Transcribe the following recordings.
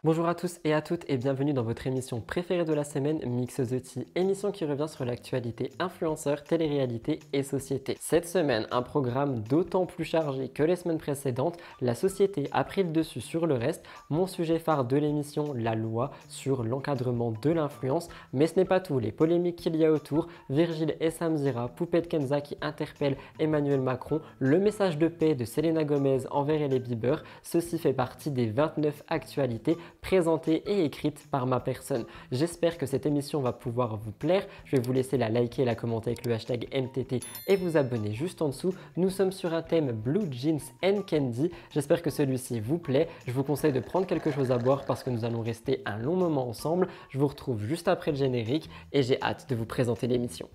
Bonjour à tous et à toutes et bienvenue dans votre émission préférée de la semaine, Mix the Tea, émission qui revient sur l'actualité influenceurs, télé-réalité et société. Cette semaine, un programme d'autant plus chargé que les semaines précédentes, la société a pris le dessus sur le reste. Mon sujet phare de l'émission, la loi sur l'encadrement de l'influence, mais ce n'est pas tout, les polémiques qu'il y a autour, Virgile et Samzira, Poupée de Kenza qui interpelle Emmanuel Macron, le message de paix de Selena Gomez envers Hailey Bieber, ceci fait partie des 29 actualités présentée et écrite par ma personne. J'espère que cette émission va pouvoir vous plaire. Je vais vous laisser la liker et la commenter avec le hashtag MTT et vous abonner juste en dessous. Nous sommes sur un thème Blue Jeans and Candy. J'espère que celui-ci vous plaît. Je vous conseille de prendre quelque chose à boire parce que nous allons rester un long moment ensemble. Je vous retrouve juste après le générique et j'ai hâte de vous présenter l'émission.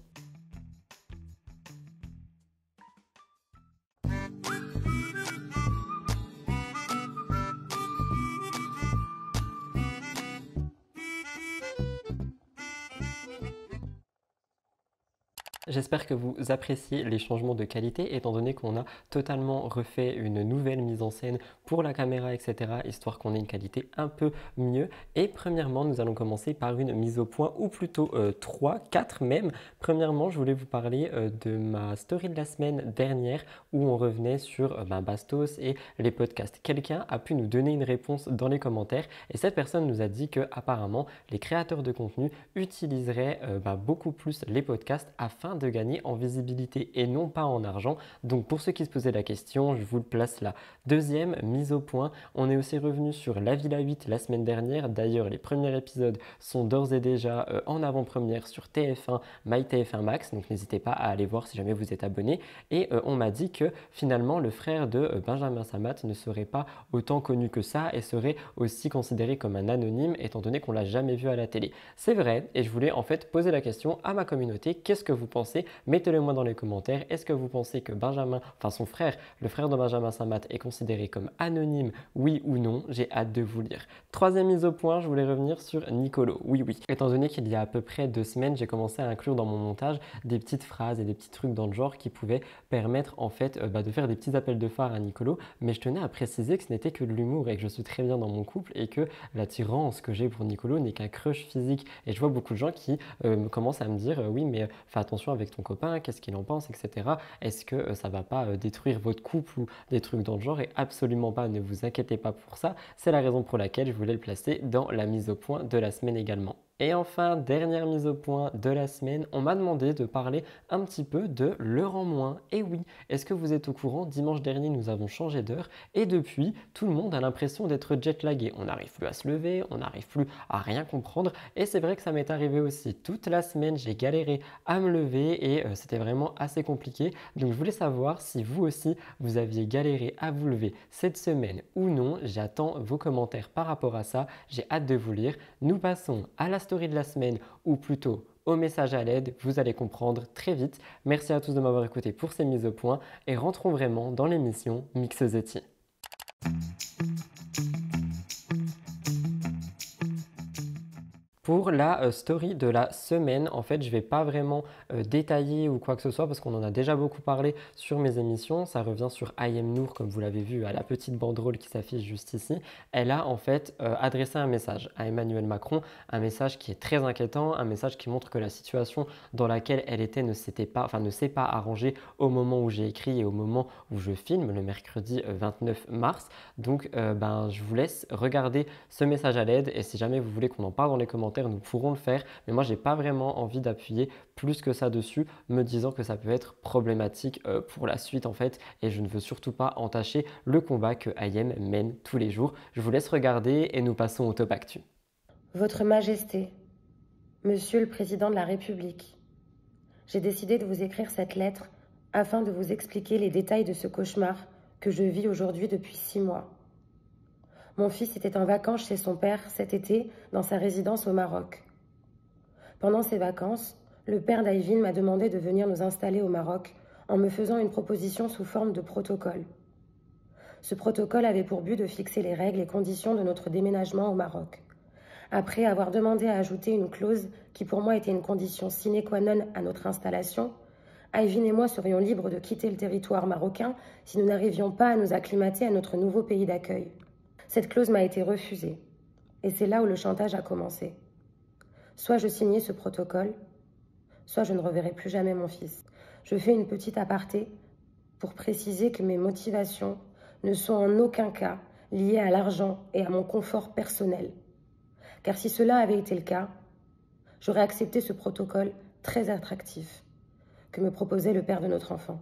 J'espère que vous appréciez les changements de qualité étant donné qu'on a totalement refait une nouvelle mise en scène pour la caméra, etc. histoire qu'on ait une qualité un peu mieux. Et premièrement, nous allons commencer par une mise au point ou plutôt 3, 4 même. Premièrement, je voulais vous parler de ma story de la semaine dernière où on revenait sur Bastos et les podcasts. Quelqu'un a pu nous donner une réponse dans les commentaires et cette personne nous a dit que apparemment les créateurs de contenu utiliseraient beaucoup plus les podcasts afin de gagner en visibilité et non pas en argent. Donc pour ceux qui se posaient la question, je vous le place là. Deuxième mise au point, on est aussi revenu sur La Villa 8 la semaine dernière. D'ailleurs, les premiers épisodes sont d'ores et déjà en avant-première sur TF1, MyTF1 Max. Donc n'hésitez pas à aller voir si jamais vous êtes abonné. Et on m'a dit que finalement le frère de Benjamin Samat ne serait pas autant connu que ça et serait aussi considéré comme un anonyme étant donné qu'on l'a jamais vu à la télé. C'est vrai et je voulais en fait poser la question à ma communauté. Qu'est-ce que vous pensez? Mettez-le moi dans les commentaires. Est-ce que vous pensez que son frère, le frère de Benjamin Samat est considéré comme anonyme, oui ou non? J'ai hâte de vous lire. Troisième mise au point, je voulais revenir sur Nicolo. Oui. Étant donné qu'il y a à peu près 2 semaines, j'ai commencé à inclure dans mon montage des petites phrases et des petits trucs dans le genre qui pouvaient permettre en fait de faire des petits appels de phare à Nicolo. Mais je tenais à préciser que ce n'était que de l'humour et que je suis très bien dans mon couple et que l'attirance que j'ai pour Nicolo n'est qu'un crush physique. Et je vois beaucoup de gens qui commencent à me dire oui mais fais attention avec ton copain, qu'est-ce qu'il en pense, etc. Est-ce que ça va pas détruire votre couple ou des trucs dans le genre? Et absolument pas, ne vous inquiétez pas pour ça. C'est la raison pour laquelle je voulais le placer dans la mise au point de la semaine également. Et enfin, dernière mise au point de la semaine, on m'a demandé de parler un petit peu de l'heure en moins. Et oui, est-ce que vous êtes au courant? Dimanche dernier, nous avons changé d'heure et depuis, tout le monde a l'impression d'être jet-lagué. On n'arrive plus à se lever, on n'arrive plus à rien comprendre et c'est vrai que ça m'est arrivé aussi. Toute la semaine, j'ai galéré à me lever et c'était vraiment assez compliqué. Donc je voulais savoir si vous aussi, vous aviez galéré à vous lever cette semaine ou non. J'attends vos commentaires par rapport à ça. J'ai hâte de vous lire. Nous passons à la story de la semaine ou plutôt au message à l'aide, vous allez comprendre très vite. Merci à tous de m'avoir écouté pour ces mises au point et rentrons vraiment dans l'émission Mix the Tea. Pour la story de la semaine, en fait, je ne vais pas vraiment détailler ou quoi que ce soit parce qu'on en a déjà beaucoup parlé sur mes émissions. Ça revient sur I Am Nour, comme vous l'avez vu à la petite banderole qui s'affiche juste ici. Elle a en fait adressé un message à Emmanuel Macron, un message qui est très inquiétant, un message qui montre que la situation dans laquelle elle était ne s'est pas arrangée au moment où j'ai écrit et au moment où je filme, le mercredi 29 mars. Donc, je vous laisse regarder ce message à l'aide et si jamais vous voulez qu'on en parle dans les commentaires, nous pourrons le faire, mais moi j'ai pas vraiment envie d'appuyer plus que ça dessus, me disant que ça peut être problématique pour la suite en fait, et je ne veux surtout pas entacher le combat que IM mène tous les jours. Je vous laisse regarder et nous passons au top actu. Votre Majesté, Monsieur le Président de la République, j'ai décidé de vous écrire cette lettre afin de vous expliquer les détails de ce cauchemar que je vis aujourd'hui depuis 6 mois. Mon fils était en vacances chez son père cet été dans sa résidence au Maroc. Pendant ces vacances, le père d'Ayvin m'a demandé de venir nous installer au Maroc en me faisant une proposition sous forme de protocole. Ce protocole avait pour but de fixer les règles et conditions de notre déménagement au Maroc. Après avoir demandé à ajouter une clause qui pour moi était une condition sine qua non à notre installation, Ayvin et moi serions libres de quitter le territoire marocain si nous n'arrivions pas à nous acclimater à notre nouveau pays d'accueil. Cette clause m'a été refusée. Et c'est là où le chantage a commencé. Soit je signais ce protocole, soit je ne reverrai plus jamais mon fils. Je fais une petite aparté pour préciser que mes motivations ne sont en aucun cas liées à l'argent et à mon confort personnel. Car si cela avait été le cas, j'aurais accepté ce protocole très attractif que me proposait le père de notre enfant.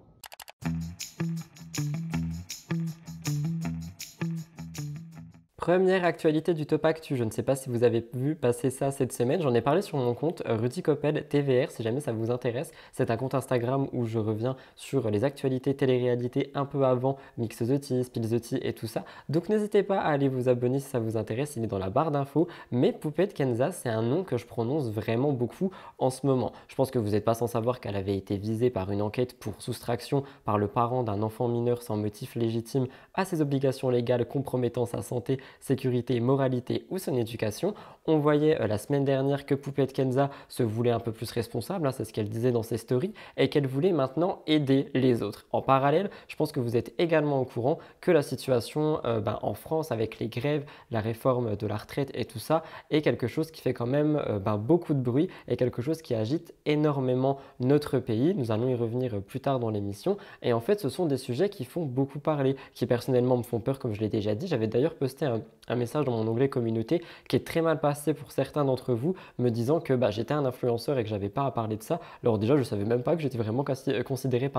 Première actualité du Top Actu, je ne sais pas si vous avez vu passer ça cette semaine, j'en ai parlé sur mon compte Rudy Coppel TVR si jamais ça vous intéresse. C'est un compte Instagram où je reviens sur les actualités télé-réalité un peu avant Mix the Tea, Spill the Tea et tout ça. Donc n'hésitez pas à aller vous abonner si ça vous intéresse, il est dans la barre d'infos. Mais Poupette Kenza, c'est un nom que je prononce vraiment beaucoup en ce moment. Je pense que vous n'êtes pas sans savoir qu'elle avait été visée par une enquête pour soustraction par le parent d'un enfant mineur sans motif légitime à ses obligations légales compromettant sa santé, sécurité, moralité ou son éducation. On voyait la semaine dernière que Poupette Kenza se voulait un peu plus responsable, c'est ce qu'elle disait dans ses stories, et qu'elle voulait maintenant aider les autres. En parallèle, je pense que vous êtes également au courant que la situation en France avec les grèves, la réforme de la retraite et tout ça est quelque chose qui fait quand même beaucoup de bruit et quelque chose qui agite énormément notre pays. Nous allons y revenir plus tard dans l'émission. Et en fait, ce sont des sujets qui font beaucoup parler, qui personnellement me font peur comme je l'ai déjà dit. J'avais d'ailleurs posté un message dans mon onglet communauté qui est très mal passé pour certains d'entre vous, me disant que j'étais un influenceur et que j'avais pas à parler de ça. Alors déjà, je savais même pas que j'étais vraiment considéré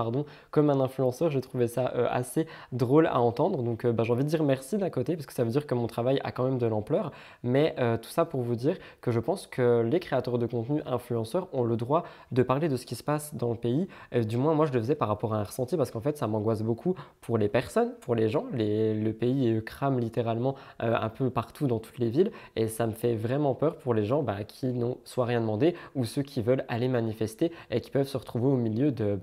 comme un influenceur. J'ai trouvé ça assez drôle à entendre. Donc j'ai envie de dire merci d'un côté parce que ça veut dire que mon travail a quand même de l'ampleur. Mais tout ça pour vous dire que je pense que les créateurs de contenu influenceurs ont le droit de parler de ce qui se passe dans le pays. Du moins, moi, je le faisais par rapport à un ressenti parce qu'en fait, ça m'angoisse beaucoup pour les personnes, pour les gens. Le pays crame littéralement un peu partout dans toutes les villes et ça me fait vraiment peur pour les gens qui n'ont soit rien demandé ou ceux qui veulent aller manifester et qui peuvent se retrouver au milieu de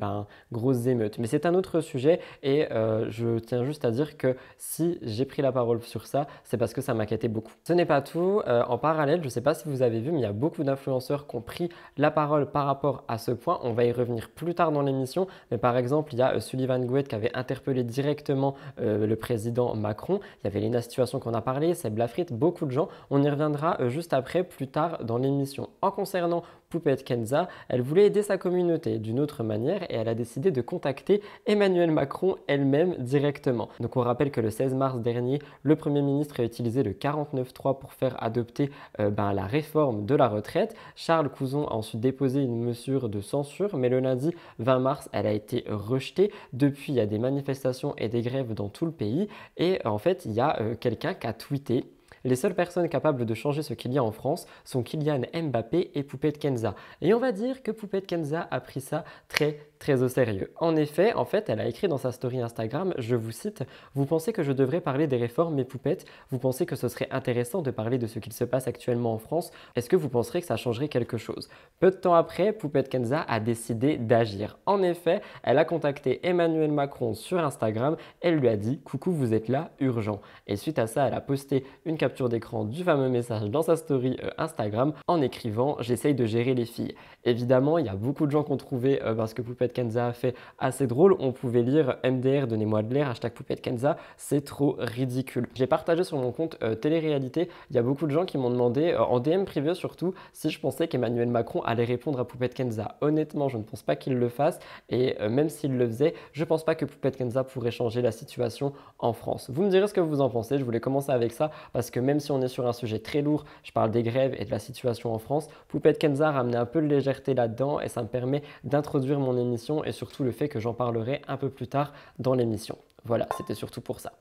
grosses émeutes. Mais c'est un autre sujet et je tiens juste à dire que si j'ai pris la parole sur ça, c'est parce que ça m'inquiétait beaucoup. Ce n'est pas tout. En parallèle, je ne sais pas si vous avez vu, mais il y a beaucoup d'influenceurs qui ont pris la parole par rapport à ce point. On va y revenir plus tard dans l'émission, mais par exemple, il y a Sullivan Gouet qui avait interpellé directement le président Macron. Il y avait Léna Situation qu'on a parlé, Seb Lafrite, beaucoup de gens. On y reviendra juste après, plus tard dans l'émission. En concernant Poupette Kenza, elle voulait aider sa communauté d'une autre manière et elle a décidé de contacter Emmanuel Macron elle-même directement. Donc on rappelle que le 16 mars dernier, le Premier ministre a utilisé le 49.3 pour faire adopter la réforme de la retraite. Charles Couson a ensuite déposé une mesure de censure, mais le lundi 20 mars, elle a été rejetée. Depuis, il y a des manifestations et des grèves dans tout le pays et en fait, il y a quelqu'un qui a tweeté: les seules personnes capables de changer ce qu'il y a en France sont Kylian Mbappé et Poupette Kenza. Et on va dire que Poupette Kenza a pris ça très au sérieux. En effet, elle a écrit dans sa story Instagram, je vous cite: « Vous pensez que je devrais parler des réformes, mes poupettes? Vous pensez que ce serait intéressant de parler de ce qu'il se passe actuellement en France? Est-ce que vous penserez que ça changerait quelque chose ?» Peu de temps après, Poupette Kenza a décidé d'agir. En effet, elle a contacté Emmanuel Macron sur Instagram. Elle lui a dit: « Coucou, vous êtes là, urgent. » Et suite à ça, elle a posté une capture d'écran du fameux message dans sa story Instagram en écrivant: « J'essaye de gérer les filles. » Évidemment, il y a beaucoup de gens qui ont trouvé parce que Poupette Kenza a fait assez drôle. On pouvait lire MDR, donnez-moi de l'air, hashtag Poupette Kenza, c'est trop ridicule. J'ai partagé sur mon compte télé-réalité, il y a beaucoup de gens qui m'ont demandé, en DM privé surtout, si je pensais qu'Emmanuel Macron allait répondre à Poupette Kenza. Honnêtement, je ne pense pas qu'il le fasse et même s'il le faisait, je ne pense pas que Poupette Kenza pourrait changer la situation en France. Vous me direz ce que vous en pensez, je voulais commencer avec ça parce que même si on est sur un sujet très lourd, je parle des grèves et de la situation en France, Poupette Kenza a ramené un peu de légèreté là-dedans et ça me permet d'introduire mon émission et surtout le fait que j'en parlerai un peu plus tard dans l'émission. Voilà, c'était surtout pour ça.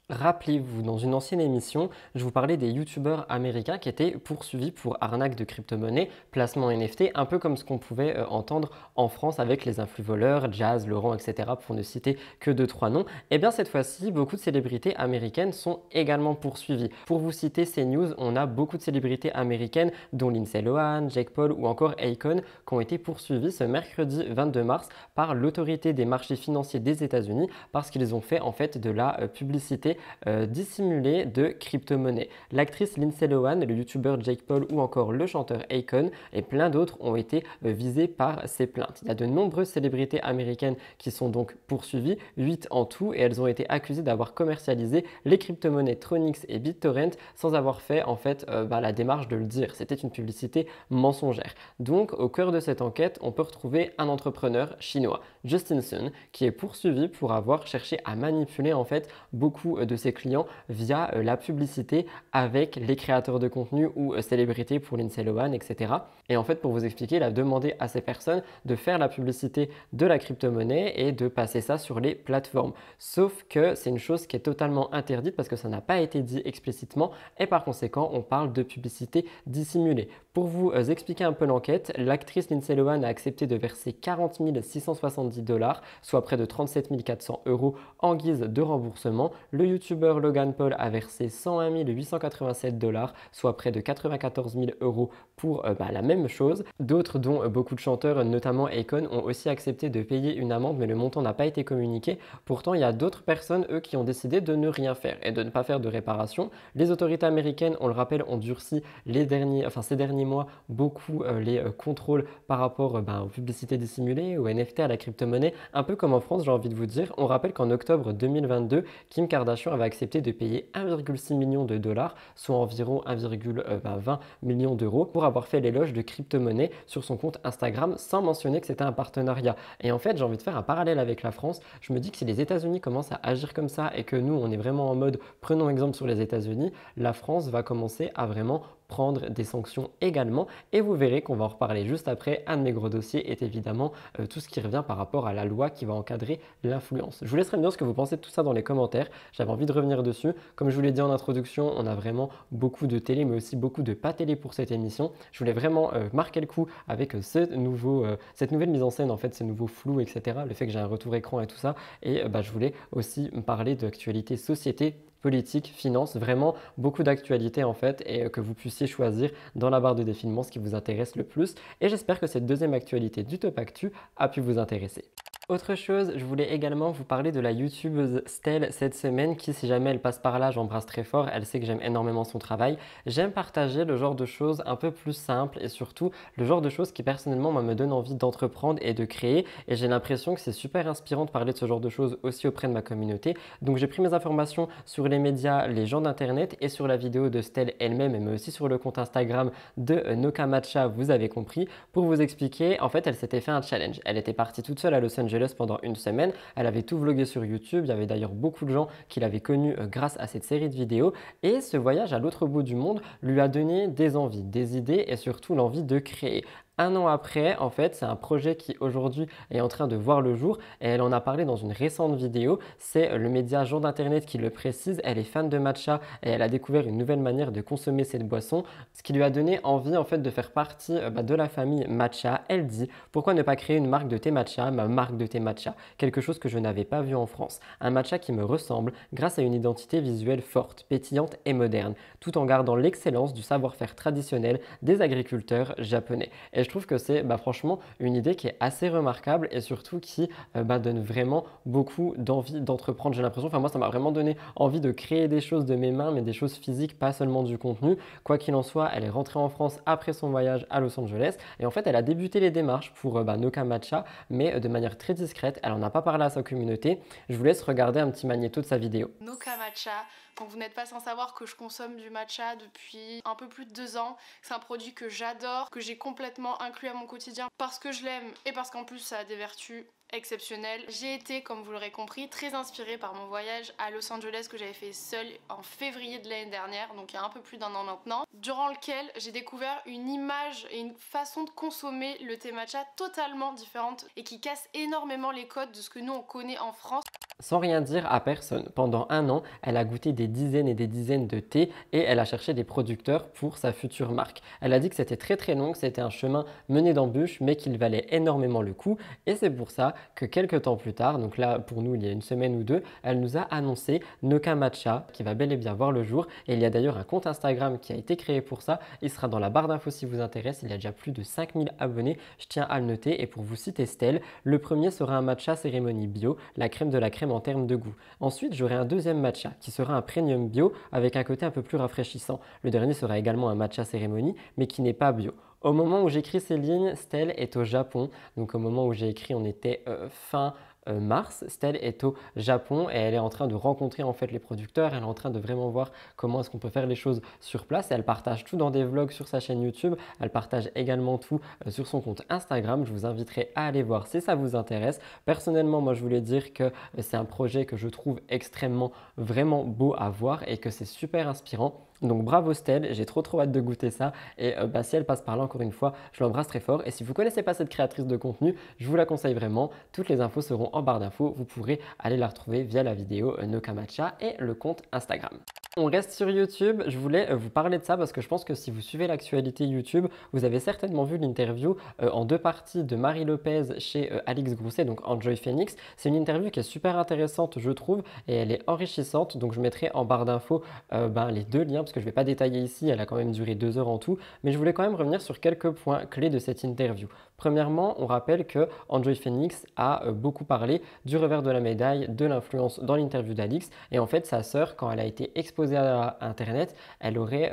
Rappelez-vous, dans une ancienne émission, je vous parlais des youtubeurs américains qui étaient poursuivis pour arnaque de crypto-monnaie, placement NFT, un peu comme ce qu'on pouvait entendre en France avec les influvoleurs, Jazz, Laurent, etc. pour ne citer que 2-3 noms. Et bien cette fois-ci, beaucoup de célébrités américaines sont également poursuivies. Pour vous citer ces news, on a beaucoup de célébrités américaines dont Lindsay Lohan, Jake Paul ou encore Akon qui ont été poursuivis ce mercredi 22 mars par l'autorité des marchés financiers des États-Unis parce qu'ils ont fait en fait de la publicité dissimulée de crypto-monnaies. L'actrice Lindsay Lohan, le youtubeur Jake Paul ou encore le chanteur Akon et plein d'autres ont été visés par ces plaintes. Il y a de nombreuses célébrités américaines qui sont donc poursuivies, 8 en tout, et elles ont été accusées d'avoir commercialisé les crypto-monnaies Tronix et BitTorrent sans avoir fait en fait la démarche de le dire. C'était une publicité mensongère. Donc au cœur de cette enquête, on peut retrouver un entrepreneur chinois, Justin Sun, qui est poursuivi pour avoir cherché à manipuler en fait beaucoup de ses clients via la publicité avec les créateurs de contenu ou célébrités pour Lindsay Lohan, etc. Et en fait, pour vous expliquer, il a demandé à ces personnes de faire la publicité de la crypto-monnaie et de passer ça sur les plateformes. Sauf que c'est une chose qui est totalement interdite parce que ça n'a pas été dit explicitement et par conséquent, on parle de publicité dissimulée. Pour vous expliquer un peu l'enquête, l'actrice Lindsay Lohan a accepté de verser 40 670 $, soit près de 37 400 € en guise de remboursement. Le youtubeur Logan Paul a versé 101 887 $, soit près de 94 000 € pour la même chose. D'autres, dont beaucoup de chanteurs, notamment Akon, ont aussi accepté de payer une amende, mais le montant n'a pas été communiqué. Pourtant, il y a d'autres personnes, eux, qui ont décidé de ne rien faire et de ne pas faire de réparation. Les autorités américaines, on le rappelle, ont durci ces derniers mois beaucoup les contrôles par rapport aux publicités dissimulées, aux NFT, à la crypto-monnaie, un peu comme en France, j'ai envie de vous dire. On rappelle qu'en octobre 2022, Kim Kardashian avait accepté de payer 1,6 million de dollars, soit environ 1,20 million d'euros, pour avoir fait l'éloge de crypto-monnaie sur son compte Instagram sans mentionner que c'était un partenariat. Et en fait, j'ai envie de faire un parallèle avec la France. Je me dis que si les États-Unis commencent à agir comme ça et que nous, on est vraiment en mode prenons exemple sur les États-Unis, la France va commencer à vraiment prendre des sanctions également et vous verrez qu'on va en reparler juste après. Un de mes gros dossiers est évidemment tout ce qui revient par rapport à la loi qui va encadrer l'influence. Je vous laisserai me dire ce que vous pensez de tout ça dans les commentaires. J'avais envie de revenir dessus. Comme je vous l'ai dit en introduction, on a vraiment beaucoup de télé mais aussi beaucoup de pas télé pour cette émission. Je voulais vraiment marquer le coup avec cette nouvelle mise en scène, en fait, ce nouveau flou, etc. Le fait que j'ai un retour écran et tout ça. Et je voulais aussi me parler d'actualité société, politique, finance, vraiment beaucoup d'actualités en fait et que vous puissiez choisir dans la barre de défilement ce qui vous intéresse le plus. Et j'espère que cette deuxième actualité du Top Actu a pu vous intéresser. Autre chose, je voulais également vous parler de la youtubeuse Stell cette semaine qui, si jamais elle passe par là, j'embrasse très fort, elle sait que j'aime énormément son travail. J'aime partager le genre de choses un peu plus simples et surtout le genre de choses qui personnellement me donnent envie d'entreprendre et de créer et j'ai l'impression que c'est super inspirant de parler de ce genre de choses aussi auprès de ma communauté. Donc j'ai pris mes informations sur les médias, les gens d'internet et sur la vidéo de Stell elle-même mais aussi sur le compte Instagram de Noka Matcha, vous avez compris, pour vous expliquer. En fait, elle s'était fait un challenge. Elle était partie toute seule à Los Angeles pendant une semaine. Elle avait tout vlogué sur YouTube. Il y avait d'ailleurs beaucoup de gens qui l'avaient connue grâce à cette série de vidéos. Et ce voyage à l'autre bout du monde lui a donné des envies, des idées et surtout l'envie de créer. Un an après, en fait, c'est un projet qui aujourd'hui est en train de voir le jour et elle en a parlé dans une récente vidéo. C'est le média Gens d'Internet qui le précise. Elle est fan de matcha et elle a découvert une nouvelle manière de consommer cette boisson, ce qui lui a donné envie en fait de faire partie de la famille matcha. Elle dit: pourquoi ne pas créer une marque de thé matcha, ma marque de thé matcha, quelque chose que je n'avais pas vu en France, un matcha qui me ressemble grâce à une identité visuelle forte, pétillante et moderne, tout en gardant l'excellence du savoir-faire traditionnel des agriculteurs japonais. Et je trouve que c'est franchement une idée qui est assez remarquable et surtout qui donne vraiment beaucoup d'envie d'entreprendre. J'ai l'impression, moi ça m'a vraiment donné envie de créer des choses de mes mains, mais des choses physiques, pas seulement du contenu. Quoi qu'il en soit, elle est rentrée en France après son voyage à Los Angeles et en fait elle a débuté les démarches pour Noka Matcha, mais de manière très discrète. Elle n'en a pas parlé à sa communauté. Je vous laisse regarder un petit magnéto de sa vidéo. Noka Matcha. Donc vous n'êtes pas sans savoir que je consomme du matcha depuis un peu plus de 2 ans. C'est un produit que j'adore, que j'ai complètement inclus à mon quotidien parce que je l'aime et parce qu'en plus ça a des vertus exceptionnelles. J'ai été, comme vous l'aurez compris, très inspirée par mon voyage à Los Angeles que j'avais fait seule en février de l'année dernière, donc il y a un peu plus d'1 an maintenant, durant lequel j'ai découvert une image et une façon de consommer le thé matcha totalement différente et qui casse énormément les codes de ce que nous on connaît en France. Sans rien dire à personne, pendant 1 an, elle a goûté des dizaines et des dizaines de thés et elle a cherché des producteurs pour sa future marque. Elle a dit que c'était très long, que c'était un chemin mené d'embûches, mais qu'il valait énormément le coup. Et c'est pour ça que quelques temps plus tard, donc là pour nous il y a une semaine ou deux, elle nous a annoncé Noka Matcha qui va bel et bien voir le jour. Et il y a d'ailleurs un compte Instagram qui a été créé pour ça. Il sera dans la barre d'infos si vous intéresse. Il y a déjà plus de 5000 abonnés, je tiens à le noter. Et pour vous citer Stell, le premier sera un matcha cérémonie bio, la crème de la crème extrême en termes de goût. Ensuite, j'aurai un deuxième matcha qui sera un premium bio avec un côté un peu plus rafraîchissant. Le dernier sera également un matcha cérémonie mais qui n'est pas bio. Au moment où j'écris ces lignes, Stell est au Japon. Donc au moment où j'ai écrit, on était fin mars. Stell est au Japon et elle est en train de rencontrer en fait les producteurs. Elle est en train de vraiment voir comment est-ce qu'on peut faire les choses sur place. Et elle partage tout dans des vlogs sur sa chaîne YouTube. Elle partage également tout sur son compte Instagram. Je vous inviterai à aller voir si ça vous intéresse. Personnellement, moi je voulais dire que c'est un projet que je trouve extrêmement vraiment beau à voir et que c'est super inspirant. Donc bravo Stell, j'ai trop hâte de goûter ça et si elle passe par là encore une fois, je l'embrasse très fort et si vous ne connaissez pas cette créatrice de contenu, je vous la conseille vraiment. Toutes les infos seront en barre d'infos, vous pourrez aller la retrouver via la vidéo Noka Matcha et le compte Instagram. On reste sur YouTube, je voulais vous parler de ça parce que je pense que si vous suivez l'actualité YouTube, vous avez certainement vu l'interview en deux parties de Marie Lopez chez Alix Grousset, donc Enjoy Phoenix. C'est une interview qui est super intéressante je trouve et elle est enrichissante, donc je mettrai en barre d'infos les deux liens parce que je ne vais pas détailler ici, elle a quand même duré 2 heures en tout, mais je voulais quand même revenir sur quelques points clés de cette interview. Premièrement, on rappelle que Enjoy Phoenix a beaucoup parlé du revers de la médaille de l'influence dans l'interview d'Alix et en fait sa sœur, quand elle a été exposée à Internet, elle aurait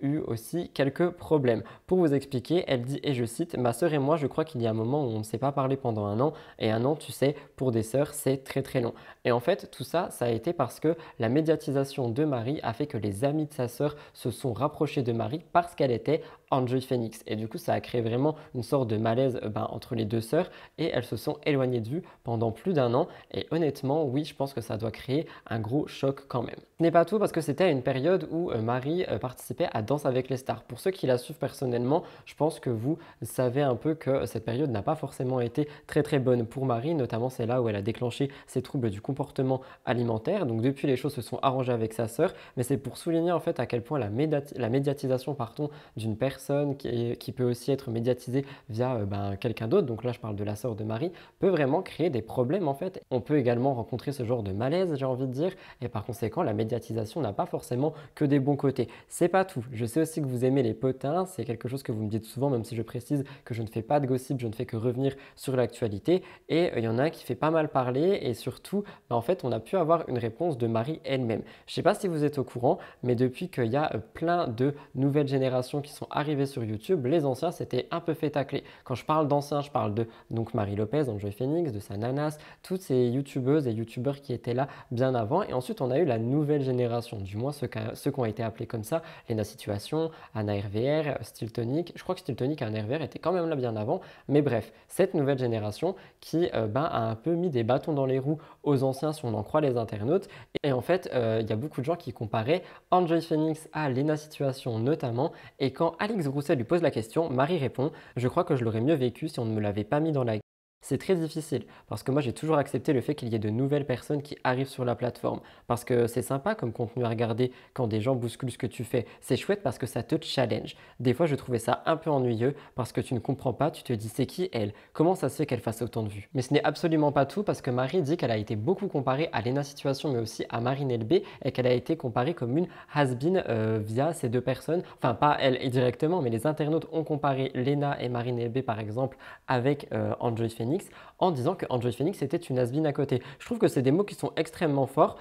eu aussi quelques problèmes. Pour vous expliquer, elle dit, et je cite, « Ma sœur et moi, je crois qu'il y a un moment où on ne s'est pas parlé pendant 1 an et 1 an, tu sais, pour des sœurs, c'est très long. » Et en fait, tout ça, ça a été parce que la médiatisation de Marie a fait que les amis de sa sœur se sont rapprochés de Marie parce qu'elle était Enjoy Phoenix. Et du coup, ça a créé vraiment une sorte de malaise entre les deux sœurs et elles se sont éloignées de vue pendant plus d'1 an. Et honnêtement, oui, je pense que ça doit créer un gros choc quand même. Ce n'est pas tout parce que c'était à une période où Marie participait à Danse avec les stars. Pour ceux qui la suivent personnellement, je pense que vous savez un peu que cette période n'a pas forcément été très bonne pour Marie, notamment c'est là où elle a déclenché ses troubles du comportement alimentaire. Donc depuis, les choses se sont arrangées avec sa sœur, mais c'est pour souligner en fait à quel point la médiatisation d'une personne qui peut aussi être médiatisée via quelqu'un d'autre, donc là je parle de la sœur de Marie, peut vraiment créer des problèmes en fait. On peut également rencontrer ce genre de malaise, j'ai envie de dire, et par conséquent la médiatisation n'a pas forcément que des bons côtés. C'est pas tout. Je sais aussi que vous aimez les potins, c'est quelque chose que vous me dites souvent, même si je précise que je ne fais pas de gossip, je ne fais que revenir sur l'actualité. Et il y en a un qui fait pas mal parler et surtout, en fait, on a pu avoir une réponse de Marie elle-même. Je ne sais pas si vous êtes au courant, mais depuis qu'il y a plein de nouvelles générations qui sont arrivées sur YouTube, les anciens s'étaient un peu fait tacler. Quand je parle d'anciens, je parle de donc Marie Lopez, Enjoy Phoenix, de Sananas, toutes ces youtubeuses et youtubeurs qui étaient là bien avant. Et ensuite, on a eu la nouvelle génération, du moins ceux qui ont été appelés comme ça, Lena Situation, Anna RVR, Stiltonic. Je crois que Stiltonic et Anna RVR étaient quand même là bien avant. Mais bref, cette nouvelle génération qui a un peu mis des bâtons dans les roues aux anciens si on en croit les internautes. Et en fait, il y a beaucoup de gens qui comparaient Enjoy Phoenix à Lena Situation notamment. Et quand Alix Grousset lui pose la question, Marie répond « Je crois que je l'aurais mieux vécu si on ne me l'avait pas mis dans la gueule. » C'est très difficile parce que moi j'ai toujours accepté le fait qu'il y ait de nouvelles personnes qui arrivent sur la plateforme parce que c'est sympa comme contenu à regarder quand des gens bousculent ce que tu fais. C'est chouette parce que ça te challenge. Des fois je trouvais ça un peu ennuyeux parce que tu ne comprends pas, tu te dis c'est qui elle? Comment ça se fait qu'elle fasse autant de vues? Mais ce n'est absolument pas tout parce que Marie dit qu'elle a été beaucoup comparée à Lena Situation mais aussi à Marine LB et qu'elle a été comparée comme une has-been via ces deux personnes. Enfin pas elle directement mais les internautes ont comparé Lena et Marine LB par exemple avec Enjoy Phoenix en disant que Enjoy Phoenix était une has-been à côté. Je trouve que c'est des mots qui sont extrêmement forts.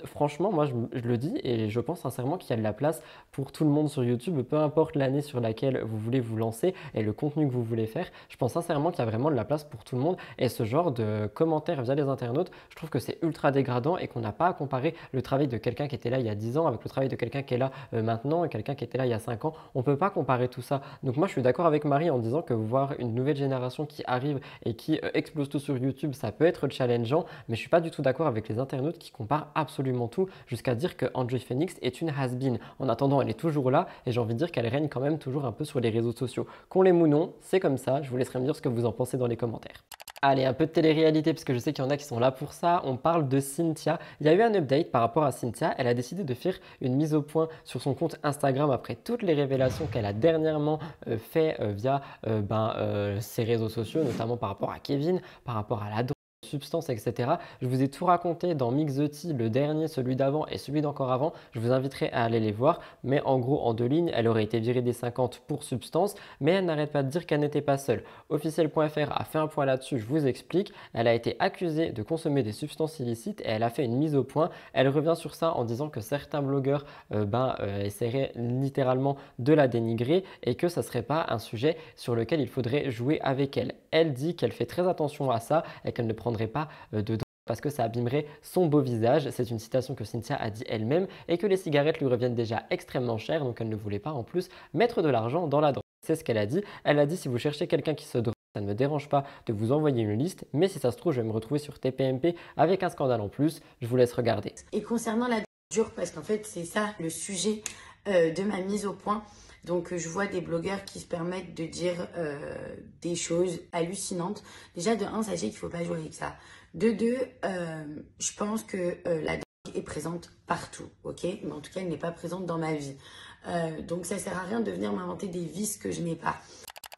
Franchement, moi je le dis et je pense sincèrement qu'il y a de la place pour tout le monde sur YouTube, peu importe l'année sur laquelle vous voulez vous lancer et le contenu que vous voulez faire. Je pense sincèrement qu'il y a vraiment de la place pour tout le monde et ce genre de commentaires via les internautes, je trouve que c'est ultra dégradant et qu'on n'a pas à comparer le travail de quelqu'un qui était là il y a 10 ans avec le travail de quelqu'un qui est là maintenant et quelqu'un qui était là il y a 5 ans. On ne peut pas comparer tout ça. Donc moi je suis d'accord avec Marie en disant que voir une nouvelle génération qui arrive et qui explose tout sur YouTube, ça peut être challengeant, mais je suis pas du tout d'accord avec les internautes qui comparent absolument tout jusqu'à dire que Enjoy Phoenix est une has-been. En attendant, elle est toujours là et j'ai envie de dire qu'elle règne quand même toujours un peu sur les réseaux sociaux. Qu'on l'aime ou non, c'est comme ça. Je vous laisserai me dire ce que vous en pensez dans les commentaires. Allez, un peu de télé-réalité parce que je sais qu'il y en a qui sont là pour ça. On parle de Cynthia. Il y a eu un update par rapport à Cynthia. Elle a décidé de faire une mise au point sur son compte Instagram après toutes les révélations qu'elle a dernièrement fait via ses réseaux sociaux, notamment par rapport à Kevin, par rapport à la substances, etc. Je vous ai tout raconté dans Mix the Tea, le dernier, celui d'avant et celui d'encore avant. Je vous inviterai à aller les voir. Mais en gros, en 2 lignes, elle aurait été virée des 50 pour substance, mais elle n'arrête pas de dire qu'elle n'était pas seule. Officiel.fr a fait un point là-dessus, je vous explique. Elle a été accusée de consommer des substances illicites et elle a fait une mise au point. Elle revient sur ça en disant que certains blogueurs essaieraient littéralement de la dénigrer et que ça ne serait pas un sujet sur lequel il faudrait jouer avec elle. Elle dit qu'elle fait très attention à ça et qu'elle ne prendrait pas de drogue parce que ça abîmerait son beau visage. C'est une citation que Cynthia a dit elle-même et que les cigarettes lui reviennent déjà extrêmement chères, donc elle ne voulait pas en plus mettre de l'argent dans la drogue. C'est ce qu'elle a dit. Elle a dit si vous cherchez quelqu'un qui se drogue, ça ne me dérange pas de vous envoyer une liste, mais si ça se trouve, je vais me retrouver sur TPMP avec un scandale en plus. Je vous laisse regarder. Et concernant la dure, parce qu'en fait, c'est ça le sujet de ma mise au point. Donc, je vois des blogueurs qui se permettent de dire des choses hallucinantes. Déjà, de 1, sachez qu'il ne faut pas jouer avec ça. De 2, je pense que la drogue est présente partout, ok? Mais en tout cas, elle n'est pas présente dans ma vie. Donc, ça ne sert à rien de venir m'inventer des vices que je n'ai pas.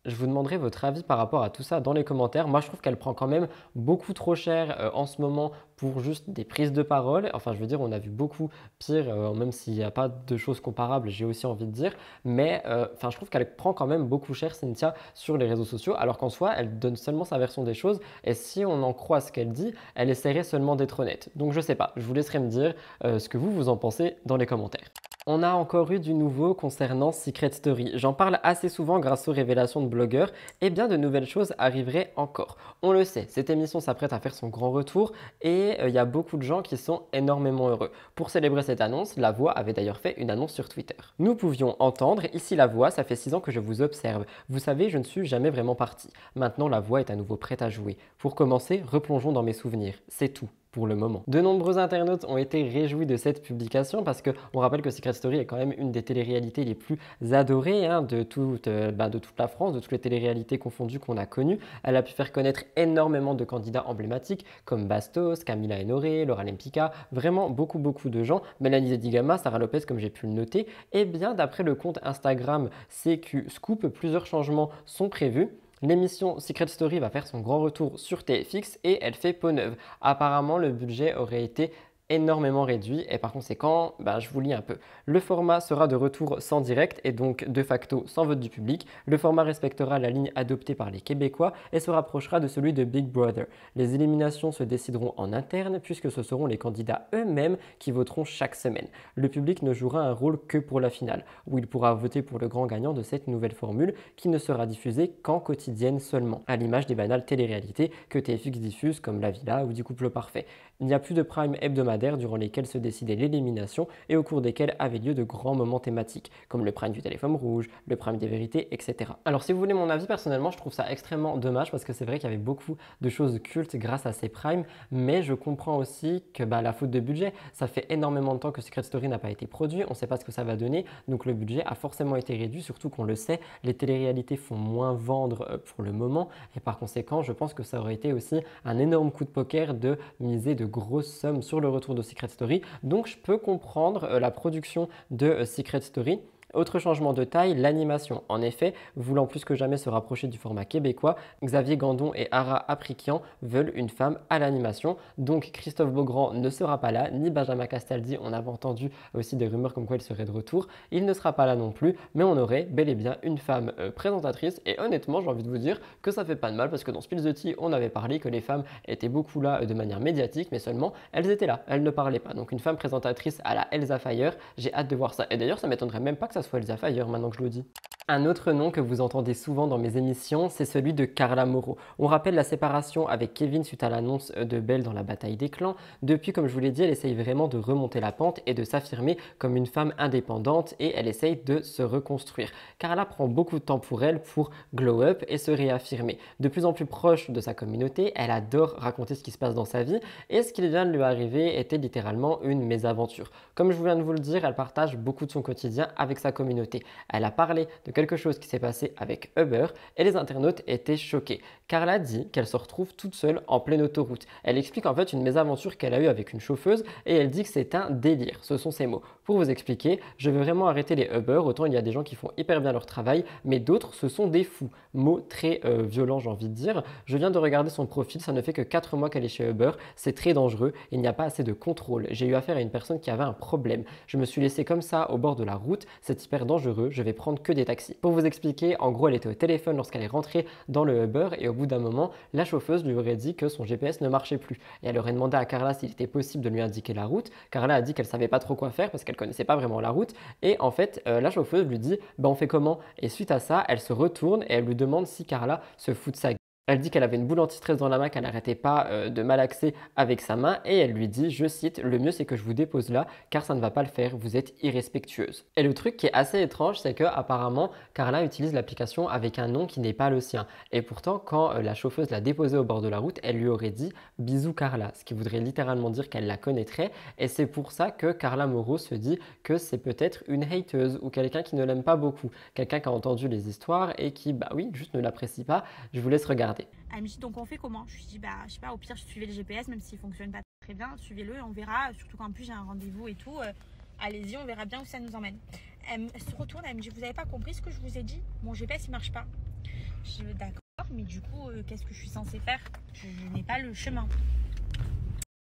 Je vous demanderai votre avis par rapport à tout ça dans les commentaires. Moi, je trouve qu'elle prend quand même beaucoup trop cher en ce moment pour juste des prises de parole. Enfin, je veux dire, on a vu beaucoup pire, même s'il n'y a pas de choses comparables, j'ai aussi envie de dire. Mais enfin, je trouve qu'elle prend quand même beaucoup cher, Cynthia, sur les réseaux sociaux, alors qu'en soi, elle donne seulement sa version des choses. Et si on en croit ce qu'elle dit, elle essaierait seulement d'être honnête. Donc, je sais pas, je vous laisserai me dire ce que vous en pensez dans les commentaires. On a encore eu du nouveau concernant Secret Story. J'en parle assez souvent grâce aux révélations de blogueurs et bien de nouvelles choses arriveraient encore. On le sait, cette émission s'apprête à faire son grand retour et il y a beaucoup de gens qui sont énormément heureux. Pour célébrer cette annonce, La Voix avait d'ailleurs fait une annonce sur Twitter. Nous pouvions entendre « Ici La Voix, ça fait 6 ans que je vous observe. Vous savez, je ne suis jamais vraiment parti. Maintenant, La Voix est à nouveau prête à jouer. Pour commencer, replongeons dans mes souvenirs. C'est tout. » Pour le moment. De nombreux internautes ont été réjouis de cette publication parce qu'on rappelle que Secret Story est quand même une des téléréalités les plus adorées de toute la France, de toutes les téléréalités confondues qu'on a connues. Elle a pu faire connaître énormément de candidats emblématiques comme Bastos, Camila Ennoré, Laura Lempicka, vraiment beaucoup de gens. Mélanie Zedigama, Sarah Lopez comme j'ai pu le noter. Et bien d'après le compte Instagram CQ Scoop, plusieurs changements sont prévus. L'émission Secret Story va faire son grand retour sur TFX et elle fait peau neuve. Apparemment, le budget aurait été énormément réduit et par conséquent, je vous lis un peu. Le format sera de retour sans direct et donc de facto sans vote du public. Le format respectera la ligne adoptée par les Québécois et se rapprochera de celui de Big Brother. Les éliminations se décideront en interne puisque ce seront les candidats eux-mêmes qui voteront chaque semaine. Le public ne jouera un rôle que pour la finale, où il pourra voter pour le grand gagnant de cette nouvelle formule qui ne sera diffusée qu'en quotidienne seulement, à l'image des banales téléréalités que TFX diffuse comme La Villa ou Du Couple Parfait. Il n'y a plus de prime hebdomadaire durant lesquels se décidait l'élimination et au cours desquels avaient lieu de grands moments thématiques, comme le prime du téléphone rouge, le prime des vérités, etc. Alors si vous voulez mon avis, personnellement, je trouve ça extrêmement dommage parce que c'est vrai qu'il y avait beaucoup de choses cultes grâce à ces primes, mais je comprends aussi que la faute de budget, ça fait énormément de temps que Secret Story n'a pas été produit, on ne sait pas ce que ça va donner, donc le budget a forcément été réduit, surtout qu'on le sait, les téléréalités font moins vendre pour le moment et par conséquent, je pense que ça aurait été aussi un énorme coup de poker de miser de grosses sommes sur le retour de Secret Story. Donc je peux comprendre la production de Secret Story. Autre changement de taille, l'animation. En effet, voulant plus que jamais se rapprocher du format québécois, Xavier Gandon et Ara Aprikian veulent une femme à l'animation. Donc Christophe Beaugrand ne sera pas là, ni Benjamin Castaldi. On avait entendu aussi des rumeurs comme quoi il serait de retour. Il ne sera pas là non plus, mais on aurait bel et bien une femme présentatrice. Et honnêtement, j'ai envie de vous dire que ça fait pas de mal parce que dans Spill the Tea, on avait parlé que les femmes étaient beaucoup là de manière médiatique, mais seulement elles étaient là, elles ne parlaient pas. Donc une femme présentatrice à la Elsa Fire, j'ai hâte de voir ça. Et d'ailleurs, ça m'étonnerait même pas que ça soit Elsa Fire maintenant que je le dis. Un autre nom que vous entendez souvent dans mes émissions, c'est celui de Carla Moreau. On rappelle la séparation avec Kevin suite à l'annonce de Belle dans la bataille des clans. Depuis, comme je vous l'ai dit, elle essaye vraiment de remonter la pente et de s'affirmer comme une femme indépendante et elle essaye de se reconstruire. Carla prend beaucoup de temps pour elle pour glow up et se réaffirmer. De plus en plus proche de sa communauté, elle adore raconter ce qui se passe dans sa vie et ce qui vient de lui arriver était littéralement une mésaventure. Comme je viens de vous le dire, elle partage beaucoup de son quotidien avec sa communauté. Elle a parlé de quelque chose qui s'est passé avec Uber et les internautes étaient choqués. Carla dit qu'elle se retrouve toute seule en pleine autoroute. Elle explique en fait une mésaventure qu'elle a eue avec une chauffeuse et elle dit que c'est un délire. Ce sont ses mots. Pour vous expliquer, je veux vraiment arrêter les Uber. Autant il y a des gens qui font hyper bien leur travail, mais d'autres ce sont des fous. Mot très violent, j'ai envie de dire. Je viens de regarder son profil, ça ne fait que 4 mois qu'elle est chez Uber. C'est très dangereux, il n'y a pas assez de contrôle. J'ai eu affaire à une personne qui avait un problème. Je me suis laissé comme ça au bord de la route, c'est hyper dangereux, je vais prendre que des taxis. Pour vous expliquer, en gros, elle était au téléphone lorsqu'elle est rentrée dans le Uber et au bout d'un moment, la chauffeuse lui aurait dit que son GPS ne marchait plus. Et elle aurait demandé à Carla s'il était possible de lui indiquer la route. Carla a dit qu'elle savait pas trop quoi faire parce qu'elle connaissait pas vraiment la route. Et en fait, la chauffeuse lui dit bah, on fait comment? Et suite à ça, elle se retourne et elle lui demande si Carla se fout de sa gueule. Elle dit qu'elle avait une boule anti-stress dans la main, qu'elle n'arrêtait pas de malaxer avec sa main et elle lui dit, je cite, le mieux c'est que je vous dépose là car ça ne va pas le faire, vous êtes irrespectueuse. Et le truc qui est assez étrange, c'est que apparemment Carla utilise l'application avec un nom qui n'est pas le sien. Et pourtant, quand la chauffeuse l'a déposée au bord de la route, elle lui aurait dit bisous Carla, ce qui voudrait littéralement dire qu'elle la connaîtrait. Et c'est pour ça que Carla Moreau se dit que c'est peut-être une hateuse ou quelqu'un qui ne l'aime pas beaucoup, quelqu'un qui a entendu les histoires et qui, bah oui, juste ne l'apprécie pas. Je vous laisse regarder. Elle me dit donc on fait comment? Je lui dis bah je sais pas, au pire suivez le GPS même s'il fonctionne pas très bien, suivez-le, on verra, surtout qu'en plus j'ai un rendez-vous et tout, allez-y, on verra bien où ça nous emmène. Elle se retourne, elle me dit vous avez pas compris ce que je vous ai dit? Mon GPS il marche pas. Je dis d'accord, mais du coup qu'est-ce que je suis censée faire? Je n'ai pas le chemin.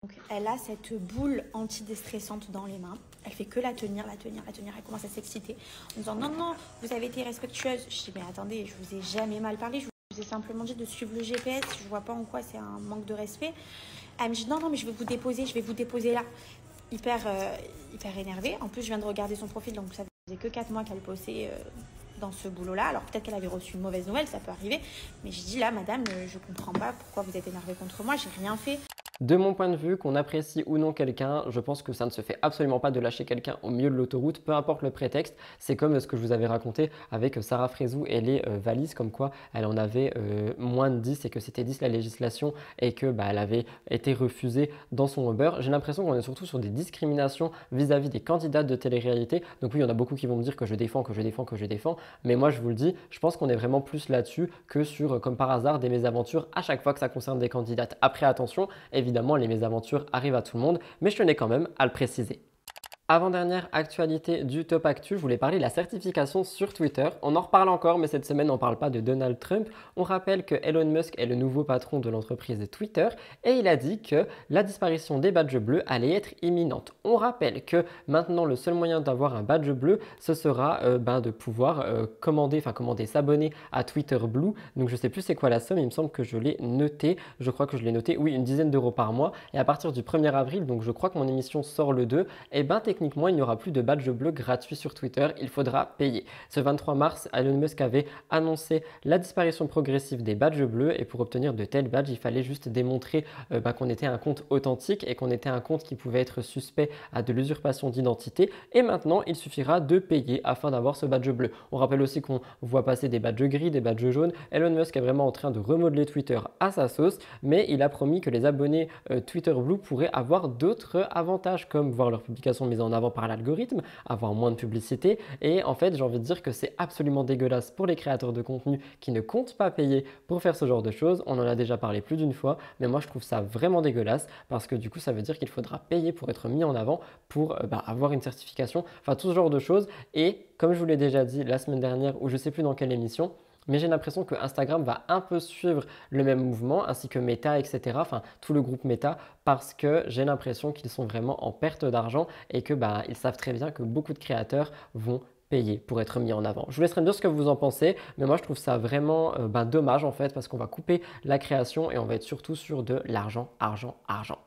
Donc elle a cette boule antidéstressante dans les mains. Elle fait que la tenir. Elle commence à s'exciter en disant non, vous avez été respectueuse. Je dis mais attendez, je vous ai jamais mal parlé. Je vous ai simplement dit de suivre le GPS. Je vois pas en quoi c'est un manque de respect. Elle me dit non, mais je vais vous déposer là. Hyper énervée. En plus, je viens de regarder son profil, donc ça faisait que 4 mois qu'elle bossait dans ce boulot-là. Alors peut-être qu'elle avait reçu une mauvaise nouvelle, ça peut arriver. Mais je dis là, madame, je comprends pas pourquoi vous êtes énervée contre moi. J'ai rien fait. De mon point de vue, qu'on apprécie ou non quelqu'un, je pense que ça ne se fait absolument pas de lâcher quelqu'un au milieu de l'autoroute, peu importe le prétexte. C'est comme ce que je vous avais raconté avec Sarah Frézou et les valises, comme quoi elle en avait moins de 10 et que c'était 10 la législation et que bah, elle avait été refusée dans son Uber. J'ai l'impression qu'on est surtout sur des discriminations vis-à-vis des candidates de télé-réalité. Donc oui, il y en a beaucoup qui vont me dire que je défends, mais moi je vous le dis, je pense qu'on est vraiment plus là-dessus que sur, comme par hasard, des mésaventures à chaque fois que ça concerne des candidates. Après, attention, évidemment, les mésaventures arrivent à tout le monde, mais je tenais quand même à le préciser. Avant-dernière actualité du Top Actu, je voulais parler de la certification sur Twitter. On en reparle encore, mais cette semaine, on ne parle pas de Donald Trump. On rappelle que Elon Musk est le nouveau patron de l'entreprise Twitter et il a dit que la disparition des badges bleus allait être imminente. On rappelle que maintenant, le seul moyen d'avoir un badge bleu, ce sera de pouvoir commander, s'abonner à Twitter Blue. Donc, je ne sais plus c'est quoi la somme, il me semble que je l'ai noté. Je crois que je l'ai noté, oui, une dizaine d'euros par mois. Et à partir du 1er avril, donc je crois que mon émission sort le 2, et techniquement, il n'y aura plus de badge bleu gratuit sur Twitter, il faudra payer. Ce 23 mars, Elon Musk avait annoncé la disparition progressive des badges bleus et pour obtenir de tels badges, il fallait juste démontrer qu'on était un compte authentique et qu'on était un compte qui pouvait être suspect à de l'usurpation d'identité. Et maintenant, il suffira de payer afin d'avoir ce badge bleu. On rappelle aussi qu'on voit passer des badges gris, des badges jaunes. Elon Musk est vraiment en train de remodeler Twitter à sa sauce, mais il a promis que les abonnés Twitter Blue pourraient avoir d'autres avantages comme voir leurs publications mises en avant par l'algorithme, avoir moins de publicité et en fait j'ai envie de dire que c'est absolument dégueulasse pour les créateurs de contenu qui ne comptent pas payer pour faire ce genre de choses. On en a déjà parlé plus d'une fois, mais moi je trouve ça vraiment dégueulasse parce que du coup ça veut dire qu'il faudra payer pour être mis en avant, pour avoir une certification, enfin tout ce genre de choses. Et comme je vous l'ai déjà dit la semaine dernière ou je sais plus dans quelle émission, mais j'ai l'impression que Instagram va un peu suivre le même mouvement, ainsi que Meta, etc. Enfin, tout le groupe Meta, parce que j'ai l'impression qu'ils sont vraiment en perte d'argent et que ils savent très bien que beaucoup de créateurs vont payer pour être mis en avant. Je vous laisserai me dire ce que vous en pensez, mais moi je trouve ça vraiment dommage en fait, parce qu'on va couper la création et on va être surtout sur de l'argent, argent, argent.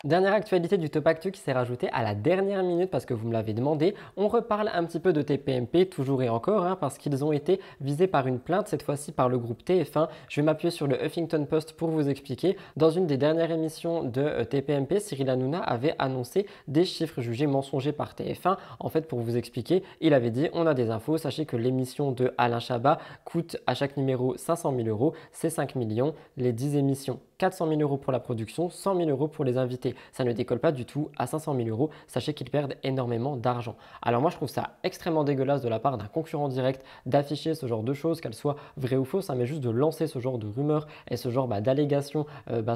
Dernière actualité du Top Actu qui s'est rajoutée à la dernière minute parce que vous me l'avez demandé. On reparle un petit peu de TPMP, toujours et encore, parce qu'ils ont été visés par une plainte, cette fois-ci par le groupe TF1. Je vais m'appuyer sur le Huffington Post pour vous expliquer. Dans une des dernières émissions de TPMP, Cyril Hanouna avait annoncé des chiffres jugés mensongers par TF1. En fait, pour vous expliquer, il avait dit « On a des infos, sachez que l'émission de Alain Chabat coûte à chaque numéro 500 000 euros, c'est 5 millions, les 10 émissions. » 400 000 € pour la production, 100 000 € pour les invités. Ça ne décolle pas du tout à 500 000 €. Sachez qu'ils perdent énormément d'argent. Alors moi, je trouve ça extrêmement dégueulasse de la part d'un concurrent direct d'afficher ce genre de choses, qu'elles soient vraies ou fausses, hein, mais juste de lancer ce genre de rumeurs et ce genre d'allégations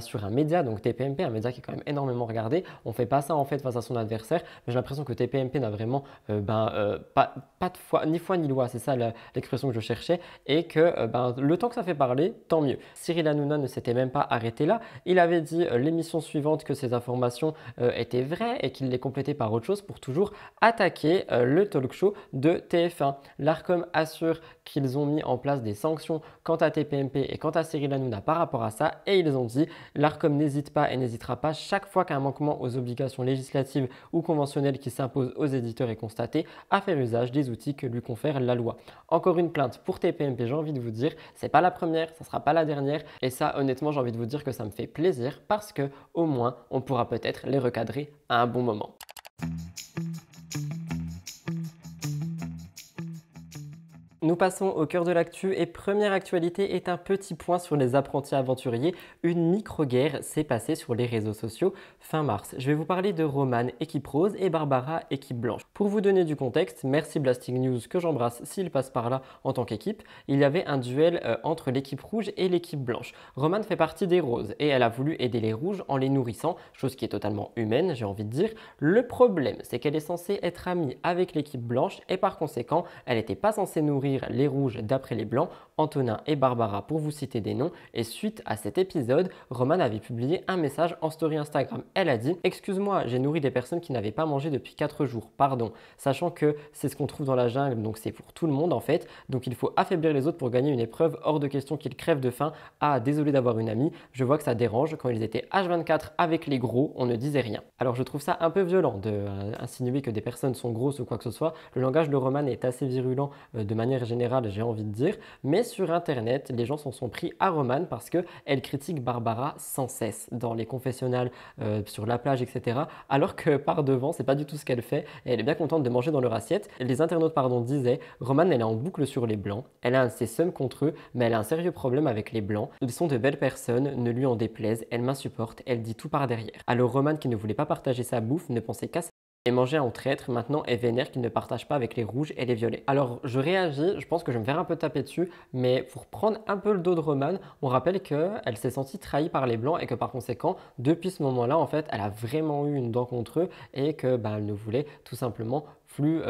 sur un média, donc TPMP, un média qui est quand même énormément regardé. On ne fait pas ça en fait face à son adversaire, mais j'ai l'impression que TPMP n'a vraiment pas de foi ni loi, c'est ça l'expression que je cherchais, et que le temps que ça fait parler, tant mieux. Cyril Hanouna ne s'était même pas arrêté là, il avait dit l'émission suivante que ces informations étaient vraies et qu'il les complétait par autre chose pour toujours attaquer le talk show de TF1. L'Arcom assure qu'ils ont mis en place des sanctions quant à TPMP et quant à Cyril Hanouna par rapport à ça, et ils ont dit l'Arcom n'hésite pas et n'hésitera pas chaque fois qu'un manquement aux obligations législatives ou conventionnelles qui s'imposent aux éditeurs est constaté à faire usage des outils que lui confère la loi. Encore une plainte pour TPMP, j'ai envie de vous dire, c'est pas la première, ça sera pas la dernière, et ça honnêtement j'ai envie de vous dire que ça me fait plaisir parce que au moins on pourra peut-être les recadrer à un bon moment. Nous passons au cœur de l'actu et première actualité est un petit point sur les apprentis aventuriers. Une micro-guerre s'est passée sur les réseaux sociaux fin mars. Je vais vous parler de Roman, équipe rose, et Barbara, équipe blanche. Pour vous donner du contexte, merci Blasting News que j'embrasse s'il passe par là en tant qu'équipe, il y avait un duel entre l'équipe rouge et l'équipe blanche. Roman fait partie des roses et elle a voulu aider les rouges en les nourrissant, chose qui est totalement humaine, j'ai envie de dire. Le problème, c'est qu'elle est censée être amie avec l'équipe blanche et par conséquent, elle n'était pas censée nourrir les rouges d'après les blancs, Antonin et Barbara pour vous citer des noms, et suite à cet épisode, Roman avait publié un message en story Instagram. Elle a dit « Excuse-moi, j'ai nourri des personnes qui n'avaient pas mangé depuis 4 jours, pardon », sachant que c'est ce qu'on trouve dans la jungle, donc c'est pour tout le monde en fait, donc il faut affaiblir les autres pour gagner une épreuve, hors de question qu'ils crèvent de faim. Ah, désolé d'avoir une amie, je vois que ça dérange, quand ils étaient H24 avec les gros, on ne disait rien. Alors je trouve ça un peu violent d'insinuer que des personnes sont grosses ou quoi que ce soit, le langage de Roman est assez virulent de manière générale, j'ai envie de dire, mais sur internet, les gens s'en sont pris à Roman parce qu'elle critique Barbara sans cesse dans les confessionnals, sur la plage, etc. Alors que par devant, c'est pas du tout ce qu'elle fait et elle est bien contente de manger dans leur assiette. Les internautes disaient Roman, elle est en boucle sur les blancs, elle a un de ses seums contre eux, mais elle a un sérieux problème avec les blancs. Ils sont de belles personnes, ne lui en déplaise, elle m'insupporte, elle dit tout par derrière. Alors Roman, qui ne voulait pas partager sa bouffe, ne pensait qu'à et manger en traître, maintenant est vénère qu'il ne partage pas avec les rouges et les violets. Alors je réagis, je pense que je vais me faire un peu taper dessus, mais pour prendre un peu le dos de Roman, on rappelle qu'elle s'est sentie trahie par les blancs et que par conséquent, depuis ce moment-là, en fait, elle a vraiment eu une dent contre eux et que elle ne voulait tout simplement plus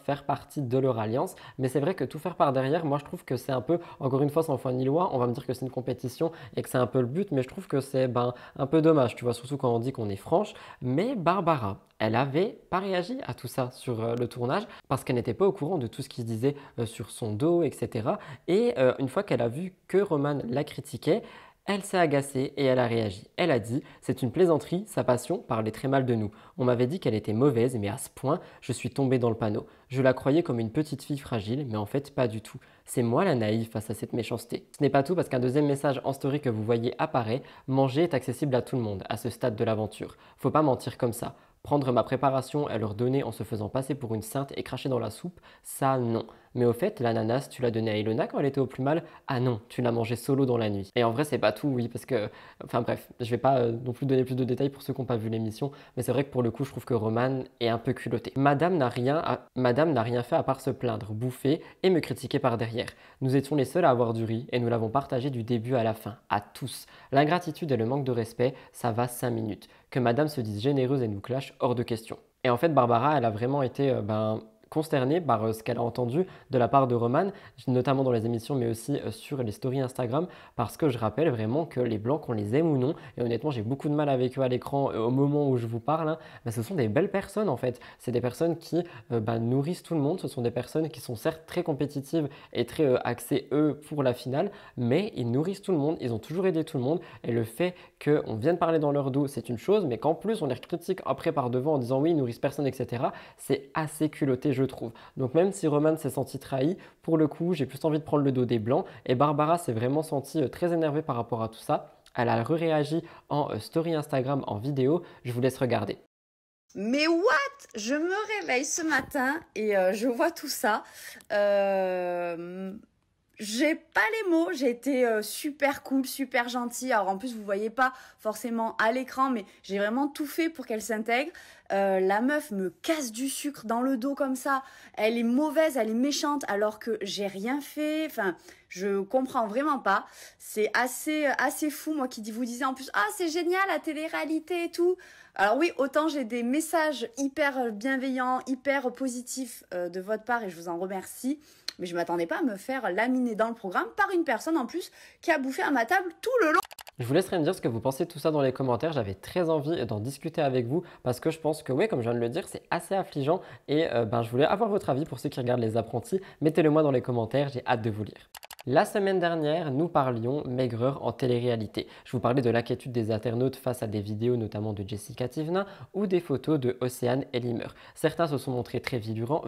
faire partie de leur alliance. Mais c'est vrai que tout faire par derrière, moi je trouve que c'est un peu, encore une fois sans foi ni loi, on va me dire que c'est une compétition et que c'est un peu le but, mais je trouve que c'est un peu dommage, tu vois, surtout quand on dit qu'on est franche. Mais Barbara, elle avait pas réagi à tout ça sur le tournage parce qu'elle n'était pas au courant de tout ce qui se disait sur son dos, etc. Et une fois qu'elle a vu que Roman la critiquait, elle s'est agacée et elle a réagi. Elle a dit « C'est une plaisanterie, sa passion parlait très mal de nous. On m'avait dit qu'elle était mauvaise, mais à ce point, je suis tombée dans le panneau. Je la croyais comme une petite fille fragile, mais en fait pas du tout. C'est moi la naïve face à cette méchanceté. » Ce n'est pas tout parce qu'un deuxième message en story que vous voyez apparaît « Manger est accessible à tout le monde, à ce stade de l'aventure. Faut pas mentir comme ça. Prendre ma préparation et leur donner en se faisant passer pour une sainte et cracher dans la soupe, ça non. Mais au fait, l'ananas, tu l'as donné à Ilona quand elle était au plus mal? Ah non, tu l'as mangé solo dans la nuit. Et en vrai, c'est pas tout, oui, parce que... Enfin bref, je vais pas non plus donner plus de détails pour ceux qui n'ont pas vu l'émission, mais c'est vrai que pour le coup, je trouve que Roman est un peu culotté. Madame n'a rien fait à part se plaindre, bouffer et me critiquer par derrière. Nous étions les seuls à avoir du riz et nous l'avons partagé du début à la fin, à tous. L'ingratitude et le manque de respect, ça va 5 minutes. Que Madame se dise généreuse et nous clash, hors de question. Et en fait, Barbara, elle a vraiment été... consternée par ce qu'elle a entendu de la part de Roman, notamment dans les émissions mais aussi sur les stories Instagram, parce que je rappelle vraiment que les blancs, qu'on les aime ou non, et honnêtement j'ai beaucoup de mal avec eux à l'écran au moment où je vous parle, hein, ce sont des belles personnes en fait, c'est des personnes qui nourrissent tout le monde, ce sont des personnes qui sont certes très compétitives et très axées eux pour la finale, mais ils nourrissent tout le monde, ils ont toujours aidé tout le monde, et le fait qu'on vienne parler dans leur dos c'est une chose, mais qu'en plus on les critique après par devant en disant oui ils nourrissent personne, etc., c'est assez culotté je trouve. Donc même si Roman s'est senti trahi, pour le coup j'ai plus envie de prendre le dos des blancs et Barbara s'est vraiment sentie très énervée par rapport à tout ça. Elle a réagi en story Instagram, en vidéo, je vous laisse regarder. Mais what? Je me réveille ce matin et je vois tout ça. J'ai pas les mots, j'ai été super cool, super gentille. Alors en plus, vous voyez pas forcément à l'écran, mais j'ai vraiment tout fait pour qu'elle s'intègre. La meuf me casse du sucre dans le dos comme ça. Elle est mauvaise, elle est méchante, alors que j'ai rien fait. Enfin, je comprends vraiment pas. C'est assez fou, moi qui vous disais en plus, ah c'est génial la télé-réalité et tout. Alors oui, autant j'ai des messages hyper bienveillants, hyper positifs de votre part et je vous en remercie. Mais je m'attendais pas à me faire laminer dans le programme par une personne en plus qui a bouffé à ma table tout le long. Je vous laisserai me dire ce que vous pensez de tout ça dans les commentaires. J'avais très envie d'en discuter avec vous parce que je pense que, oui, comme je viens de le dire, c'est assez affligeant et je voulais avoir votre avis pour ceux qui regardent Les Apprentis. Mettez-le moi dans les commentaires, j'ai hâte de vous lire. La semaine dernière, nous parlions maigreur en télé-réalité. Je vous parlais de l'inquiétude des internautes face à des vidéos notamment de Jessica Thivenin ou des photos de Océane Elimer. Certains se sont montrés très virulents,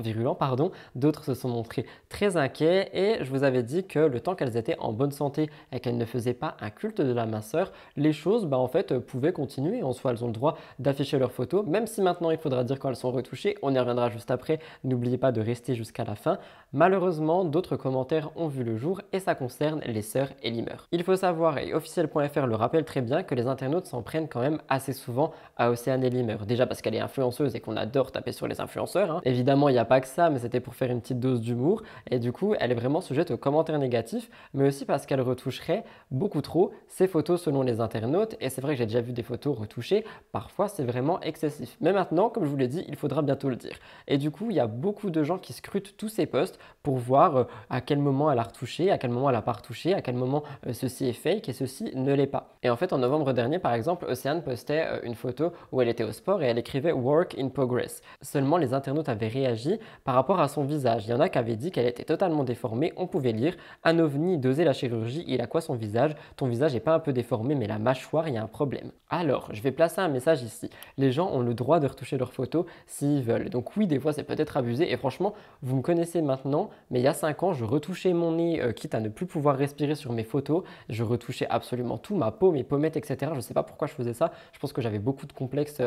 d'autres se sont montrés très inquiets et je vous avais dit que le temps qu'elles étaient en bonne santé et qu'elles ne faisaient pas un culte de la minceur, les choses en fait pouvaient continuer. En soi, elles ont le droit d'afficher leurs photos, même si maintenant il faudra dire quand elles sont retouchées. On y reviendra juste après. N'oubliez pas de rester jusqu'à la fin. Malheureusement, d'autres commentaires ont vu le jour et ça concerne les sœurs Elimer. Il faut savoir, et officiel.fr le rappelle très bien, que les internautes s'en prennent quand même assez souvent à Océane Elimer. Déjà parce qu'elle est influenceuse et qu'on adore taper sur les influenceurs, hein. Évidemment, il n'y a pas que ça, mais c'était pour faire une petite dose d'humour. Et du coup, elle est vraiment sujette aux commentaires négatifs, mais aussi parce qu'elle retoucherait beaucoup trop ses photos selon les internautes. Et c'est vrai que j'ai déjà vu des photos retouchées. Parfois, c'est vraiment excessif. Mais maintenant, comme je vous l'ai dit, il faudra bientôt le dire. Et du coup, il y a beaucoup de gens qui scrutent tous ces posts pour voir à quel moment elle a retouché, à quel moment elle n'a pas retouché, à quel moment ceci est fake et ceci ne l'est pas. Et en fait, en novembre dernier, par exemple, Océane postait une photo où elle était au sport et elle écrivait Work in progress. Seulement, les internautes avaient réagi par rapport à son visage. Il y en a qui avaient dit qu'elle était totalement déformée. On pouvait lire un ovni dosé la chirurgie, il a quoi son visage? Ton visage n'est pas un peu déformé, mais la mâchoire, il y a un problème. Alors, je vais placer un message ici. Les gens ont le droit de retoucher leurs photos s'ils veulent. Donc oui, des fois, c'est peut-être abusé. Et franchement, vous me connaissez maintenant, mais il y a 5 ans, je retouchais mon nez, quitte à ne plus pouvoir respirer sur mes photos. Je retouchais absolument tout, ma peau, mes pommettes, etc. Je ne sais pas pourquoi je faisais ça. Je pense que j'avais beaucoup de complexes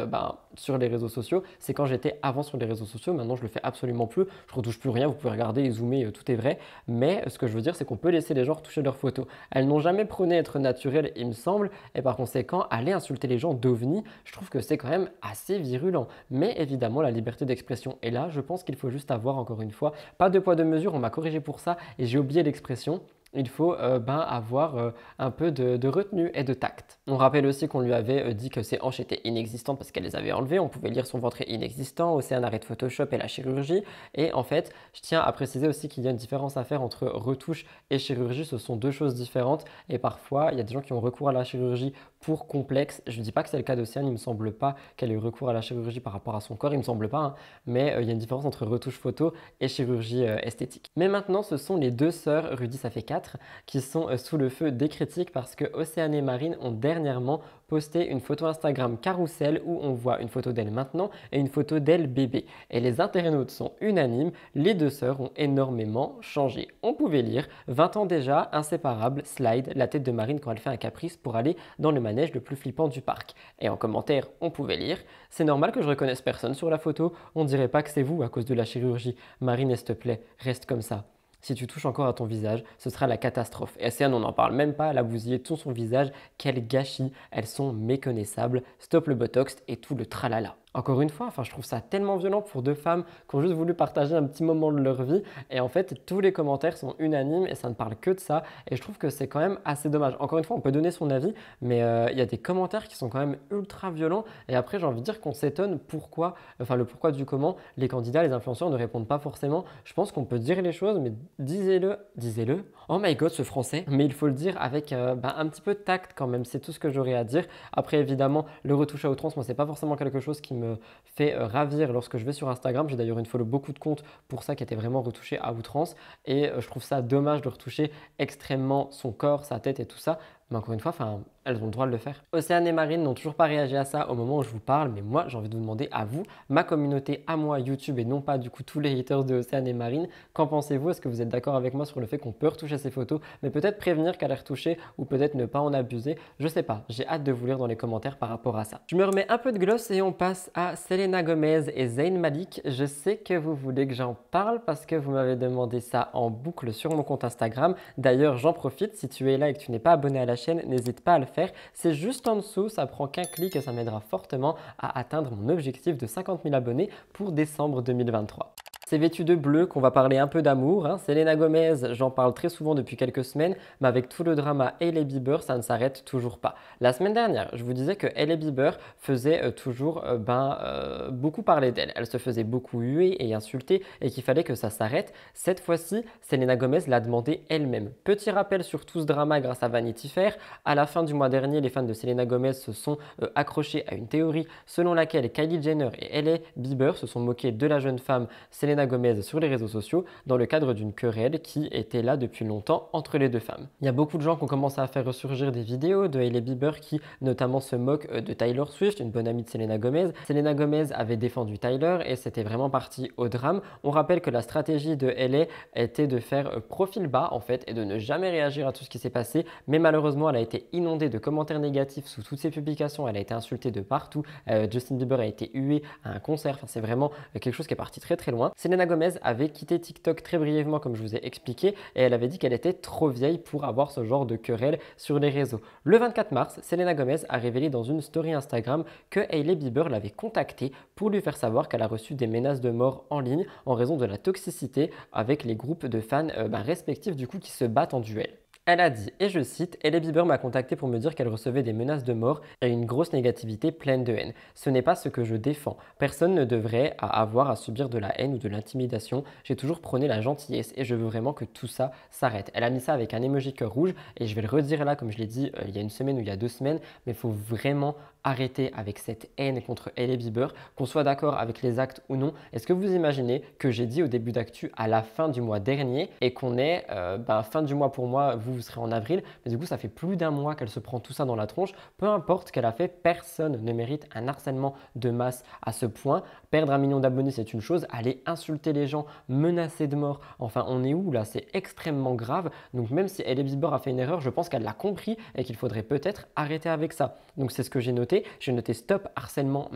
sur les réseaux sociaux. C'est quand j'étais avant sur les réseaux sociaux. Maintenant, je le fais absolument plus. Je retouche plus rien. Vous pouvez regarder et zoomer, tout est vrai. Mais ce que je veux dire, c'est qu'on peut laisser les gens retoucher leurs photos. Elles n'ont jamais prôné être naturelles, il me semble. Et par conséquent, aller insulter les gens d'OVNI, je trouve que c'est quand même assez virulent. Mais évidemment, la liberté d'expression est là. Je pense qu'il faut juste avoir, encore une fois, pas de poids de mesure. On m'a corrigé pour ça et j'ai oublié l'expression. Il faut avoir un peu de retenue et de tact. On rappelle aussi qu'on lui avait dit que ses hanches étaient inexistantes parce qu'elle les avait enlevées. On pouvait lire son ventre est inexistant, Océane arrête Photoshop et la chirurgie. Et en fait, je tiens à préciser aussi qu'il y a une différence à faire entre retouche et chirurgie. Ce sont deux choses différentes. Et parfois, il y a des gens qui ont recours à la chirurgie pour complexe. Je ne dis pas que c'est le cas d'Océane. Il ne me semble pas qu'elle ait eu recours à la chirurgie par rapport à son corps. Il ne me semble pas. Hein. Mais il y a une différence entre retouche photo et chirurgie esthétique. Mais maintenant, ce sont les deux sœurs, Rudy ça fait 4, qui sont sous le feu des critiques parce que Océane et Marine ont dernièrement posté une photo Instagram carrousel où on voit une photo d'elle maintenant et une photo d'elle bébé. Et les internautes sont unanimes, les deux sœurs ont énormément changé. On pouvait lire 20 ans déjà, inséparable, slide, la tête de Marine quand elle fait un caprice pour aller dans le manège le plus flippant du parc. Et en commentaire, on pouvait lire c'est normal que je reconnaisse personne sur la photo, on dirait pas que c'est vous à cause de la chirurgie. Marine, s'il te plaît, reste comme ça. Si tu touches encore à ton visage, ce sera la catastrophe. Et Océane, on n'en parle même pas, elle a bousillé tout son visage, quel gâchis, elles sont méconnaissables, stop le botox et tout le tralala. Encore une fois, je trouve ça tellement violent pour deux femmes qui ont juste voulu partager un petit moment de leur vie. Et en fait, tous les commentaires sont unanimes et ça ne parle que de ça. Et je trouve que c'est quand même assez dommage. Encore une fois, on peut donner son avis, mais il y a des commentaires qui sont quand même ultra violents. Et après, j'ai envie de dire qu'on s'étonne pourquoi, le pourquoi du comment, les candidats, les influenceurs ne répondent pas forcément. Je pense qu'on peut dire les choses, mais disez-le. Oh my god, ce français. Mais il faut le dire avec un petit peu de tact quand même. C'est tout ce que j'aurais à dire. Après, évidemment, le retouche à outrance, moi, c'est pas forcément quelque chose qui me fait ravir lorsque je vais sur Instagram. J'ai d'ailleurs une follow beaucoup de comptes pour ça qui étaient vraiment retouchés à outrance et je trouve ça dommage de retoucher extrêmement son corps, sa tête et tout ça. Mais encore une fois, elles ont le droit de le faire. Océane et Marine n'ont toujours pas réagi à ça au moment où je vous parle, mais moi j'ai envie de vous demander à vous, ma communauté, à moi YouTube et non pas du coup tous les haters de Océane et Marine, qu'en pensez-vous? Est-ce que vous êtes d'accord avec moi sur le fait qu'on peut retoucher ces photos, mais peut-être prévenir qu'elle est retouchée ou peut-être ne pas en abuser? Je sais pas, j'ai hâte de vous lire dans les commentaires par rapport à ça. Je me remets un peu de gloss et on passe à Selena Gomez et Zayn Malik. Je sais que vous voulez que j'en parle parce que vous m'avez demandé ça en boucle sur mon compte Instagram. D'ailleurs, j'en profite, si tu es là et que tu n'es pas abonné à la chaîne, n'hésite pas à le faire. C'est juste en dessous, ça prend qu'un clic et ça m'aidera fortement à atteindre mon objectif de 50 000 abonnés pour décembre 2023. C'est vêtu de bleu qu'on va parler un peu d'amour. Selena Gomez, j'en parle très souvent depuis quelques semaines, mais avec tout le drama Hailey Bieber, ça ne s'arrête toujours pas. La semaine dernière, je vous disais que Hailey Bieber faisait toujours beaucoup parler d'elle. Elle se faisait beaucoup huer et insulter et qu'il fallait que ça s'arrête. Cette fois-ci, Selena Gomez l'a demandé elle-même. Petit rappel sur tout ce drama grâce à Vanity Fair. À la fin du mois dernier, les fans de Selena Gomez se sont accrochés à une théorie selon laquelle Kylie Jenner et Hailey Bieber se sont moqués de la jeune femme Selena Gomez sur les réseaux sociaux dans le cadre d'une querelle qui était là depuis longtemps entre les deux femmes. Il y a beaucoup de gens qui ont commencé à faire ressurgir des vidéos de Hailey Bieber qui notamment se moquent de Taylor Swift, une bonne amie de Selena Gomez. Selena Gomez avait défendu Tyler et c'était vraiment parti au drame. On rappelle que la stratégie de Hailey était de faire profil bas en fait et de ne jamais réagir à tout ce qui s'est passé, mais malheureusement elle a été inondée de commentaires négatifs sous toutes ses publications, elle a été insultée de partout, Justin Bieber a été hué à un concert, c'est vraiment quelque chose qui est parti très très loin. Selena Gomez avait quitté TikTok très brièvement comme je vous ai expliqué et elle avait dit qu'elle était trop vieille pour avoir ce genre de querelle sur les réseaux. Le 24 mars, Selena Gomez a révélé dans une story Instagram que Hailey Bieber l'avait contactée pour lui faire savoir qu'elle a reçu des menaces de mort en ligne en raison de la toxicité avec les groupes de fans respectifs du coup qui se battent en duel. Elle a dit, et je cite, « Hailey Bieber m'a contacté pour me dire qu'elle recevait des menaces de mort et une grosse négativité pleine de haine. Ce n'est pas ce que je défends. Personne ne devrait avoir à subir de la haine ou de l'intimidation. J'ai toujours prôné la gentillesse et je veux vraiment que tout ça s'arrête. » Elle a mis ça avec un emoji cœur rouge et je vais le redire là, comme je l'ai dit il y a une semaine ou il y a 2 semaines, mais il faut vraiment arrêter avec cette haine contre Hailey Bieber, qu'on soit d'accord avec les actes ou non. Est-ce que vous imaginez que j'ai dit au début d'actu à la fin du mois dernier et qu'on est fin du mois pour moi, vous serez en avril, mais du coup ça fait plus d'1 mois qu'elle se prend tout ça dans la tronche. Peu importe ce qu'elle a fait, personne ne mérite un harcèlement de masse à ce point. Perdre 1 million d'abonnés c'est une chose, aller insulter les gens, menacer de mort, enfin on est où là? C'est extrêmement grave. Donc même si Hailey Bieber a fait une erreur, je pense qu'elle l'a compris et qu'il faudrait peut-être arrêter avec ça. Donc c'est ce que j'ai noté. J'ai noté stop harcèlement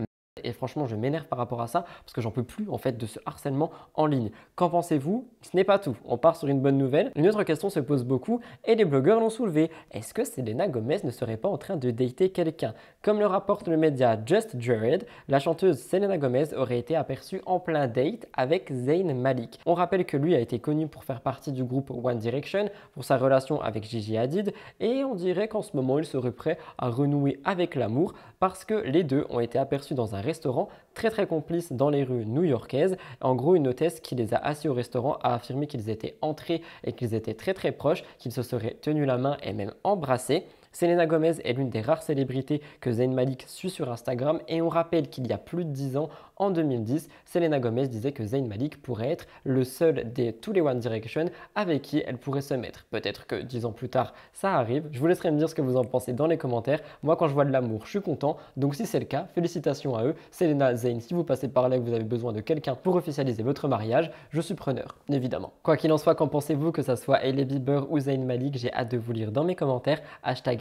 et franchement je m'énerve par rapport à ça parce que j'en peux plus en fait de ce harcèlement en ligne. Qu'en pensez-vous? Ce n'est pas tout, on part sur une bonne nouvelle. Une autre question se pose beaucoup et les blogueurs l'ont soulevée. Est-ce que Selena Gomez ne serait pas en train de dater quelqu'un? Comme le rapporte le média Just Jared, la chanteuse Selena Gomez aurait été aperçue en plein date avec Zayn Malik. On rappelle que lui a été connu pour faire partie du groupe One Direction, pour sa relation avec Gigi Hadid et on dirait qu'en ce moment il serait prêt à renouer avec l'amour parce que les deux ont été aperçus dans un restaurant très complice dans les rues new-yorkaises. En gros, une hôtesse qui les a assis au restaurant a affirmé qu'ils étaient entrés et qu'ils étaient très proches, qu'ils se seraient tenus la main et même embrassés. Selena Gomez est l'une des rares célébrités que Zayn Malik suit sur Instagram et on rappelle qu'il y a plus de 10 ans, en 2010, Selena Gomez disait que Zayn Malik pourrait être le seul de tous les One Direction avec qui elle pourrait se mettre. Peut-être que 10 ans plus tard, ça arrive. Je vous laisserai me dire ce que vous en pensez dans les commentaires. Moi, quand je vois de l'amour, je suis content. Donc si c'est le cas, félicitations à eux. Selena, Zayn, si vous passez par là et que vous avez besoin de quelqu'un pour officialiser votre mariage, je suis preneur, évidemment. Quoi qu'il en soit, qu'en pensez-vous, que ça soit Hailey Bieber ou Zayn Malik? J'ai hâte de vous lire dans mes commentaires.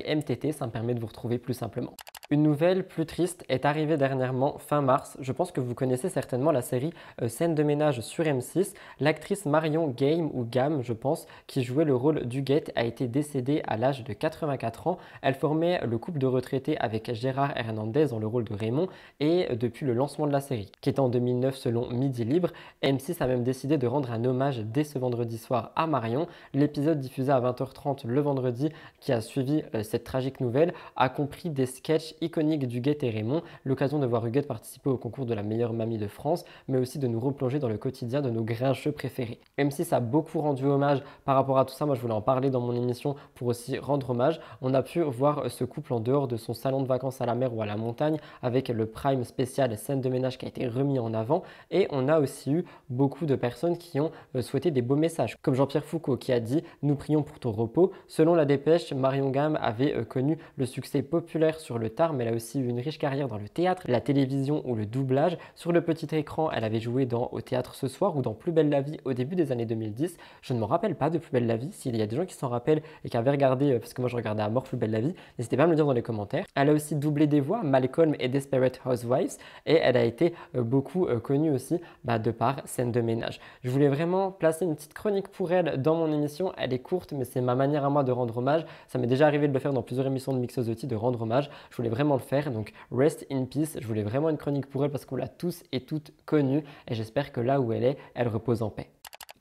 #MTT, ça me permet de vous retrouver plus simplement. Une nouvelle plus triste est arrivée dernièrement fin mars. Je pense que vous connaissez certainement la série Scène de ménage sur M6. L'actrice Marion Game ou Gam, je pense, qui jouait le rôle d'Huguette, a été décédée à l'âge de 84 ans. Elle formait le couple de retraités avec Gérard Hernandez dans le rôle de Raymond et depuis le lancement de la série, qui est en 2009 selon Midi Libre, M6 a même décidé de rendre un hommage dès ce vendredi soir à Marion. L'épisode diffusé à 20h30 le vendredi qui a suivi cette tragique nouvelle a compris des sketchs sketch iconique d'Huguette et Raymond, l'occasion de voir Huguette participer au concours de la meilleure mamie de France, mais aussi de nous replonger dans le quotidien de nos grincheux préférés. M6 a beaucoup rendu hommage par rapport à tout ça, moi je voulais en parler dans mon émission pour aussi rendre hommage. On a pu voir ce couple en dehors de son salon de vacances à la mer ou à la montagne avec le prime spécial scène de ménage qui a été remis en avant, et on a aussi eu beaucoup de personnes qui ont souhaité des beaux messages, comme Jean-Pierre Foucault qui a dit « Nous prions pour ton repos ». Selon la dépêche, Marion Gamme avait connu le succès populaire sur le tard, mais elle a aussi eu une riche carrière dans le théâtre, la télévision ou le doublage. Sur le petit écran, elle avait joué dans Au théâtre ce soir ou dans Plus belle la vie au début des années 2010. Je ne me rappelle pas de Plus belle la vie. S'il y a des gens qui s'en rappellent et qui avaient regardé, parce que moi je regardais à mort Plus belle la vie, n'hésitez pas à me le dire dans les commentaires. Elle a aussi doublé des voix, Malcolm et Desperate Housewives, et elle a été beaucoup connue aussi de par Scène de ménage. Je voulais vraiment placer une petite chronique pour elle dans mon émission. Elle est courte, mais c'est ma manière à moi de rendre hommage. Ça m'est déjà arrivé de le faire dans plusieurs émissions de Mixosity, de rendre hommage. Je voulais vraiment le faire, donc rest in peace. Je voulais vraiment une chronique pour elle parce qu'on l'a tous et toutes connue, et j'espère que là où elle est, elle repose en paix.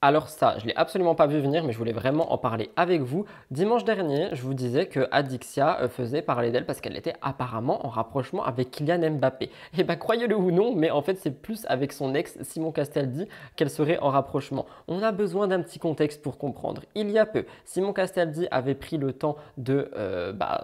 Alors ça, je ne l'ai absolument pas vu venir, mais je voulais vraiment en parler avec vous. Dimanche dernier, je vous disais que Adixia faisait parler d'elle parce qu'elle était apparemment en rapprochement avec Kylian Mbappé. Et bien croyez-le ou non, mais en fait c'est plus avec son ex Simon Castaldi qu'elle serait en rapprochement. On a besoin d'un petit contexte pour comprendre. Il y a peu, Simon Castaldi avait pris le temps de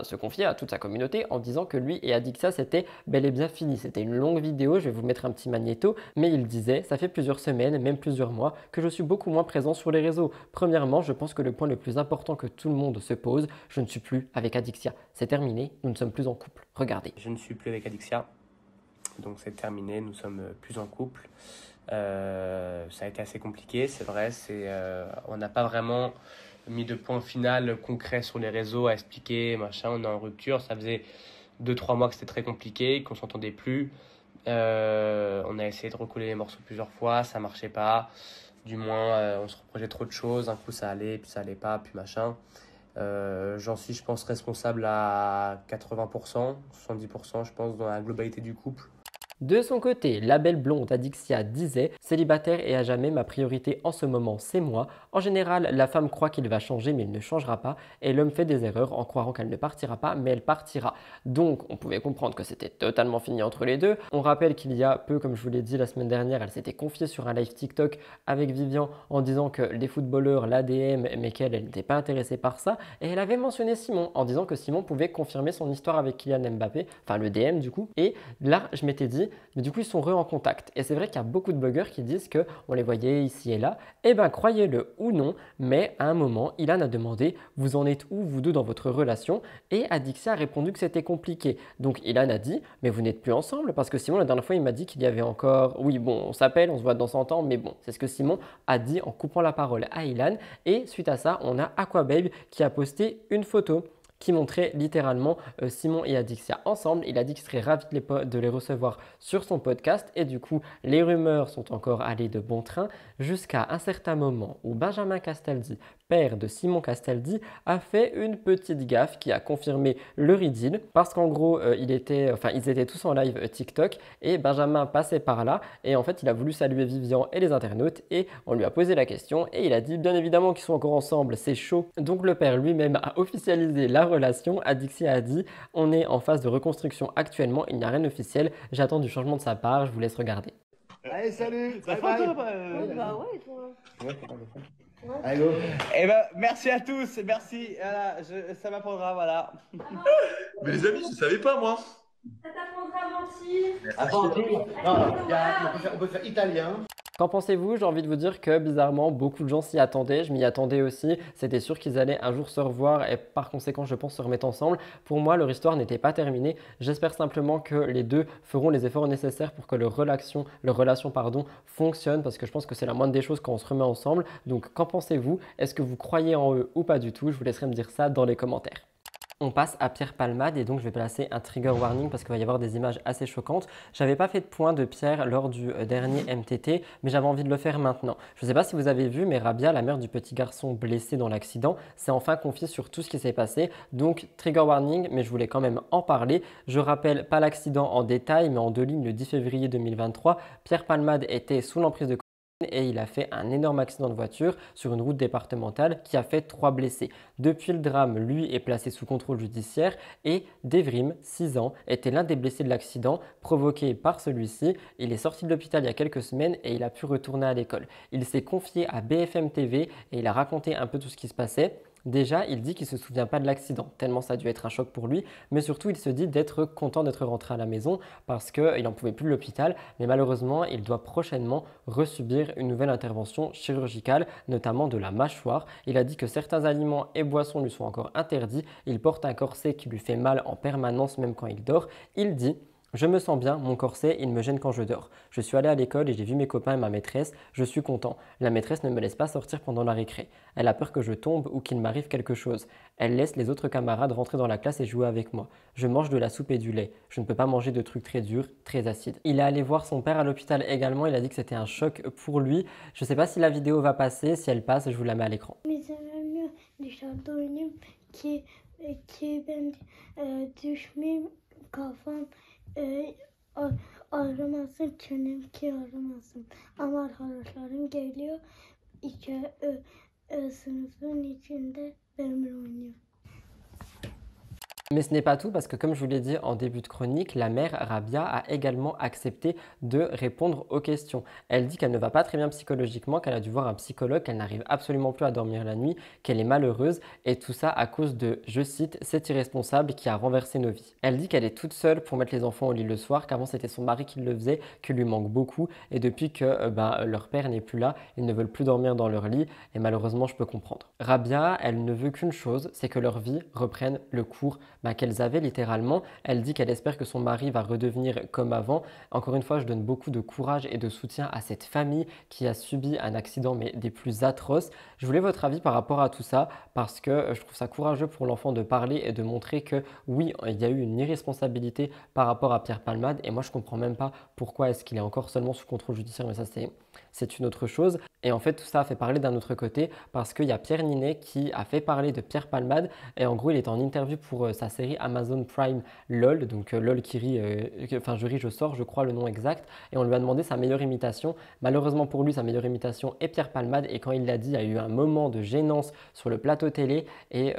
se confier à toute sa communauté en disant que lui et Adixia c'était bel et bien fini. C'était une longue vidéo, je vais vous mettre un petit magnéto, mais il disait, ça fait plusieurs semaines, même plusieurs mois, que je suis beaucoup moins présent sur les réseaux. Premièrement, je pense que le point le plus important que tout le monde se pose, je ne suis plus avec Adixia. C'est terminé, nous ne sommes plus en couple. Regardez. Je ne suis plus avec Adixia, donc c'est terminé, nous sommes plus en couple. Ça a été assez compliqué, c'est vrai, on n'a pas vraiment mis de point final concret sur les réseaux à expliquer, machin, on est en rupture, ça faisait 2-3 mois que c'était très compliqué, qu'on s'entendait plus. On a essayé de recoller les morceaux plusieurs fois, ça marchait pas. Du moins, on se reprochait trop de choses. Un coup, ça allait, puis ça allait pas, puis machin. J'en suis, je pense, responsable à 80%, 70%, je pense, dans la globalité du couple. De son côté, la belle blonde Adixia disait « Célibataire et à jamais, ma priorité en ce moment, c'est moi. En général, la femme croit qu'il va changer, mais il ne changera pas. Et l'homme fait des erreurs en croyant qu'elle ne partira pas, mais elle partira. » Donc, on pouvait comprendre que c'était totalement fini entre les deux. On rappelle qu'il y a peu, comme je vous l'ai dit la semaine dernière, elle s'était confiée sur un live TikTok avec Vivian en disant que les footballeurs l'ADM, mais qu'elle n'était pas intéressée par ça. Et elle avait mentionné Simon en disant que Simon pouvait confirmer son histoire avec Kylian Mbappé, enfin le DM du coup. Et là, je m'étais dit, mais du coup, ils sont en contact. Et c'est vrai qu'il y a beaucoup de blogueurs qui disent qu'on les voyait ici et là. Eh bien, croyez-le ou non, mais à un moment, Ilan a demandé « Vous en êtes où, vous deux, dans votre relation ?» Et Adixia a répondu que c'était compliqué. Donc, Ilan a dit « Mais vous n'êtes plus ensemble ?» Parce que Simon, la dernière fois, il m'a dit qu'il y avait encore… Oui, bon, on s'appelle, on se voit de temps en temps, mais bon, c'est ce que Simon a dit en coupant la parole à Ilan. Et suite à ça, on a Aquababe qui a posté une photo qui montrait littéralement Simon et Adixia ensemble. Il a dit qu'il serait ravi de les recevoir sur son podcast et du coup, les rumeurs sont encore allées de bon train jusqu'à un certain moment où Benjamin Castaldi, père de Simon Castaldi, a fait une petite gaffe qui a confirmé leur idylle parce qu'en gros, ils étaient tous en live TikTok et Benjamin passait par là et en fait, il a voulu saluer Vivian et les internautes et on lui a posé la question et il a dit bien évidemment qu'ils sont encore ensemble, c'est chaud. Donc le père lui-même a officialisé la relation. Adixia a dit « On est en phase de reconstruction actuellement, il n'y a rien d'officiel, j'attends du changement de sa part, je vous laisse regarder. » Allez, salut. Ça Bye fait bye. ouais, toi. Allez, go. Eh ben, merci à tous, merci. Voilà, ça m'apprendra, voilà. Mais les amis, je savais pas moi. Ça t'apprendra à mentir. À mentir. Non, on peut faire italien. Qu'en pensez-vous? J'ai envie de vous dire que bizarrement, beaucoup de gens s'y attendaient. Je m'y attendais aussi. C'était sûr qu'ils allaient un jour se revoir et par conséquent, je pense, se remettre ensemble. Pour moi, leur histoire n'était pas terminée. J'espère simplement que les deux feront les efforts nécessaires pour que leur relation fonctionne parce que je pense que c'est la moindre des choses quand on se remet ensemble. Donc, qu'en pensez-vous? Est-ce que vous croyez en eux ou pas du tout? Je vous laisserai me dire ça dans les commentaires. On passe à Pierre Palmade et donc je vais placer un trigger warning parce qu'il va y avoir des images assez choquantes. J'avais pas fait de point de Pierre lors du dernier MTT, mais j'avais envie de le faire maintenant. Je ne sais pas si vous avez vu, mais Rabia, la mère du petit garçon blessé dans l'accident, s'est enfin confiée sur tout ce qui s'est passé. Donc trigger warning, mais je voulais quand même en parler. Je rappelle pas l'accident en détail, mais en deux lignes, le 10 février 2023, Pierre Palmade était sous l'emprise de et il a fait un énorme accident de voiture sur une route départementale qui a fait 3 blessés. Depuis le drame, lui est placé sous contrôle judiciaire et Devrim, 6 ans, était l'un des blessés de l'accident provoqué par celui-ci. Il est sorti de l'hôpital il y a quelques semaines et il a pu retourner à l'école. Il s'est confié à BFM TV et il a raconté un peu tout ce qui se passait. Déjà, il dit qu'il ne se souvient pas de l'accident, tellement ça a dû être un choc pour lui, mais surtout il se dit d'être content d'être rentré à la maison parce qu'il n'en pouvait plus de l'hôpital, mais malheureusement il doit prochainement resubir une nouvelle intervention chirurgicale, notamment de la mâchoire. Il a dit que certains aliments et boissons lui sont encore interdits, il porte un corset qui lui fait mal en permanence même quand il dort. Il dit: je me sens bien, mon corset, il me gêne quand je dors. Je suis allé à l'école et j'ai vu mes copains et ma maîtresse, je suis content. La maîtresse ne me laisse pas sortir pendant la récré. Elle a peur que je tombe ou qu'il m'arrive quelque chose. Elle laisse les autres camarades rentrer dans la classe et jouer avec moi. Je mange de la soupe et du lait. Je ne peux pas manger de trucs très durs, très acides. Il est allé voir son père à l'hôpital également, il a dit que c'était un choc pour lui. Je ne sais pas si la vidéo va passer, si elle passe, je vous la mets à l'écran. Ağrımasın, çenem ki ağrımasın. Ama arkadaşlarım geliyor, sınıfın içinde benimle oynuyor. Mais ce n'est pas tout parce que comme je vous l'ai dit en début de chronique, la mère Rabia a également accepté de répondre aux questions. Elle dit qu'elle ne va pas très bien psychologiquement, qu'elle a dû voir un psychologue, qu'elle n'arrive absolument plus à dormir la nuit, qu'elle est malheureuse et tout ça à cause de, je cite, cet irresponsable qui a renversé nos vies. Elle dit qu'elle est toute seule pour mettre les enfants au lit le soir, qu'avant c'était son mari qui le faisait, qu'il lui manque beaucoup et depuis que leur père n'est plus là, ils ne veulent plus dormir dans leur lit et malheureusement je peux comprendre. Rabia, elle ne veut qu'une chose, c'est que leur vie reprenne le cours qu'elles avaient littéralement. Elle dit qu'elle espère que son mari va redevenir comme avant. Encore une fois, je donne beaucoup de courage et de soutien à cette famille qui a subi un accident mais des plus atroces. Je voulais votre avis par rapport à tout ça parce que je trouve ça courageux pour l'enfant de parler et de montrer que oui, il y a eu une irresponsabilité par rapport à Pierre Palmade et moi je comprends même pas pourquoi est-ce qu'il est encore seulement sous contrôle judiciaire, mais ça c'est une autre chose. Et en fait tout ça a fait parler d'un autre côté parce qu'il y a Pierre Ninet qui a fait parler de Pierre Palmade et en gros il est en interview pour sa série Amazon Prime LOL, donc LOL qui rit, enfin je ris je sors je crois le nom exact, et on lui a demandé sa meilleure imitation. Malheureusement pour lui sa meilleure imitation est Pierre Palmade et quand il l'a dit il y a eu un moment de gênance sur le plateau télé et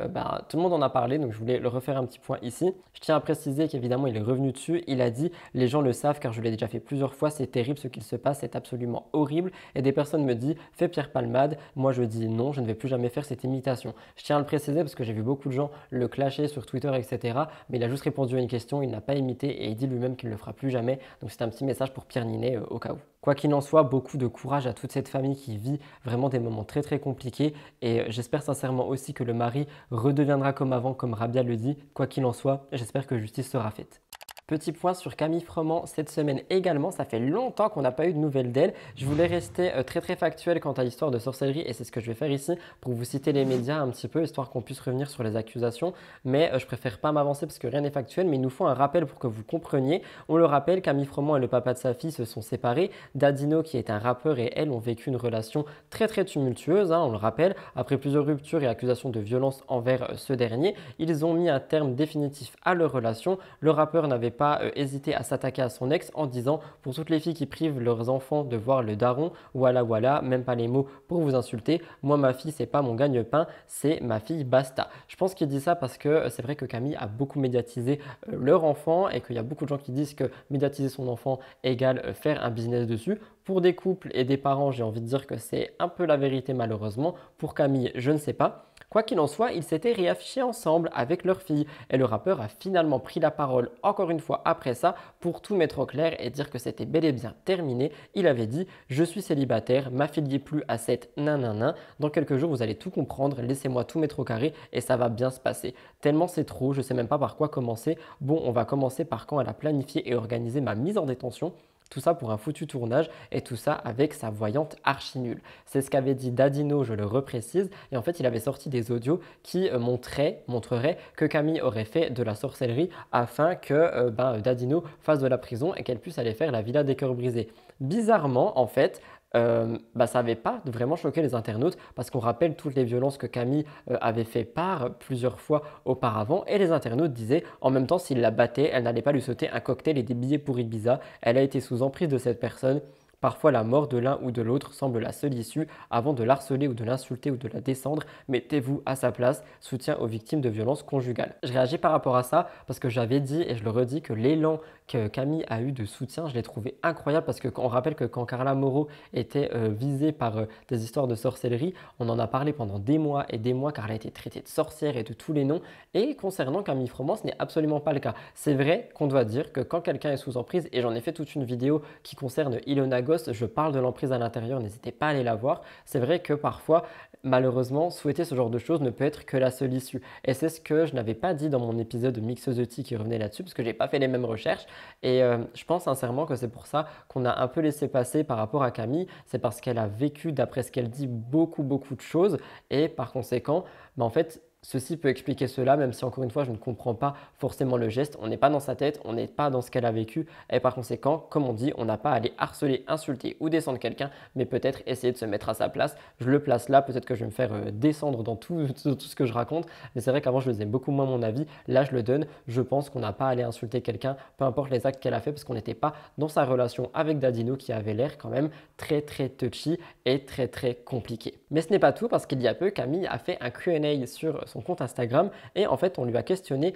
tout le monde en a parlé, donc je voulais le refaire un petit point ici. Je tiens à préciser qu'évidemment il est revenu dessus, il a dit les gens le savent car je l'ai déjà fait plusieurs fois, c'est terrible ce qu'il se passe, c'est absolument horrible et des personnes me disent fais Pierre Palmade, moi je dis non, je ne vais plus jamais faire cette imitation. Je tiens à le préciser parce que j'ai vu beaucoup de gens le clasher sur Twitter etc, mais il a juste répondu à une question, il n'a pas imité et il dit lui-même qu'il ne le fera plus jamais, donc c'est un petit message pour Pierre Ninet au cas où. Quoi qu'il en soit, beaucoup de courage à toute cette famille qui vit vraiment des moments très très compliqués et j'espère sincèrement aussi que le mari redeviendra comme avant, comme Rabia le dit. Quoi qu'il en soit, j'espère que justice sera faite. Petit point sur Camille Froment cette semaine également, ça fait longtemps qu'on n'a pas eu de nouvelles d'elle. Je voulais rester très très factuel quant à l'histoire de sorcellerie et c'est ce que je vais faire ici pour vous citer les médias un petit peu, histoire qu'on puisse revenir sur les accusations. Mais je préfère pas m'avancer parce que rien n'est factuel, mais il nous faut un rappel pour que vous compreniez. On le rappelle, Camille Froment et le papa de sa fille se sont séparés. Dadino, qui est un rappeur, et elle ont vécu une relation très très tumultueuse, on le rappelle. Après plusieurs ruptures et accusations de violence envers ce dernier, ils ont mis un terme définitif à leur relation. Le rappeur n'avait pas hésité à s'attaquer à son ex en disant pour toutes les filles qui privent leurs enfants de voir le daron, voilà, même pas les mots pour vous insulter, moi ma fille c'est pas mon gagne-pain, c'est ma fille basta. Je pense qu'il dit ça parce que c'est vrai que Camille a beaucoup médiatisé leur enfant et qu'il y a beaucoup de gens qui disent que médiatiser son enfant égale faire un business dessus. Pour des couples et des parents, j'ai envie de dire que c'est un peu la vérité malheureusement. Pour Camille, je ne sais pas. Quoi qu'il en soit, ils s'étaient réaffichés ensemble avec leur fille et le rappeur a finalement pris la parole encore une fois après ça pour tout mettre au clair et dire que c'était bel et bien terminé. Il avait dit « Je suis célibataire, m'affiliez plus à cette nanana. Dans quelques jours, vous allez tout comprendre, laissez-moi tout mettre au carré et ça va bien se passer. Tellement c'est trop, je sais même pas par quoi commencer. Bon, on va commencer par quand elle a planifié et organisé ma mise en détention. » Tout ça pour un foutu tournage et tout ça avec sa voyante archi nulle. C'est ce qu'avait dit Dadino, je le reprécise. Et en fait, il avait sorti des audios qui montreraient que Camille aurait fait de la sorcellerie afin que Dadino fasse de la prison et qu'elle puisse aller faire la villa des cœurs brisés. Bizarrement, en fait, ça n'avait pas vraiment choqué les internautes parce qu'on rappelle toutes les violences que Camille avait fait part plusieurs fois auparavant et les internautes disaient en même temps s'il la battait, elle n'allait pas lui sauter un cocktail et des billets pour Ibiza, elle a été sous emprise de cette personne. Parfois, la mort de l'un ou de l'autre semble la seule issue. Avant de l'harceler ou de l'insulter ou de la descendre, mettez-vous à sa place. Soutien aux victimes de violences conjugales. Je réagis par rapport à ça parce que j'avais dit et je le redis que l'élan que Camille a eu de soutien, je l'ai trouvé incroyable parce qu'on rappelle que quand Carla Moreau était visée par des histoires de sorcellerie, on en a parlé pendant des mois et des mois car elle a été traitée de sorcière et de tous les noms. Et concernant Camille Froment, ce n'est absolument pas le cas. C'est vrai qu'on doit dire que quand quelqu'un est sous emprise, et j'en ai fait toute une vidéo qui concerne Ilona Ghost, je parle de l'emprise à l'intérieur, n'hésitez pas à aller la voir. C'est vrai que parfois, malheureusement, souhaiter ce genre de choses ne peut être que la seule issue. Et c'est ce que je n'avais pas dit dans mon épisode de Mixeuse de Tea qui revenait là-dessus, parce que je n'ai pas fait les mêmes recherches. Et je pense sincèrement que c'est pour ça qu'on a un peu laissé passer par rapport à Camille. C'est parce qu'elle a vécu, d'après ce qu'elle dit, beaucoup de choses. Et par conséquent, en fait, ceci peut expliquer cela, même si encore une fois, je ne comprends pas forcément le geste. On n'est pas dans sa tête, on n'est pas dans ce qu'elle a vécu. Et par conséquent, comme on dit, on n'a pas à aller harceler, insulter ou descendre quelqu'un, mais peut-être essayer de se mettre à sa place. Je le place là, peut-être que je vais me faire descendre dans tout ce que je raconte. Mais c'est vrai qu'avant, je le disais beaucoup moins mon avis. Là, je le donne. Je pense qu'on n'a pas à aller insulter quelqu'un, peu importe les actes qu'elle a fait, parce qu'on n'était pas dans sa relation avec Dadino, qui avait l'air quand même très touchy et très compliqué. Mais ce n'est pas tout, parce qu'il y a peu, Camille a fait un Q&A sur son compte Instagram et en fait on lui a questionné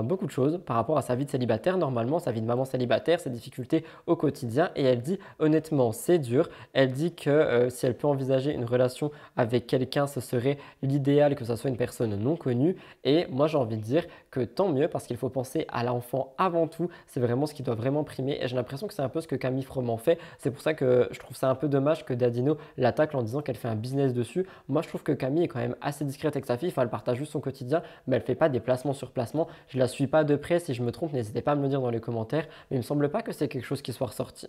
beaucoup de choses par rapport à sa vie de célibataire, normalement sa vie de maman célibataire, ses difficultés au quotidien, et elle dit honnêtement c'est dur. Elle dit que si elle peut envisager une relation avec quelqu'un, ce serait l'idéal que ce soit une personne non connue, et moi j'ai envie de dire que tant mieux, parce qu'il faut penser à l'enfant avant tout. C'est vraiment ce qui doit vraiment primer, et j'ai l'impression que c'est un peu ce que Camille Froment fait. C'est pour ça que je trouve ça un peu dommage que Dadino l'attaque en disant qu'elle fait un business dessus. Moi je trouve que Camille est quand même assez discrète avec sa fille, elle partage juste son quotidien, mais elle ne fait pas des placements sur placements. Je ne la suis pas de près, si je me trompe, n'hésitez pas à me le dire dans les commentaires, mais il ne me semble pas que c'est quelque chose qui soit ressorti.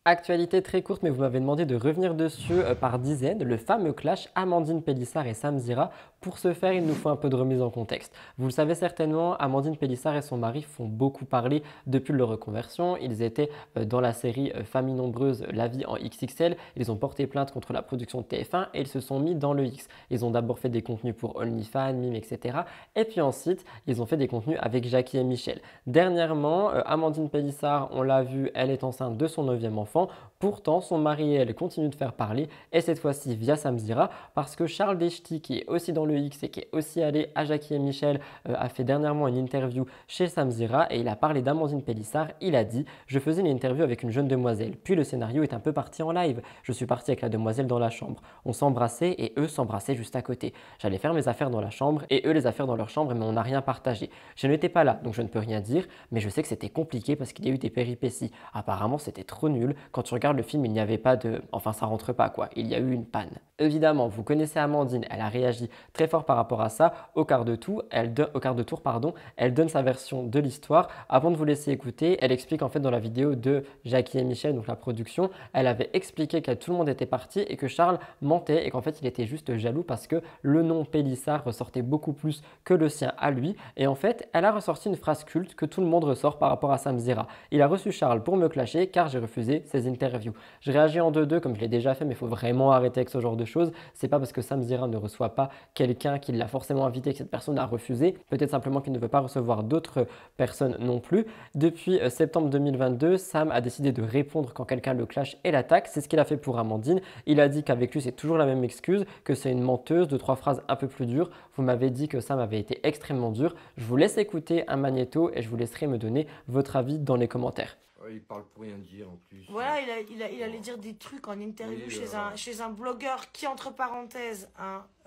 Actualité très courte, mais vous m'avez demandé de revenir dessus par dizaines, le fameux clash Amandine Pélissard et Sam Zira. Pour ce faire, il nous faut un peu de remise en contexte. Vous le savez certainement, Amandine Pélissard et son mari font beaucoup parler depuis leur reconversion. Ils étaient dans la série Famille nombreuse, La vie en XXL. Ils ont porté plainte contre la production de TF1 et ils se sont mis dans le X. Ils ont d'abord fait des contenus pour OnlyFans, Mime, etc. Et puis ensuite, ils ont fait des contenus avec Jackie et Michel. Dernièrement, Amandine Pélissard, on l'a vu, elle est enceinte de son 9e enfant. Pourtant, son mari et elle continuent de faire parler, et cette fois-ci via Sam Zira, parce que Charles Deschty, qui est aussi dans le X et qui est aussi allé à Jackie et Michel, a fait dernièrement une interview chez Sam Zira et il a parlé d'Amandine Pélissard. Il a dit « Je faisais une interview avec une jeune demoiselle, puis le scénario est un peu parti en live. Je suis parti avec la demoiselle dans la chambre. On s'embrassait et eux s'embrassaient juste à côté. J'allais faire mes affaires dans la chambre et eux les affaires dans leur chambre, mais on n'a rien partagé. Je n'étais pas là, donc je ne peux rien dire, mais je sais que c'était compliqué parce qu'il y a eu des péripéties. Apparemment, c'était trop nul. Quand tu regardes le film, il n'y avait pas de... Enfin, ça rentre pas quoi. Il y a eu une panne. » Évidemment, vous connaissez Amandine, elle a réagi très fort par rapport à ça. Au quart de tour, elle donne sa version de l'histoire. Avant de vous laisser écouter, elle explique en fait dans la vidéo de Jackie et Michel, donc la production, elle avait expliqué que tout le monde était parti et que Charles mentait et qu'en fait il était juste jaloux parce que le nom Pélissard ressortait beaucoup plus que le sien à lui. Et en fait, elle a ressorti une phrase culte que tout le monde ressort par rapport à Sam Zira. Il a reçu Charles pour me clasher car j'ai refusé ses interviews. Je réagis en 2-2 comme je l'ai déjà fait, mais il faut vraiment arrêter avec ce genre de choses. C'est pas parce que Sam Zira ne reçoit pas quelqu'un qui l'a forcément invité que cette personne a refusé. Peut-être simplement qu'il ne veut pas recevoir d'autres personnes non plus. Depuis septembre 2022, Sam a décidé de répondre quand quelqu'un le clash et l'attaque. C'est ce qu'il a fait pour Amandine. Il a dit qu'avec lui, c'est toujours la même excuse, que c'est une menteuse, 2-3 phrases un peu plus dures. Vous m'avez dit que Sam avait été extrêmement dur. Je vous laisse écouter un magnéto et je vous laisserai me donner votre avis dans les commentaires. Il parle pour rien dire en plus. Voilà, il allait dire des trucs en interview chez un blogueur qui, entre parenthèses,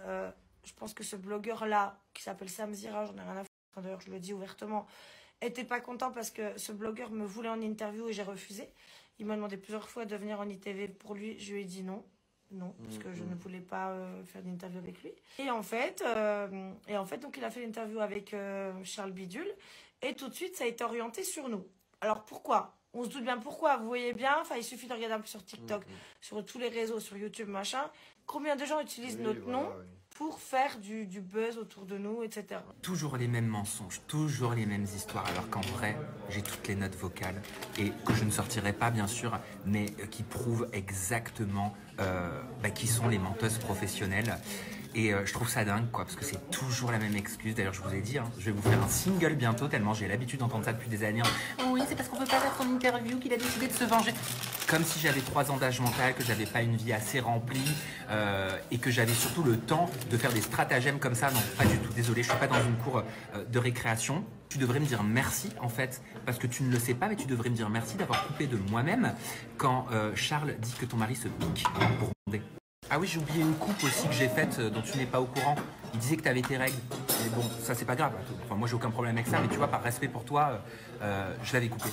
je pense que ce blogueur-là, qui s'appelle Sam Zira, j'en ai rien à foutre, d'ailleurs je le dis ouvertement, était pas content parce que ce blogueur me voulait en interview et j'ai refusé. Il m'a demandé plusieurs fois de venir en ITV pour lui, je lui ai dit non. Non, parce que je ne voulais pas faire d'interview avec lui. Et en fait, donc il a fait l'interview avec Charles Bidule et tout de suite ça a été orienté sur nous. Alors pourquoi ? On se doute bien pourquoi, vous voyez bien, enfin il suffit de regarder un peu sur TikTok, sur tous les réseaux, sur YouTube, machin. Combien de gens utilisent notre nom pour faire du buzz autour de nous, etc. Toujours les mêmes mensonges, toujours les mêmes histoires, alors qu'en vrai, j'ai toutes les notes vocales et que je ne sortirai pas bien sûr, mais qui prouvent exactement qui sont les menteuses professionnelles. Et je trouve ça dingue quoi, parce que c'est toujours la même excuse. D'ailleurs je vous ai dit, je vais vous faire un single bientôt, tellement j'ai l'habitude d'entendre ça depuis des années. Oui, c'est parce qu'on peut pas faire son interview qu'il a décidé de se venger. comme si j'avais 3 ans d'âge mental, que j'avais pas une vie assez remplie et que j'avais surtout le temps de faire des stratagèmes comme ça. Non, pas du tout. Désolé, je suis pas dans une cour de récréation. Tu devrais me dire merci en fait, parce que tu ne le sais pas, mais tu devrais me dire merci d'avoir coupé de moi-même quand Charles dit que ton mari se pique pour gronder. Ah oui, j'ai oublié une coupe aussi que j'ai faite dont tu n'es pas au courant. Il disait que tu avais tes règles. Mais bon, ça c'est pas grave. Enfin, moi j'ai aucun problème avec ça, mais tu vois, par respect pour toi, je l'avais coupé.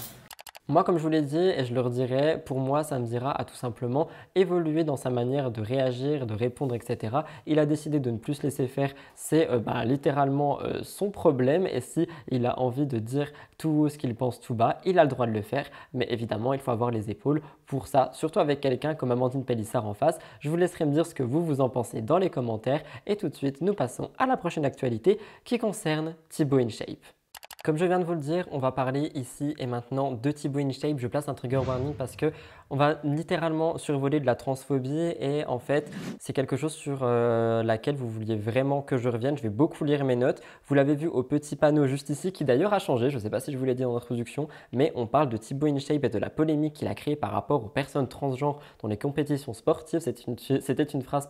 Moi, comme je vous l'ai dit, et je le redirai, pour moi, Samzira a tout simplement évolué dans sa manière de réagir, de répondre, etc. Il a décidé de ne plus se laisser faire. C'est littéralement son problème. Et si il a envie de dire tout ce qu'il pense tout bas, il a le droit de le faire. Mais évidemment, il faut avoir les épaules pour ça, surtout avec quelqu'un comme Amandine Pélissard en face. Je vous laisserai me dire ce que vous en pensez dans les commentaires. Et tout de suite, nous passons à la prochaine actualité qui concerne Thibaut InShape. Comme je viens de vous le dire, on va parler ici et maintenant de Thibaut InShape. Je place un trigger warning parce que on va littéralement survoler de la transphobie et en fait, c'est quelque chose sur laquelle vous vouliez vraiment que je revienne. Je vais beaucoup lire mes notes. Vous l'avez vu au petit panneau juste ici qui d'ailleurs a changé. Je ne sais pas si je vous l'ai dit en introduction, mais on parle de Thibaut InShape et de la polémique qu'il a créée par rapport aux personnes transgenres dans les compétitions sportives. C'était une phrase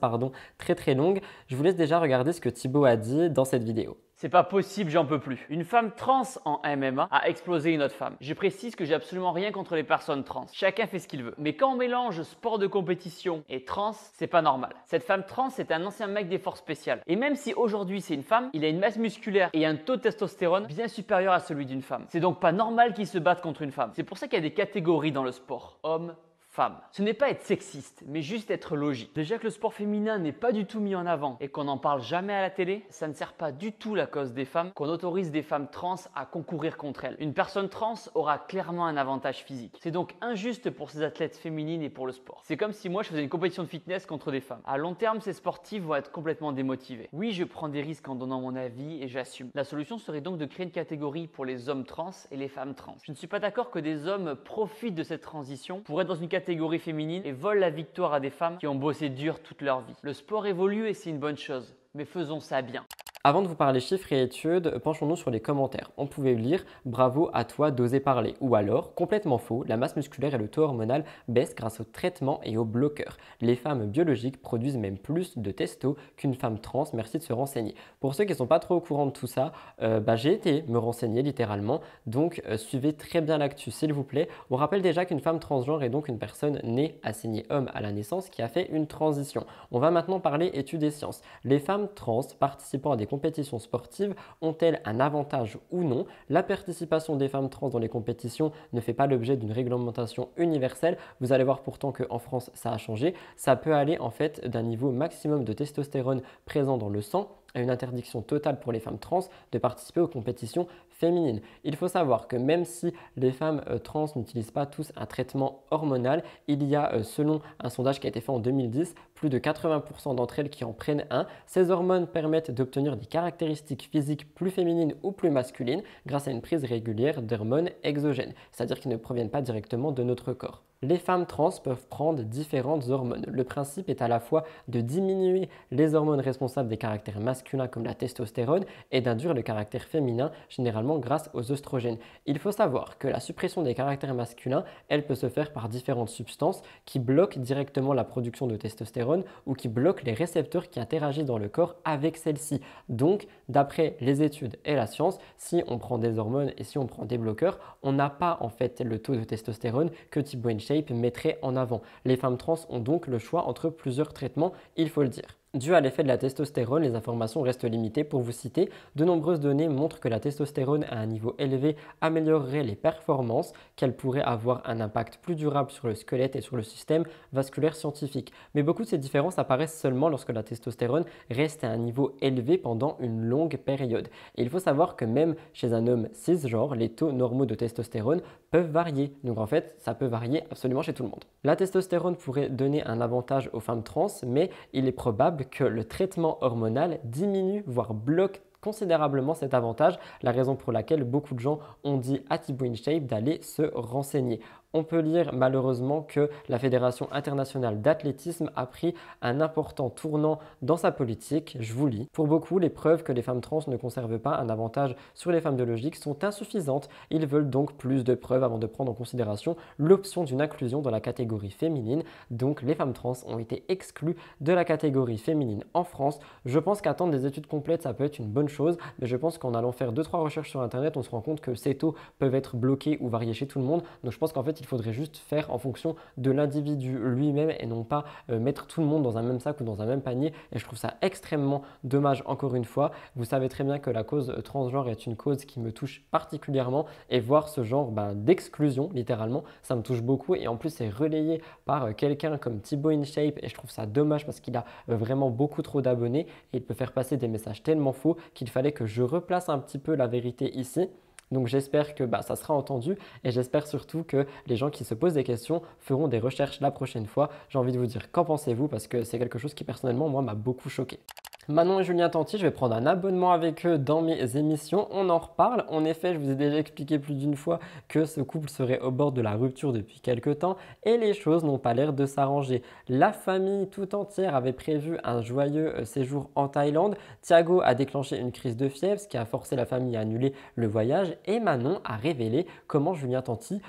très très longue. Je vous laisse déjà regarder ce que Thibaut a dit dans cette vidéo. C'est pas possible, j'en peux plus. Une femme trans en MMA a explosé une autre femme. Je précise que j'ai absolument rien contre les personnes trans. Chacun fait ce qu'il veut. Mais quand on mélange sport de compétition et trans, c'est pas normal. Cette femme trans est un ancien mec des forces spéciales. Et même si aujourd'hui c'est une femme, il a une masse musculaire et un taux de testostérone bien supérieur à celui d'une femme. C'est donc pas normal qu'il se batte contre une femme. C'est pour ça qu'il y a des catégories dans le sport. Hommes, femme. Ce n'est pas être sexiste, mais juste être logique. Déjà que le sport féminin n'est pas du tout mis en avant et qu'on n'en parle jamais à la télé, ça ne sert pas du tout la cause des femmes qu'on autorise des femmes trans à concourir contre elles. Une personne trans aura clairement un avantage physique. C'est donc injuste pour ces athlètes féminines et pour le sport. C'est comme si moi je faisais une compétition de fitness contre des femmes. À long terme, ces sportifs vont être complètement démotivés. Oui, je prends des risques en donnant mon avis et j'assume. La solution serait donc de créer une catégorie pour les hommes trans et les femmes trans. Je ne suis pas d'accord que des hommes profitent de cette transition pour être dans une catégorie féminine et volent la victoire à des femmes qui ont bossé dur toute leur vie. Le sport évolue et c'est une bonne chose, mais faisons ça bien. Avant de vous parler chiffres et études, penchons-nous sur les commentaires. On pouvait lire « Bravo à toi d'oser parler » ou alors « Complètement faux, la masse musculaire et le taux hormonal baissent grâce au traitement et aux bloqueurs. Les femmes biologiques produisent même plus de testo qu'une femme trans, merci de se renseigner. » Pour ceux qui ne sont pas trop au courant de tout ça, j'ai été me renseigner littéralement, donc suivez très bien l'actu s'il vous plaît. On rappelle déjà qu'une femme transgenre est donc une personne née assignée homme à la naissance qui a fait une transition. On va maintenant parler études et sciences. Les femmes trans participant à des compétitions sportives ont-elles un avantage ou non? La participation des femmes trans dans les compétitions ne fait pas l'objet d'une réglementation universelle. Vous allez voir pourtant qu'en France, ça a changé. Ça peut aller en fait d'un niveau maximum de testostérone présent dans le sang à une interdiction totale pour les femmes trans de participer aux compétitions féminines. Il faut savoir que même si les femmes trans n'utilisent pas tous un traitement hormonal, il y a, selon un sondage qui a été fait en 2010, plus de 80% d'entre elles qui en prennent un. Ces hormones permettent d'obtenir des caractéristiques physiques plus féminines ou plus masculines grâce à une prise régulière d'hormones exogènes, c'est-à-dire qui ne proviennent pas directement de notre corps. Les femmes trans peuvent prendre différentes hormones. Le principe est à la fois de diminuer les hormones responsables des caractères masculins comme la testostérone et d'induire le caractère féminin, généralement grâce aux oestrogènes. Il faut savoir que la suppression des caractères masculins, elle peut se faire par différentes substances qui bloquent directement la production de testostérone ou qui bloquent les récepteurs qui interagissent dans le corps avec celle-ci. Donc, d'après les études et la science, si on prend des hormones et si on prend des bloqueurs, on n'a pas en fait le taux de testostérone que Thibaut InShape mettrait en avant. Les femmes trans ont donc le choix entre plusieurs traitements, il faut le dire. Dû à l'effet de la testostérone, les informations restent limitées. Pour vous citer, de nombreuses données montrent que la testostérone à un niveau élevé améliorerait les performances, qu'elle pourrait avoir un impact plus durable sur le squelette et sur le système vasculaire scientifique. Mais beaucoup de ces différences apparaissent seulement lorsque la testostérone reste à un niveau élevé pendant une longue période. Et il faut savoir que même chez un homme cisgenre, les taux normaux de testostérone peuvent varier. Donc en fait, ça peut varier absolument chez tout le monde. La testostérone pourrait donner un avantage aux femmes trans, mais il est probable que le traitement hormonal diminue, voire bloque considérablement cet avantage, la raison pour laquelle beaucoup de gens ont dit à Thibaut InShape d'aller se renseigner. on peut lire malheureusement que la Fédération internationale d'athlétisme a pris un important tournant dans sa politique. Je vous lis. Pour beaucoup, les preuves que les femmes trans ne conservent pas un avantage sur les femmes biologiques sont insuffisantes. Ils veulent donc plus de preuves avant de prendre en considération l'option d'une inclusion dans la catégorie féminine. Donc les femmes trans ont été exclues de la catégorie féminine en France. Je pense qu'attendre des études complètes, ça peut être une bonne chose, mais je pense qu'en allant faire 2-3 recherches sur internet, on se rend compte que ces taux peuvent être bloqués ou variés chez tout le monde. Donc je pense qu'en fait, il faudrait juste faire en fonction de l'individu lui-même et non pas mettre tout le monde dans un même sac ou dans un même panier. Et je trouve ça extrêmement dommage encore une fois. Vous savez très bien que la cause transgenre est une cause qui me touche particulièrement et voir ce genre d'exclusion, littéralement, ça me touche beaucoup. Et en plus, c'est relayé par quelqu'un comme Thibaut InShape et je trouve ça dommage parce qu'il a vraiment beaucoup trop d'abonnés et il peut faire passer des messages tellement faux qu'il fallait que je replace un petit peu la vérité ici. Donc j'espère que ça sera entendu et j'espère surtout que les gens qui se posent des questions feront des recherches la prochaine fois. J'ai envie de vous dire qu'en pensez-vous parce que c'est quelque chose qui personnellement moi m'a beaucoup choqué. Manon et Julien Tanti, je vais prendre un abonnement avec eux dans mes émissions, on en reparle. En effet, je vous ai déjà expliqué plus d'une fois que ce couple serait au bord de la rupture depuis quelques temps et les choses n'ont pas l'air de s'arranger. La famille tout entière avait prévu un joyeux séjour en Thaïlande. Thiago a déclenché une crise de fièvre, ce qui a forcé la famille à annuler le voyage et Manon a révélé comment Julien Tanti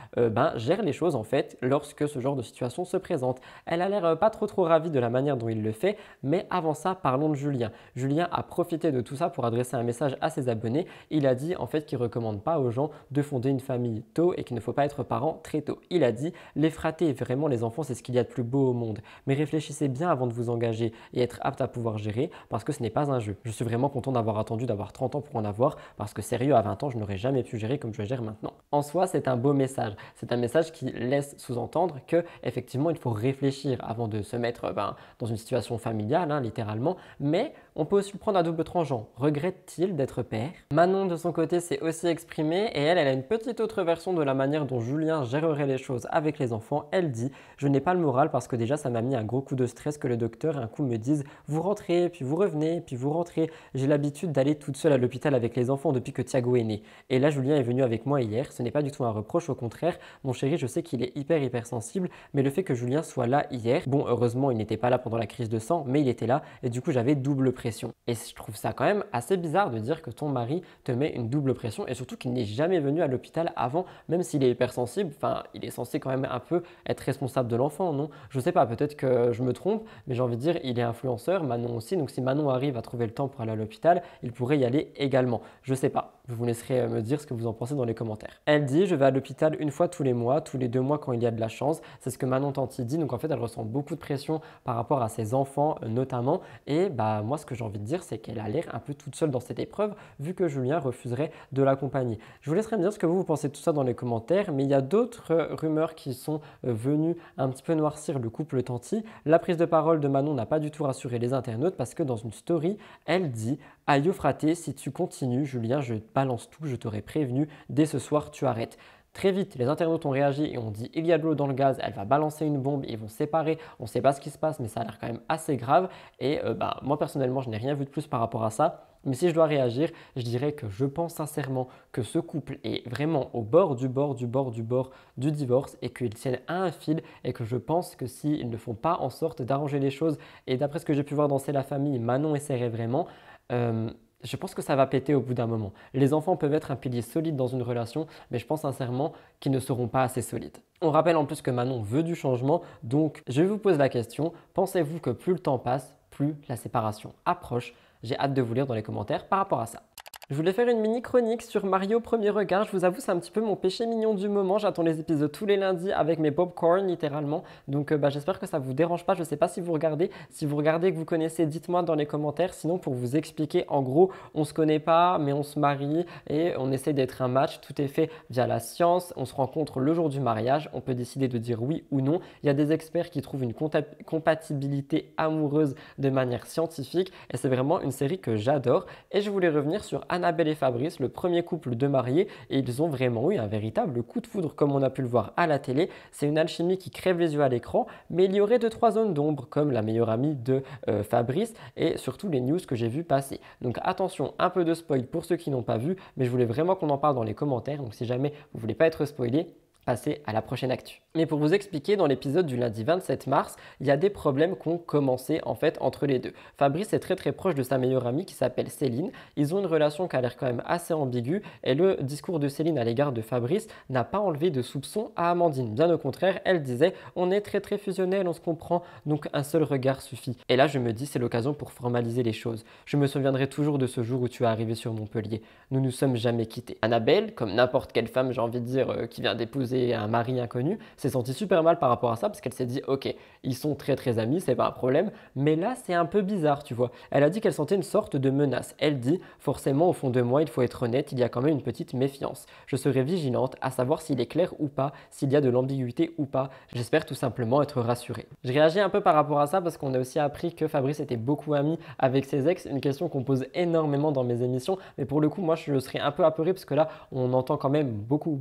gère les choses en fait lorsque ce genre de situation se présente. Elle a l'air pas trop ravie de la manière dont il le fait, mais avant ça, parlons de Julien. Julien a profité de tout ça pour adresser un message à ses abonnés. Il a dit en fait qu'il ne recommande pas aux gens de fonder une famille tôt et qu'il ne faut pas être parent très tôt. Il a dit « Les fratés, vraiment les enfants, c'est ce qu'il y a de plus beau au monde. Mais réfléchissez bien avant de vous engager et être apte à pouvoir gérer parce que ce n'est pas un jeu. Je suis vraiment content d'avoir attendu d'avoir 30 ans pour en avoir parce que sérieux, à 20 ans, je n'aurais jamais pu gérer comme je gère maintenant. » En soi, c'est un beau message. C'est un message qui laisse sous-entendre qu'effectivement, il faut réfléchir avant de se mettre dans une situation familiale, littéralement. Mais on peut aussi le prendre à double tranchant. Regrette-t-il d'être père? Manon, de son côté, s'est aussi exprimée et elle a une petite autre version de la manière dont Julien gérerait les choses avec les enfants. Elle dit « Je n'ai pas le moral parce que déjà, ça m'a mis un gros coup de stress que le docteur un coup me dise « Vous rentrez, puis vous revenez, puis vous rentrez. J'ai l'habitude d'aller toute seule à l'hôpital avec les enfants depuis que Thiago est né. Et là, Julien est venu avec moi hier. Ce n'est pas du tout un reproche, au contraire. Mon chéri, je sais qu'il est hyper sensible, mais le fait que Julien soit là hier, bon, heureusement, il n'était pas là pendant la crise de sang, mais il était là et du coup, j'avais double pression. Et je trouve ça quand même assez bizarre de dire que ton mari te met une double pression et surtout qu'il n'est jamais venu à l'hôpital avant, même s'il est hypersensible, il est censé quand même un peu être responsable de l'enfant, non? Je sais pas, peut-être que je me trompe, mais j'ai envie de dire, il est influenceur, Manon aussi, donc si Manon arrive à trouver le temps pour aller à l'hôpital, il pourrait y aller également. Je sais pas. Je vous laisserai me dire ce que vous en pensez dans les commentaires. Elle dit « Je vais à l'hôpital une fois tous les mois, tous les 2 mois quand il y a de la chance. » C'est ce que Manon Tanti dit. Donc en fait, elle ressent beaucoup de pression par rapport à ses enfants notamment. Et moi, ce que j'ai envie de dire, c'est qu'elle a l'air un peu toute seule dans cette épreuve vu que Julien refuserait de l'accompagner. Je vous laisserai me dire ce que vous pensez de tout ça dans les commentaires. Mais il y a d'autres rumeurs qui sont venues un petit peu noircir le couple Tanti. La prise de parole de Manon n'a pas du tout rassuré les internautes parce que dans une story, elle dit « Aïe fraté, si tu continues, Julien, je balance tout, je t'aurais prévenu, dès ce soir tu arrêtes. » Très vite, les internautes ont réagi et ont dit « Il y a de l'eau dans le gaz, elle va balancer une bombe, ils vont se séparer, on ne sait pas ce qui se passe, mais ça a l'air quand même assez grave. » Et moi personnellement, je n'ai rien vu de plus par rapport à ça. Mais si je dois réagir, je dirais que je pense sincèrement que ce couple est vraiment au bord du divorce et qu'ils tiennent à un fil et que je pense que s'ils ne font pas en sorte d'arranger les choses, et d'après ce que j'ai pu voir dans C'est la famille, Manon essaierait vraiment, je pense que ça va péter au bout d'un moment. Les enfants peuvent être un pilier solide dans une relation, mais je pense sincèrement qu'ils ne seront pas assez solides. On rappelle en plus que Manon veut du changement, donc je vous pose la question, pensez-vous que plus le temps passe, plus la séparation approche? J'ai hâte de vous lire dans les commentaires par rapport à ça. Je voulais faire une mini chronique sur Mario Premier Regard. Je vous avoue, c'est un petit peu mon péché mignon du moment. J'attends les épisodes tous les lundis avec mes popcorn littéralement. Donc j'espère que ça ne vous dérange pas. Je ne sais pas si vous regardez. Si vous regardez et que vous connaissez, dites-moi dans les commentaires. Sinon, pour vous expliquer, en gros, on ne se connaît pas, mais on se marie et on essaie d'être un match. Tout est fait via la science. On se rencontre le jour du mariage. On peut décider de dire oui ou non. Il y a des experts qui trouvent une compatibilité amoureuse de manière scientifique. Et c'est vraiment une série que j'adore. Et je voulais revenir sur Annabelle et Fabrice, le premier couple de mariés, et ils ont vraiment eu un véritable coup de foudre comme on a pu le voir à la télé. C'est une alchimie qui crève les yeux à l'écran, mais il y aurait 2-3 zones d'ombre comme la meilleure amie de Fabrice et surtout les news que j'ai vu passer. Donc attention, un peu de spoil pour ceux qui n'ont pas vu, mais je voulais vraiment qu'on en parle dans les commentaires, donc si jamais vous ne voulez pas être spoilé, passer à la prochaine actu. Mais pour vous expliquer, dans l'épisode du lundi 27 mars, il y a des problèmes qui ont commencé en fait entre les deux. Fabrice est très proche de sa meilleure amie qui s'appelle Céline. Ils ont une relation qui a l'air quand même assez ambiguë et le discours de Céline à l'égard de Fabrice n'a pas enlevé de soupçons à Amandine. Bien au contraire, elle disait on est très fusionnels, on se comprend, donc un seul regard suffit. Et là je me dis c'est l'occasion pour formaliser les choses. Je me souviendrai toujours de ce jour où tu es arrivé sur Montpellier. Nous nous sommes jamais quittés. Annabelle, comme n'importe quelle femme j'ai envie de dire qui vient d'épouser un mari inconnu, s'est sentie super mal par rapport à ça parce qu'elle s'est dit ok, ils sont très amis, c'est pas un problème, mais là c'est un peu bizarre, tu vois. Elle a dit qu'elle sentait une sorte de menace. Elle dit forcément au fond de moi, il faut être honnête, il y a quand même une petite méfiance. Je serai vigilante à savoir s'il est clair ou pas, s'il y a de l'ambiguïté ou pas. J'espère tout simplement être rassurée. Je réagis un peu par rapport à ça parce qu'on a aussi appris que Fabrice était beaucoup ami avec ses ex, une question qu'on pose énormément dans mes émissions, mais pour le coup moi je serais un peu apeuré parce que là on entend quand même beaucoup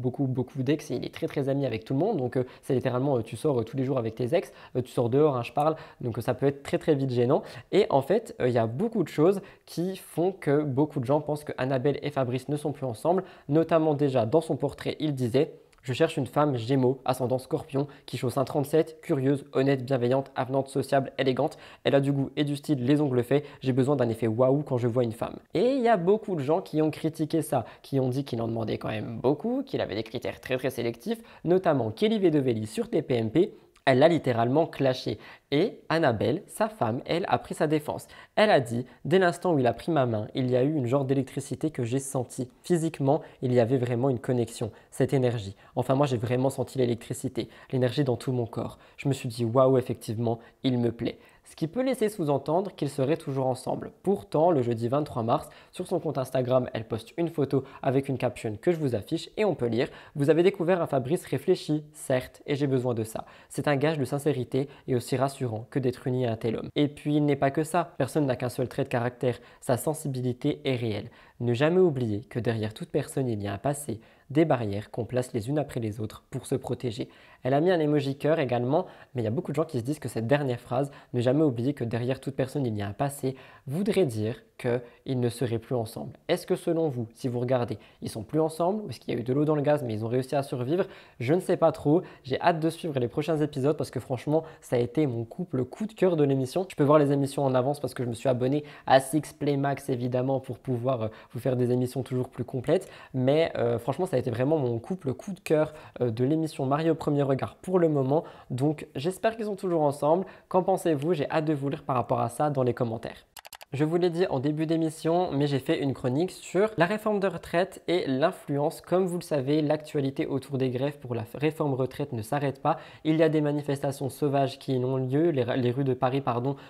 d'ex et il est très ami avec tout le monde, donc c'est littéralement tu sors tous les jours avec tes ex, tu sors dehors, hein, je parle, donc ça peut être très vite gênant. Et en fait, il y a beaucoup de choses qui font que beaucoup de gens pensent que Annabelle et Fabrice ne sont plus ensemble, notamment déjà dans son portrait, il disait « Je cherche une femme Gémeaux, ascendant Scorpion, qui chausse un 37, curieuse, honnête, bienveillante, avenante, sociable, élégante. Elle a du goût et du style, les ongles faits. J'ai besoin d'un effet waouh quand je vois une femme. » Et il y a beaucoup de gens qui ont critiqué ça, qui ont dit qu'il en demandait quand même beaucoup, qu'il avait des critères très sélectifs, notamment Kelly Vedovelli sur TPMP. Elle l'a littéralement clashé. Et Annabelle, sa femme, elle a pris sa défense. Elle a dit « Dès l'instant où il a pris ma main, il y a eu une genre d'électricité que j'ai sentie. Physiquement, il y avait vraiment une connexion, cette énergie. Enfin, moi, j'ai vraiment senti l'électricité, l'énergie dans tout mon corps. Je me suis dit « Waouh, effectivement, il me plaît. » Ce qui peut laisser sous-entendre qu'ils seraient toujours ensemble. Pourtant, le jeudi 23 mars, sur son compte Instagram, elle poste une photo avec une caption que je vous affiche et on peut lire « Vous avez découvert un Fabrice réfléchi, certes, et j'ai besoin de ça. C'est un gage de sincérité et aussi rassurant que d'être uni à un tel homme. » Et puis, il n'est pas que ça. Personne n'a qu'un seul trait de caractère. Sa sensibilité est réelle. Ne jamais oublier que derrière toute personne, il y a un passé, des barrières qu'on place les unes après les autres pour se protéger. Elle a mis un emoji cœur également, mais il y a beaucoup de gens qui se disent que cette dernière phrase, ne jamais oublier que derrière toute personne il y a un passé, voudrait dire qu'ils ne seraient plus ensemble. Est-ce que selon vous, si vous regardez, ils sont plus ensemble ou est-ce qu'il y a eu de l'eau dans le gaz mais ils ont réussi à survivre? Je ne sais pas trop. J'ai hâte de suivre les prochains épisodes parce que franchement, ça a été mon couple coup de cœur de l'émission. Je peux voir les émissions en avance parce que je me suis abonné à Six Play Max évidemment pour pouvoir vous faire des émissions toujours plus complètes. Mais franchement, ça a été vraiment mon couple coup de cœur de l'émission Mariée au premier regard pour le moment. Donc j'espère qu'ils sont toujours ensemble. Qu'en pensez-vous? J'ai hâte de vous lire par rapport à ça dans les commentaires. Je vous l'ai dit en début d'émission, mais j'ai fait une chronique sur la réforme de retraite et l'influence. Comme vous le savez, l'actualité autour des grèves pour la réforme retraite ne s'arrête pas. Il y a des manifestations sauvages qui ont lieu. Les rues de Paris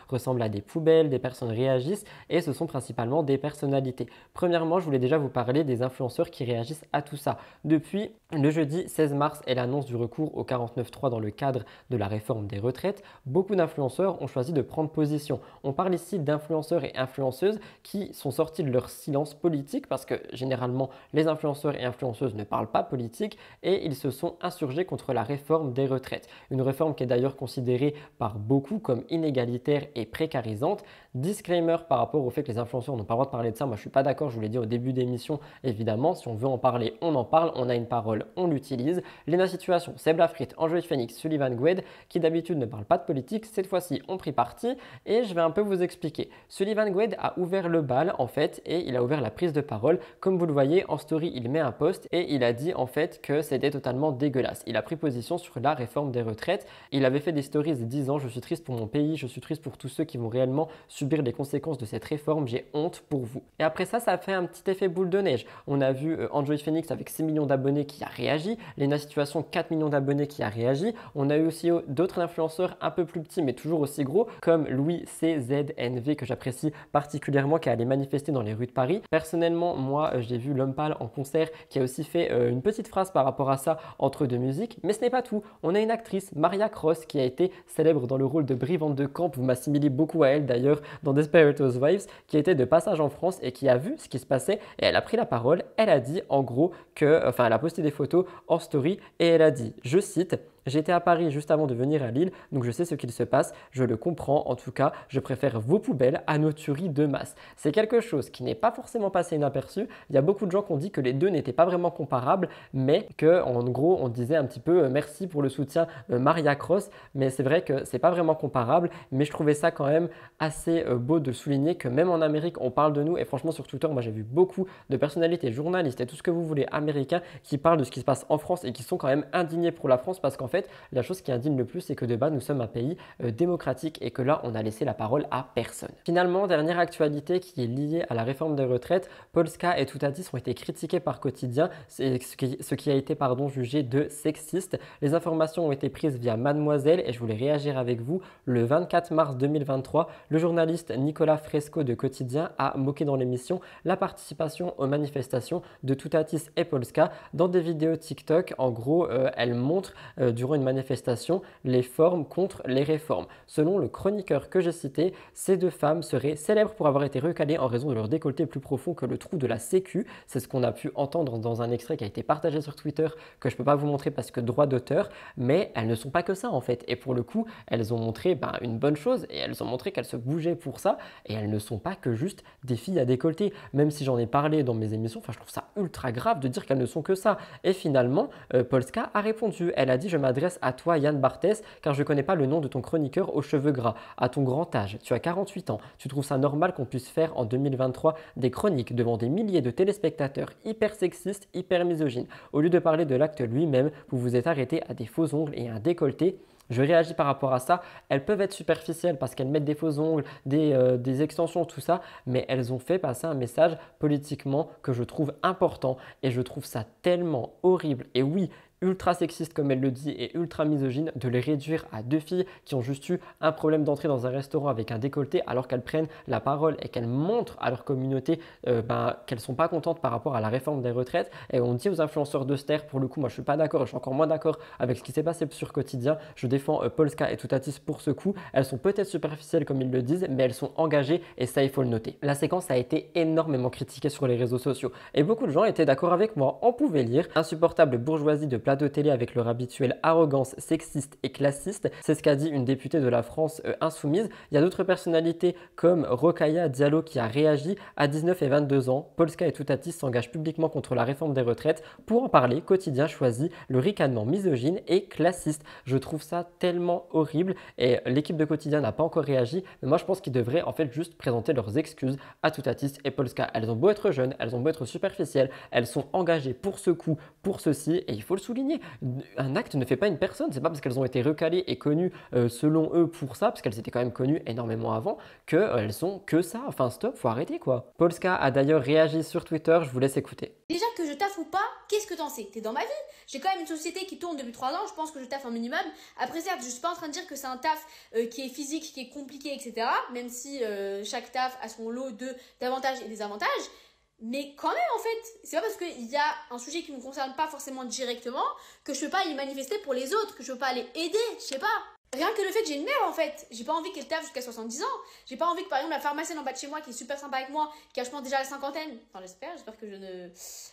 ressemblent à des poubelles, des personnes réagissent et ce sont principalement des personnalités. Premièrement, je voulais déjà vous parler des influenceurs qui réagissent à tout ça. Depuis le jeudi 16 mars et l'annonce du recours au 49.3 dans le cadre de la réforme des retraites, beaucoup d'influenceurs ont choisi de prendre position. On parle ici d'influenceurs et influenceuses qui sont sortis de leur silence politique parce que généralement les influenceurs et influenceuses ne parlent pas politique et ils se sont insurgés contre la réforme des retraites. Une réforme qui est d'ailleurs considérée par beaucoup comme inégalitaire et précarisante. Disclaimer par rapport au fait que les influenceurs n'ont pas le droit de parler de ça, moi je suis pas d'accord, je vous l'ai dit au début d'émission, évidemment, si on veut en parler, on en parle, on a une parole, on l'utilise. Léna Situation, Seb Lafrite, Angélique Phoenix, Sullivan Goued, qui d'habitude ne parlent pas de politique, cette fois-ci ont pris parti et je vais un peu vous expliquer. Sullivan Goued a ouvert le bal en fait et il a ouvert la prise de parole. Comme vous le voyez en story, il met un post et il a dit en fait que c'était totalement dégueulasse. Il a pris position sur la réforme des retraites. Il avait fait des stories disant « Je suis triste pour mon pays, je suis triste pour tous ceux qui vont réellement subir les conséquences de cette réforme, j'ai honte pour vous ». Et après ça, ça a fait un petit effet boule de neige. On a vu Angélique Phoenix avec 6 millions d'abonnés qui a réagi, Léna Situation 4 millions d'abonnés qui a réagi. On a eu aussi d'autres influenceurs un peu plus petits mais toujours aussi gros comme Louis CZNV que j'apprécie particulièrement, qui est allé manifester dans les rues de Paris. Personnellement, moi, j'ai vu L'Homme Pâle en concert qui a aussi fait une petite phrase par rapport à ça entre deux musiques. Mais ce n'est pas tout. On a une actrice, Maria Cross, qui a été célèbre dans le rôle de Brie Van de Camp. Vous m'assimilez beaucoup à elle d'ailleurs dans Desperate Housewives, qui était de passage en France et qui a vu ce qui se passait et elle a pris la parole. Elle a dit en gros que, elle a posté des photos en story et elle a dit, je cite, J'étais à Paris juste avant de venir à Lille, donc je sais ce qu'il se passe, je le comprends. En tout cas, je préfère vos poubelles à nos tueries de masse. C'est quelque chose qui n'est pas forcément passé inaperçu. Il y a beaucoup de gens qui ont dit que les deux n'étaient pas vraiment comparables, mais que en gros, on disait un petit peu merci pour le soutien Maria Cross, mais c'est vrai que c'est pas vraiment comparable. Mais je trouvais ça quand même assez beau de souligner que même en Amérique, on parle de nous. Et franchement, sur Twitter, moi j'ai vu beaucoup de personnalités, journalistes et tout ce que vous voulez américains qui parlent de ce qui se passe en France et qui sont quand même indignés pour la France, parce qu'en fait, la chose qui indigne le plus, c'est que de base, nous sommes un pays démocratique et que là, on a laissé la parole à personne. Finalement, dernière actualité qui est liée à la réforme des retraites, Polska et Toutatis ont été critiqués par Quotidien, ce qui a été jugé de sexiste. Les informations ont été prises via Mademoiselle et je voulais réagir avec vous. Le 24 mars 2023, le journaliste Nicolas Fresco de Quotidien a moqué dans l'émission la participation aux manifestations de Toutatis et Polska dans des vidéos TikTok. En gros, elle montre durant une manifestation les formes contre les réformes. Selon le chroniqueur que j'ai cité, ces deux femmes seraient célèbres pour avoir été recalées en raison de leur décolleté plus profond que le trou de la sécu. C'est ce qu'on a pu entendre dans un extrait qui a été partagé sur Twitter, que je ne peux pas vous montrer parce que droit d'auteur, mais elles ne sont pas que ça en fait. Et pour le coup, elles ont montré une bonne chose et elles ont montré qu'elles se bougeaient pour ça, et elles ne sont pas que juste des filles à décolleté. Même si j'en ai parlé dans mes émissions, je trouve ça ultra grave de dire qu'elles ne sont que ça. Et finalement, Polska a répondu. Elle a dit: je m'adresse à toi Yann Barthès, car je ne connais pas le nom de ton chroniqueur aux cheveux gras. À ton grand âge, tu as 48 ans, tu trouves ça normal qu'on puisse faire en 2023 des chroniques devant des milliers de téléspectateurs hyper sexistes, hyper misogynes. Au lieu de parler de l'acte lui-même, vous vous êtes arrêté à des faux ongles et un décolleté. Je réagis par rapport à ça. Elles peuvent être superficielles parce qu'elles mettent des faux ongles, des extensions, tout ça, mais elles ont fait passer un message politiquement que je trouve important, et je trouve ça tellement horrible. Et oui, ultra sexiste comme elle le dit et ultra misogyne de les réduire à deux filles qui ont juste eu un problème d'entrée dans un restaurant avec un décolleté, alors qu'elles prennent la parole et qu'elles montrent à leur communauté qu'elles ne sont pas contentes par rapport à la réforme des retraites. Et on dit aux influenceurs de se taire. Pour le coup, moi je ne suis pas d'accord, je suis encore moins d'accord avec ce qui s'est passé sur Quotidien. Je défends Polska et Toutatis pour ce coup. Elles sont peut-être superficielles comme ils le disent, mais elles sont engagées et ça il faut le noter. La séquence a été énormément critiquée sur les réseaux sociaux et beaucoup de gens étaient d'accord avec moi. On pouvait lire: insupportable bourgeoisie de plateau télé avec leur habituelle arrogance sexiste et classiste. C'est ce qu'a dit une députée de la France insoumise. Il y a d'autres personnalités comme Rokhaya Diallo qui a réagi. À 19 et 22 ans, Polska et Toutatis s'engagent publiquement contre la réforme des retraites. Pour en parler, Quotidien choisit le ricanement misogyne et classiste. Je trouve ça tellement horrible et l'équipe de Quotidien n'a pas encore réagi, mais moi je pense qu'ils devraient en fait juste présenter leurs excuses à Toutatis et Polska. Elles ont beau être jeunes, elles ont beau être superficielles, elles sont engagées pour ce coup, pour ceci, et il faut le souligner. Un acte ne fait pas une personne. C'est pas parce qu'elles ont été recalées et connues selon eux pour ça, parce qu'elles étaient quand même connues énormément avant, qu'elles sont que ça. Enfin stop, faut arrêter quoi. Polska a d'ailleurs réagi sur Twitter, je vous laisse écouter. Déjà que je taffe ou pas, qu'est-ce que t'en sais? T'es dans ma vie. J'ai quand même une société qui tourne depuis 3 ans, je pense que je taffe un minimum. Après certes, je suis pas en train de dire que c'est un taf qui est physique, qui est compliqué, etc. Même si chaque taf a son lot d'avantages et des désavantages. Mais quand même en fait, c'est pas parce qu'il y a un sujet qui ne me concerne pas forcément directement que je peux pas y manifester pour les autres, que je peux pas les aider, je sais pas. Rien que le fait que j'ai une mère en fait, j'ai pas envie qu'elle taffe jusqu'à 70 ans. J'ai pas envie que par exemple la pharmacienne en bas de chez moi qui est super sympa avec moi, qui a je pense déjà la cinquantaine, enfin j'espère que je ne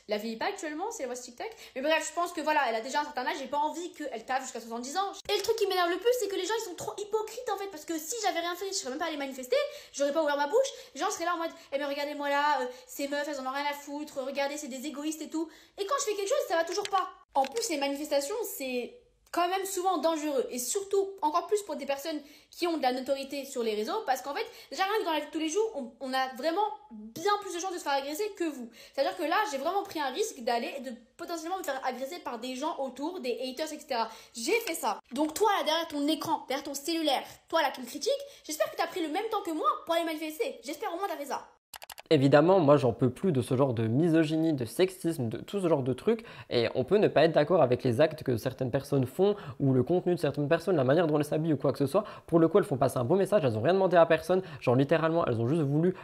la vieillis pas actuellement, c'est la voix TikTok. Mais bref, je pense que voilà, elle a déjà un certain âge, j'ai pas envie qu'elle taffe jusqu'à 70 ans. Et le truc qui m'énerve le plus, c'est que les gens ils sont trop hypocrites en fait, parce que si j'avais rien fait, je serais même pas allée manifester, j'aurais pas ouvert ma bouche, les gens seraient là en mode eh mais regardez-moi là, ces meufs elles en ont rien à foutre, regardez c'est des égoïstes et tout. Et quand je fais quelque chose, ça va toujours pas. En plus les manifestations, c'est quand même souvent dangereux, et surtout encore plus pour des personnes qui ont de la notoriété sur les réseaux, parce qu'en fait déjà rien que dans la vie de tous les jours on a vraiment bien plus de chances de se faire agresser que vous. C'est à dire que là j'ai vraiment pris un risque d'aller et de potentiellement me faire agresser par des gens autour, des haters, etc. J'ai fait ça. Donc toi là derrière ton écran, derrière ton cellulaire, toi là qui me critique, j'espère que tu as pris le même temps que moi pour aller manifester. J'espère au moins t'as fait ça. Évidemment, moi j'en peux plus de ce genre de misogynie, de sexisme, de tout ce genre de trucs, et on peut ne pas être d'accord avec les actes que certaines personnes font ou le contenu de certaines personnes, la manière dont elles s'habillent ou quoi que ce soit. Pour le coup, elles font passer un beau message, elles n'ont rien demandé à personne, genre littéralement elles ont juste voulu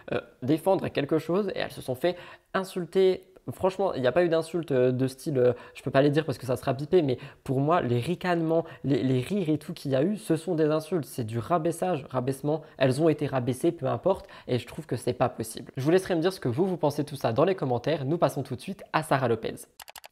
défendre quelque chose et elles se sont fait insulter. Franchement, il n'y a pas eu d'insultes de style, je peux pas les dire parce que ça sera bipé, mais pour moi, les ricanements, les rires et tout qu'il y a eu, ce sont des insultes. C'est du rabaissage, rabaissement. Elles ont été rabaissées, peu importe, et je trouve que c'est pas possible. Je vous laisserai me dire ce que vous pensez de tout ça dans les commentaires. Nous passons tout de suite à Sarah Lopez.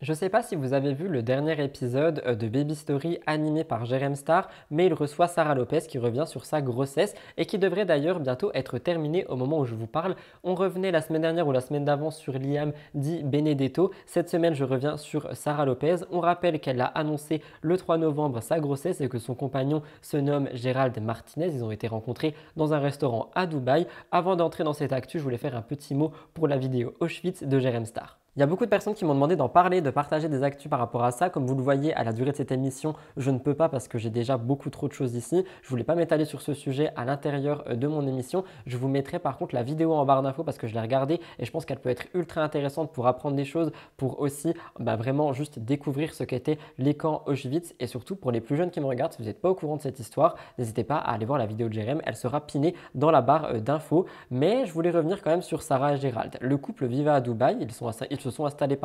Je sais pas si vous avez vu le dernier épisode de Baby Story animé par Jérém Star, mais il reçoit Sara Lopez qui revient sur sa grossesse et qui devrait d'ailleurs bientôt être terminée au moment où je vous parle. On revenait la semaine dernière ou la semaine d'avant sur Liam dit Benedetto. Cette semaine, je reviens sur Sara Lopez. On rappelle qu'elle a annoncé le 3 novembre sa grossesse et que son compagnon se nomme Gérald Martinez. Ils ont été rencontrés dans un restaurant à Dubaï. Avant d'entrer dans cette actu, je voulais faire un petit mot pour la vidéo Auschwitz de Jérém Star. Il y a beaucoup de personnes qui m'ont demandé d'en parler, de partager des actus par rapport à ça. Comme vous le voyez à la durée de cette émission, je ne peux pas parce que j'ai déjà beaucoup trop de choses ici. Je ne voulais pas m'étaler sur ce sujet à l'intérieur de mon émission. Je vous mettrai par contre la vidéo en barre d'infos parce que je l'ai regardée et je pense qu'elle peut être ultra intéressante pour apprendre des choses, pour aussi vraiment juste découvrir ce qu'était les camps Auschwitz et surtout pour les plus jeunes qui me regardent, si vous n'êtes pas au courant de cette histoire, n'hésitez pas à aller voir la vidéo de Jérém. Elle sera pinée dans la barre d'infos. Mais je voulais revenir quand même sur Sarah et Gérald. Le couple vivait à Dubaï. Ils se sont installés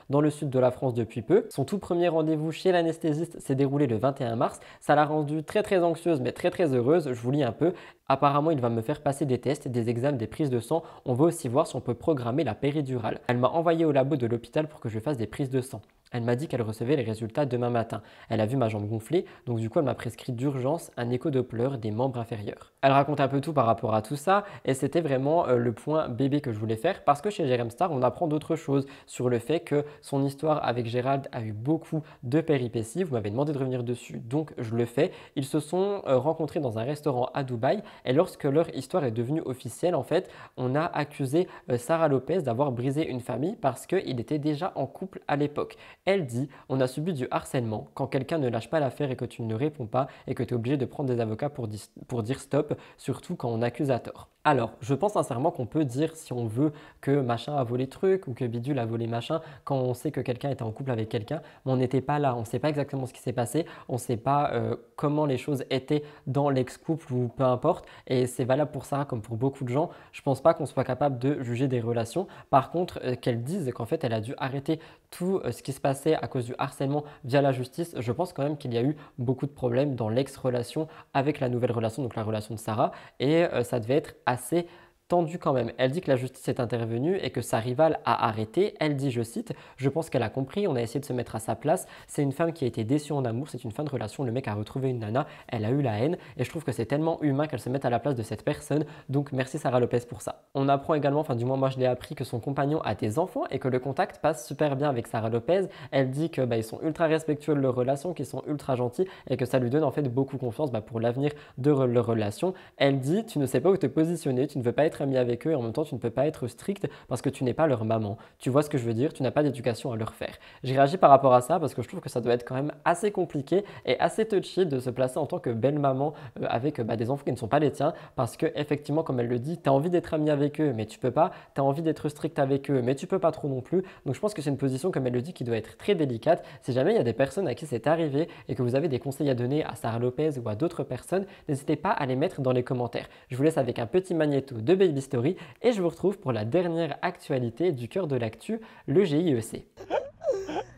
dans le sud de la France depuis peu. Son tout premier rendez-vous chez l'anesthésiste s'est déroulé le 21 mars. Ça l'a rendue très anxieuse mais très heureuse. Je vous lis un peu. Apparemment, il va me faire passer des tests, des examens, des prises de sang. On va aussi voir si on peut programmer la péridurale. Elle m'a envoyé au labo de l'hôpital pour que je fasse des prises de sang. Elle m'a dit qu'elle recevait les résultats demain matin. Elle a vu ma jambe gonfler, donc du coup elle m'a prescrit d'urgence un écho-doppler des membres inférieurs. Elle raconte un peu tout par rapport à tout ça et c'était vraiment le point bébé que je voulais faire parce que chez Jérém Star on apprend d'autres choses sur le fait que son histoire avec Gérald a eu beaucoup de péripéties. Vous m'avez demandé de revenir dessus, donc je le fais. Ils se sont rencontrés dans un restaurant à Dubaï et lorsque leur histoire est devenue officielle, en fait, on a accusé Sara Lopez d'avoir brisé une famille parce qu'il était déjà en couple à l'époque. Elle dit « On a subi du harcèlement. Quand quelqu'un ne lâche pas l'affaire et que tu ne réponds pas et que tu es obligé de prendre des avocats pour dire stop, surtout quand on accuse à tort. » Alors, je pense sincèrement qu'on peut dire si on veut que machin a volé truc ou que bidule a volé machin quand on sait que quelqu'un était en couple avec quelqu'un, mais on n'était pas là, on ne sait pas exactement ce qui s'est passé, on ne sait pas comment les choses étaient dans l'ex-couple ou peu importe, et c'est valable pour Sarah comme pour beaucoup de gens. Je pense pas qu'on soit capable de juger des relations. Par contre, qu'elle dise qu'en fait elle a dû arrêter tout ce qui se passait à cause du harcèlement via la justice, je pense quand même qu'il y a eu beaucoup de problèmes dans l'ex-relation avec la nouvelle relation, donc la relation de Sarah, et ça devait être assez tendu quand même. Elle dit que la justice est intervenue et que sa rivale a arrêté. Elle dit, je cite, « Je pense qu'elle a compris, on a essayé de se mettre à sa place. C'est une femme qui a été déçue en amour, c'est une fin de relation, le mec a retrouvé une nana, elle a eu la haine et je trouve que c'est tellement humain qu'elle se mette à la place de cette personne. Donc merci Sara Lopez pour ça. » On apprend également, enfin du moins moi je l'ai appris, que son compagnon a des enfants et que le contact passe super bien avec Sara Lopez. Elle dit que ils sont ultra respectueux de leur relation, qu'ils sont ultra gentils et que ça lui donne en fait beaucoup confiance pour l'avenir de leur relation. Elle dit, tu ne sais pas où te positionner, tu ne veux pas être ami avec eux et en même temps tu ne peux pas être strict parce que tu n'es pas leur maman. Tu vois ce que je veux dire, tu n'as pas d'éducation à leur faire. J'ai réagi par rapport à ça parce que je trouve que ça doit être quand même assez compliqué et assez touchy de se placer en tant que belle maman avec des enfants qui ne sont pas les tiens parce que effectivement comme elle le dit, tu as envie d'être ami avec eux mais tu peux pas, tu as envie d'être strict avec eux mais tu peux pas trop non plus. Donc je pense que c'est une position comme elle le dit qui doit être très délicate. Si jamais il y a des personnes à qui c'est arrivé et que vous avez des conseils à donner à Sara Lopez ou à d'autres personnes, n'hésitez pas à les mettre dans les commentaires. Je vous laisse avec un petit magnéto de Baby Story et je vous retrouve pour la dernière actualité du cœur de l'actu, le GIEC.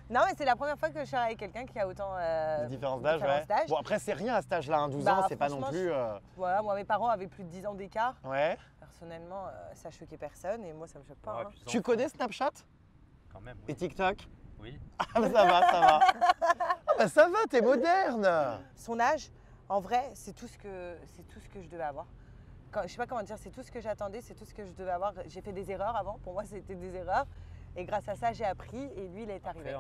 Non mais c'est la première fois que je suis avec quelqu'un qui a autant de différence d'âge. Bon après c'est rien à cet âge-là, hein, 12 ans c'est pas non plus... Voilà, moi mes parents avaient plus de 10 ans d'écart. Ouais. Personnellement ça choquait personne et moi ça me choque pas. Ouais, Tu connais Snapchat? Quand même. Oui. Et TikTok? Oui. Ah bah ça va, ça va. Ah bah ça va, t'es moderne. Son âge, en vrai, c'est tout ce que je devais avoir. Je sais pas comment dire, c'est tout ce que j'attendais, c'est tout ce que je devais avoir. J'ai fait des erreurs avant, pour moi c'était des erreurs. Et grâce à ça, j'ai appris et lui, il est arrivé.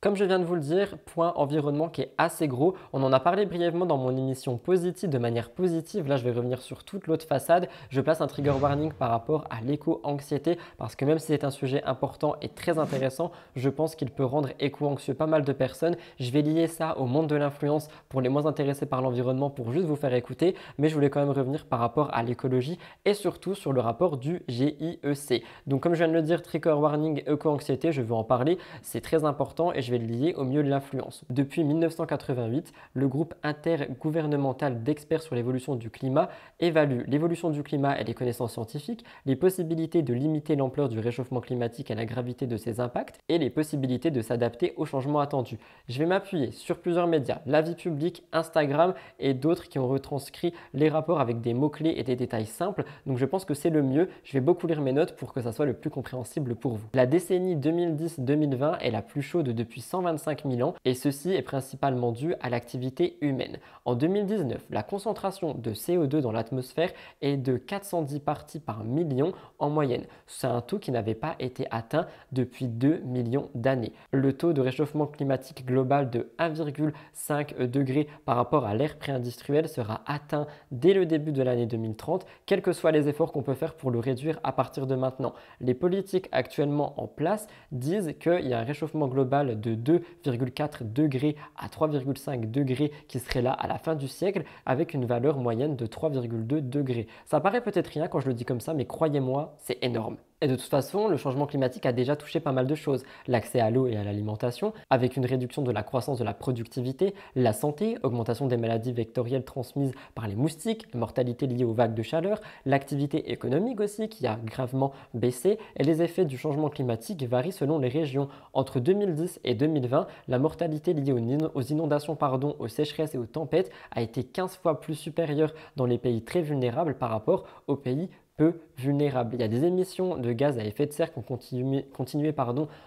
Comme je viens de vous le dire, point environnement qui est assez gros. On en a parlé brièvement dans mon émission Positive de manière positive. Là, je vais revenir sur toute l'autre façade. Je place un trigger warning par rapport à l'éco-anxiété parce que même si c'est un sujet important et très intéressant, je pense qu'il peut rendre éco-anxieux pas mal de personnes. Je vais lier ça au monde de l'influence pour les moins intéressés par l'environnement pour juste vous faire écouter. Mais je voulais quand même revenir par rapport à l'écologie et surtout sur le rapport du GIEC. Donc comme je viens de le dire, trigger warning, éco-anxiété, je veux en parler. C'est très important et je vais le lier au milieu de l'influence. Depuis 1988, le groupe intergouvernemental d'experts sur l'évolution du climat évalue l'évolution du climat et les connaissances scientifiques, les possibilités de limiter l'ampleur du réchauffement climatique et la gravité de ses impacts, et les possibilités de s'adapter aux changements attendus. Je vais m'appuyer sur plusieurs médias, La Vie publique, Instagram et d'autres qui ont retranscrit les rapports avec des mots-clés et des détails simples, donc je pense que c'est le mieux. Je vais beaucoup lire mes notes pour que ça soit le plus compréhensible pour vous. La décennie 2010-2020 est la plus chaude depuis 125 000 ans et ceci est principalement dû à l'activité humaine. En 2019, la concentration de CO2 dans l'atmosphère est de 410 parties par million en moyenne. C'est un taux qui n'avait pas été atteint depuis 2 millions d'années. Le taux de réchauffement climatique global de 1,5 degré par rapport à l'ère pré-industrielle sera atteint dès le début de l'année 2030, quels que soient les efforts qu'on peut faire pour le réduire à partir de maintenant. Les politiques actuellement en place disent qu'il y a un réchauffement global de 2,4 degrés à 3,5 degrés qui serait là à la fin du siècle avec une valeur moyenne de 3,2 degrés. Ça paraît peut-être rien quand je le dis comme ça, mais croyez-moi, c'est énorme. Et de toute façon, le changement climatique a déjà touché pas mal de choses. L'accès à l'eau et à l'alimentation, avec une réduction de la croissance de la productivité, la santé, augmentation des maladies vectorielles transmises par les moustiques, la mortalité liée aux vagues de chaleur, l'activité économique aussi qui a gravement baissé et les effets du changement climatique varient selon les régions. Entre 2010 et 2020, la mortalité liée aux inondations, aux sécheresses et aux tempêtes a été 15 fois plus supérieure dans les pays très vulnérables par rapport aux pays peu vulnérables. Il y a des émissions de gaz à effet de serre qui ont continué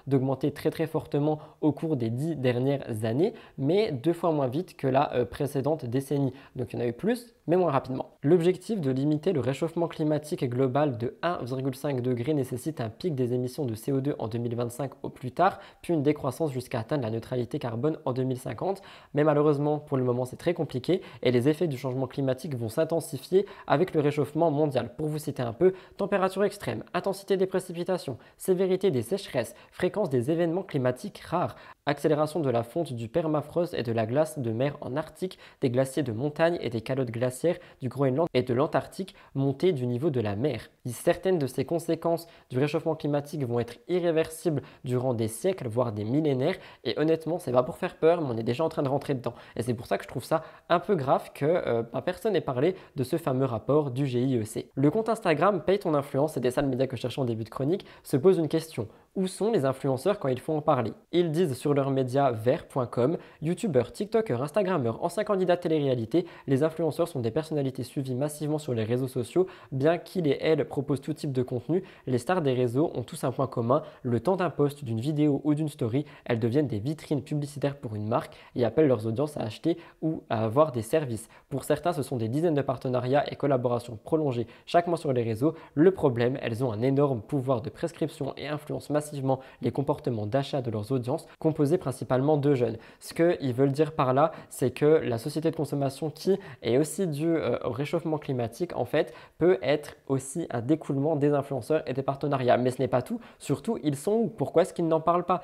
d'augmenter très fortement au cours des 10 dernières années, mais 2 fois moins vite que la précédente décennie. Donc il y en a eu plus, mais moins rapidement. L'objectif de limiter le réchauffement climatique global de 1,5 degré nécessite un pic des émissions de CO2 en 2025 au plus tard, puis une décroissance jusqu'à atteindre la neutralité carbone en 2050. Mais malheureusement, pour le moment, c'est très compliqué et les effets du changement climatique vont s'intensifier avec le réchauffement mondial. Pour vous citer un peu, température extrême, intensité des précipitations, sévérité des sécheresses, fréquence des événements climatiques rares, accélération de la fonte du permafrost et de la glace de mer en Arctique, des glaciers de montagne et des calottes glaciaires du Groenland et de l'Antarctique, montée du niveau de la mer. Certaines de ces conséquences du réchauffement climatique vont être irréversibles durant des siècles, voire des millénaires, et honnêtement, c'est pas pour faire peur, mais on est déjà en train de rentrer dedans. Et c'est pour ça que je trouve ça un peu grave que personne n'ait parlé de ce fameux rapport du GIEC. Le compte Instagram Paye ton influence, c'était ça le média que je cherchais en début de chronique, se pose une question. Où sont les influenceurs quand il faut en parler? Ils disent sur leur média vert.com, youtubeurs, tiktokers, instagrammeurs, anciens candidats de télé-réalité, les influenceurs sont des personnalités suivies massivement sur les réseaux sociaux, bien qu'ils et elles proposent tout type de contenu, les stars des réseaux ont tous un point commun, le temps d'un post, d'une vidéo ou d'une story, elles deviennent des vitrines publicitaires pour une marque et appellent leurs audiences à acheter ou à avoir des services. Pour certains, ce sont des dizaines de partenariats et collaborations prolongées chaque mois sur les réseaux. Le problème, elles ont un énorme pouvoir de prescription et influencent massivement les comportements d'achat de leurs audiences, composées principalement de jeunes. Ce qu'ils veulent dire par là, c'est que la société de consommation qui est aussi due au réchauffement climatique, en fait, peut être aussi un découlement des influenceurs et des partenariats. Mais ce n'est pas tout. Surtout, ils sont où? Pourquoi est-ce qu'ils n'en parlent pas?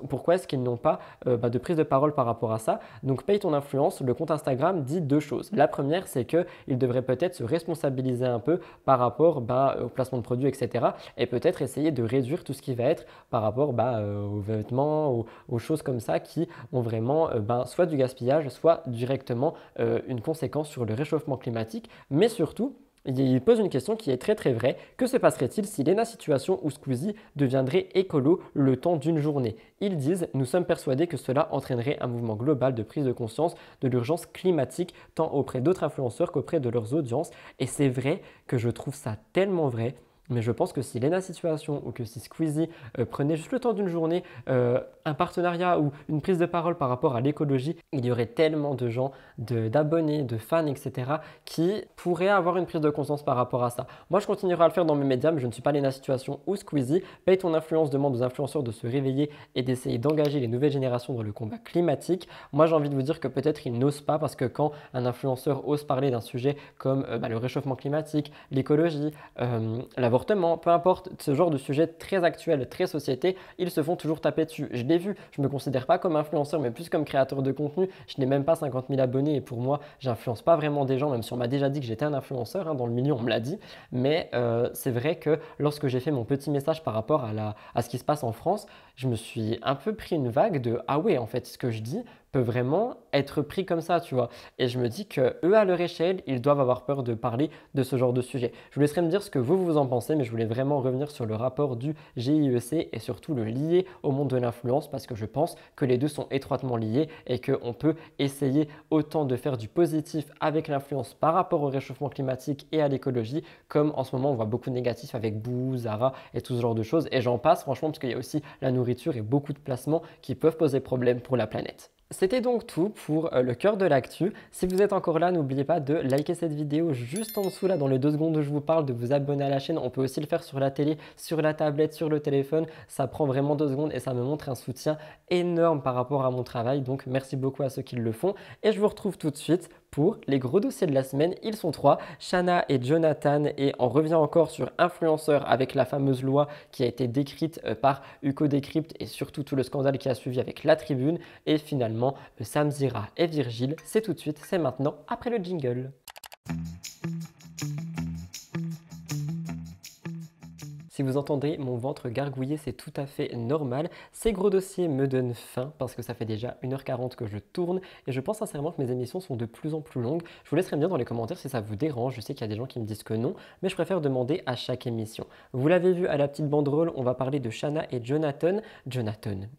Pourquoi est-ce qu'ils n'ont pas de prise de parole par rapport à ça? Donc, Paye ton influence, le compte Instagram dit deux choses. La première, c'est qu'ils devraient peut-être se responsabiliser un peu par rapport au placement de produits, etc. Et peut-être essayer de réduire tout ce qui va être par rapport aux vêtements, aux choses comme ça qui ont vraiment soit du gaspillage, soit directement une conséquence sur le réchauffement climatique. Mais surtout, il pose une question qui est très vraie. Que se passerait-il si Léna Situation ou Squeezie deviendraient écolo le temps d'une journée? Ils disent « Nous sommes persuadés que cela entraînerait un mouvement global de prise de conscience de l'urgence climatique tant auprès d'autres influenceurs qu'auprès de leurs audiences. » Et c'est vrai que je trouve ça tellement vrai. Mais je pense que si Léna Situation ou que si Squeezie prenait juste le temps d'une journée, un partenariat ou une prise de parole par rapport à l'écologie, il y aurait tellement de gens, d'abonnés, de fans, etc. qui pourraient avoir une prise de conscience par rapport à ça. Moi, je continuerai à le faire dans mes médias, mais je ne suis pas Léna Situation ou Squeezie. Paye ton influence demande aux influenceurs de se réveiller et d'essayer d'engager les nouvelles générations dans le combat climatique. Moi, j'ai envie de vous dire que peut-être ils n'osent pas parce que quand un influenceur ose parler d'un sujet comme le réchauffement climatique, l'écologie, la l'avortement, peu importe, ce genre de sujet très actuel, très société, ils se font toujours taper dessus. Je l'ai vu, je me considère pas comme influenceur, mais plus comme créateur de contenu. Je n'ai même pas 50 000 abonnés et pour moi, j'influence pas vraiment des gens, même si on m'a déjà dit que j'étais un influenceur, hein, dans le milieu, on me l'a dit. Mais c'est vrai que lorsque j'ai fait mon petit message par rapport à ce qui se passe en France, je me suis un peu pris une vague de « Ah ouais, en fait, ce que je dis peut vraiment être pris comme ça, tu vois ». Et je me dis que eux, à leur échelle, ils doivent avoir peur de parler de ce genre de sujet. Je vous laisserai me dire ce que vous en pensez, mais je voulais vraiment revenir sur le rapport du GIEC et surtout le lier au monde de l'influence parce que je pense que les deux sont étroitement liés et qu'on peut essayer autant de faire du positif avec l'influence par rapport au réchauffement climatique et à l'écologie, comme en ce moment on voit beaucoup de négatifs avec Boo, Zara et tout ce genre de choses. Et j'en passe franchement parce qu'il y a aussi la nourriture et beaucoup de placements qui peuvent poser problème pour la planète. C'était donc tout pour le cœur de l'actu. Si vous êtes encore là, n'oubliez pas de liker cette vidéo juste en dessous, là dans les 2 secondes où je vous parle, de vous abonner à la chaîne. On peut aussi le faire sur la télé, sur la tablette, sur le téléphone. Ça prend vraiment 2 secondes et ça me montre un soutien énorme par rapport à mon travail. Donc merci beaucoup à ceux qui le font. Et je vous retrouve tout de suite pour les gros dossiers de la semaine. Ils sont 3, Shanna et Jonathan, et on revient encore sur influenceurs avec la fameuse loi qui a été décrite par Uko Décrypte et surtout tout le scandale qui a suivi avec La Tribune. Et finalement, Samzira et Virgile, c'est tout de suite, c'est maintenant, après le jingle. Si vous entendez mon ventre gargouiller, c'est tout à fait normal. Ces gros dossiers me donnent faim parce que ça fait déjà 1h40 que je tourne et je pense sincèrement que mes émissions sont de plus en plus longues. Je vous laisserai me dire dans les commentaires si ça vous dérange. Je sais qu'il y a des gens qui me disent que non, mais je préfère demander à chaque émission. Vous l'avez vu à la petite banderole, on va parler de Shanna et Jonathan. Jonathan.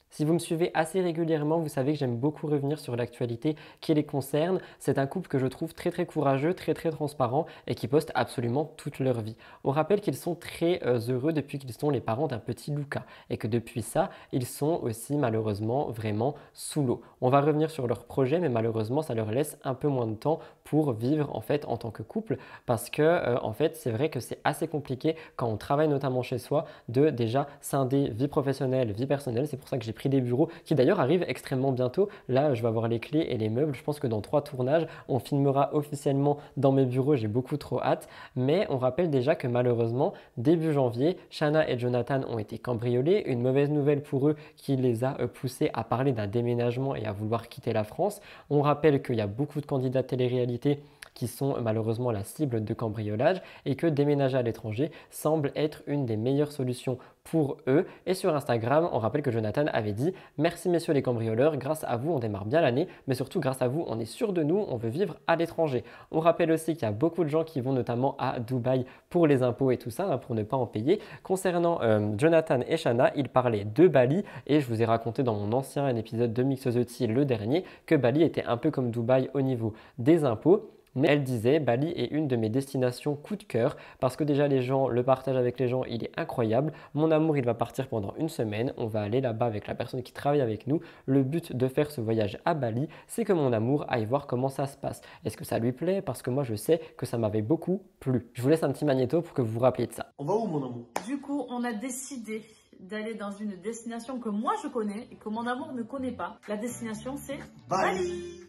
Si vous me suivez assez régulièrement, vous savez que j'aime beaucoup revenir sur l'actualité qui les concerne. C'est un couple que je trouve très courageux, très transparent et qui poste absolument toute leur vie. On rappelle qu'ils sont très heureux depuis qu'ils sont les parents d'un petit Luca et que depuis ça, ils sont aussi malheureusement vraiment sous l'eau. On va revenir sur leur projet, mais malheureusement, ça leur laisse un peu moins de temps pour vivre en fait en tant que couple parce que en fait, c'est vrai que c'est assez compliqué quand on travaille notamment chez soi de déjà scinder vie professionnelle, vie personnelle. C'est pour ça que j'ai pris des bureaux qui d'ailleurs arrivent extrêmement bientôt. Là, je vais avoir les clés et les meubles. Je pense que dans 3 tournages, on filmera officiellement dans mes bureaux. J'ai beaucoup trop hâte. Mais on rappelle déjà que malheureusement, début janvier, Shanna et Jonathan ont été cambriolés. Une mauvaise nouvelle pour eux qui les a poussés à parler d'un déménagement et à vouloir quitter la France. On rappelle qu'il y a beaucoup de candidats de télé-réalité qui sont malheureusement la cible de cambriolage et que déménager à l'étranger semble être une des meilleures solutions pour eux. Et sur Instagram, on rappelle que Jonathan avait dit « Merci messieurs les cambrioleurs, grâce à vous on démarre bien l'année, mais surtout grâce à vous on est sûr de nous, on veut vivre à l'étranger ». On rappelle aussi qu'il y a beaucoup de gens qui vont notamment à Dubaï pour les impôts et tout ça, hein, pour ne pas en payer. Concernant Jonathan et Shanna, ils parlaient de Bali et je vous ai raconté dans mon ancien épisode de Mixosity, le dernier, que Bali était un peu comme Dubaï au niveau des impôts. Mais elle disait, Bali est une de mes destinations coup de cœur parce que déjà les gens, le partage avec les gens, il est incroyable. Mon amour, il va partir pendant 1 semaine. On va aller là-bas avec la personne qui travaille avec nous. Le but de faire ce voyage à Bali, c'est que mon amour aille voir comment ça se passe. Est-ce que ça lui plaît? Parce que moi, je sais que ça m'avait beaucoup plu. Je vous laisse un petit magnéto pour que vous vous rappeliez de ça. On va où, mon amour? Du coup, on a décidé d'aller dans une destination que moi je connais et que mon amour ne connaît pas. La destination, c'est Bali.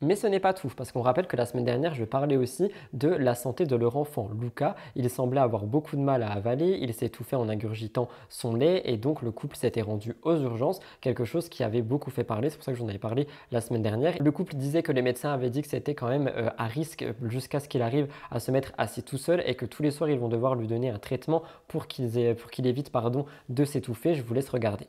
Mais ce n'est pas tout, parce qu'on rappelle que la semaine dernière, je parlais aussi de la santé de leur enfant, Luca. Il semblait avoir beaucoup de mal à avaler, il s'étouffait en ingurgitant son lait et donc le couple s'était rendu aux urgences, quelque chose qui avait beaucoup fait parler, c'est pour ça que j'en avais parlé la semaine dernière. Le couple disait que les médecins avaient dit que c'était quand même à risque jusqu'à ce qu'il arrive à se mettre assis tout seul et que tous les soirs, ils vont devoir lui donner un traitement pour qu'il évite de s'étouffer. Je vous laisse regarder.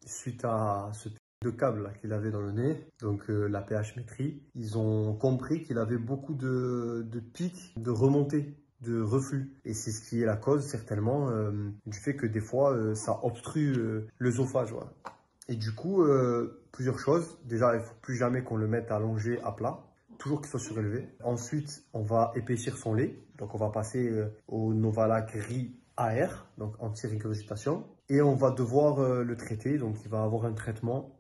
Suite à ce de câble qu'il avait dans le nez, donc la pH-métrie, ils ont compris qu'il avait beaucoup de pics, de remontées, de reflux. Et c'est ce qui est la cause certainement du fait que des fois ça obstrue l'œsophage. Ouais. Et du coup, plusieurs choses. Déjà, il ne faut plus jamais qu'on le mette allongé à plat. Toujours qu'il soit surélevé. Ensuite, on va épaissir son lait. Donc on va passer au Novalac Riz AR, donc anti-régurgitation. Et on va devoir le traiter. Donc il va avoir un traitement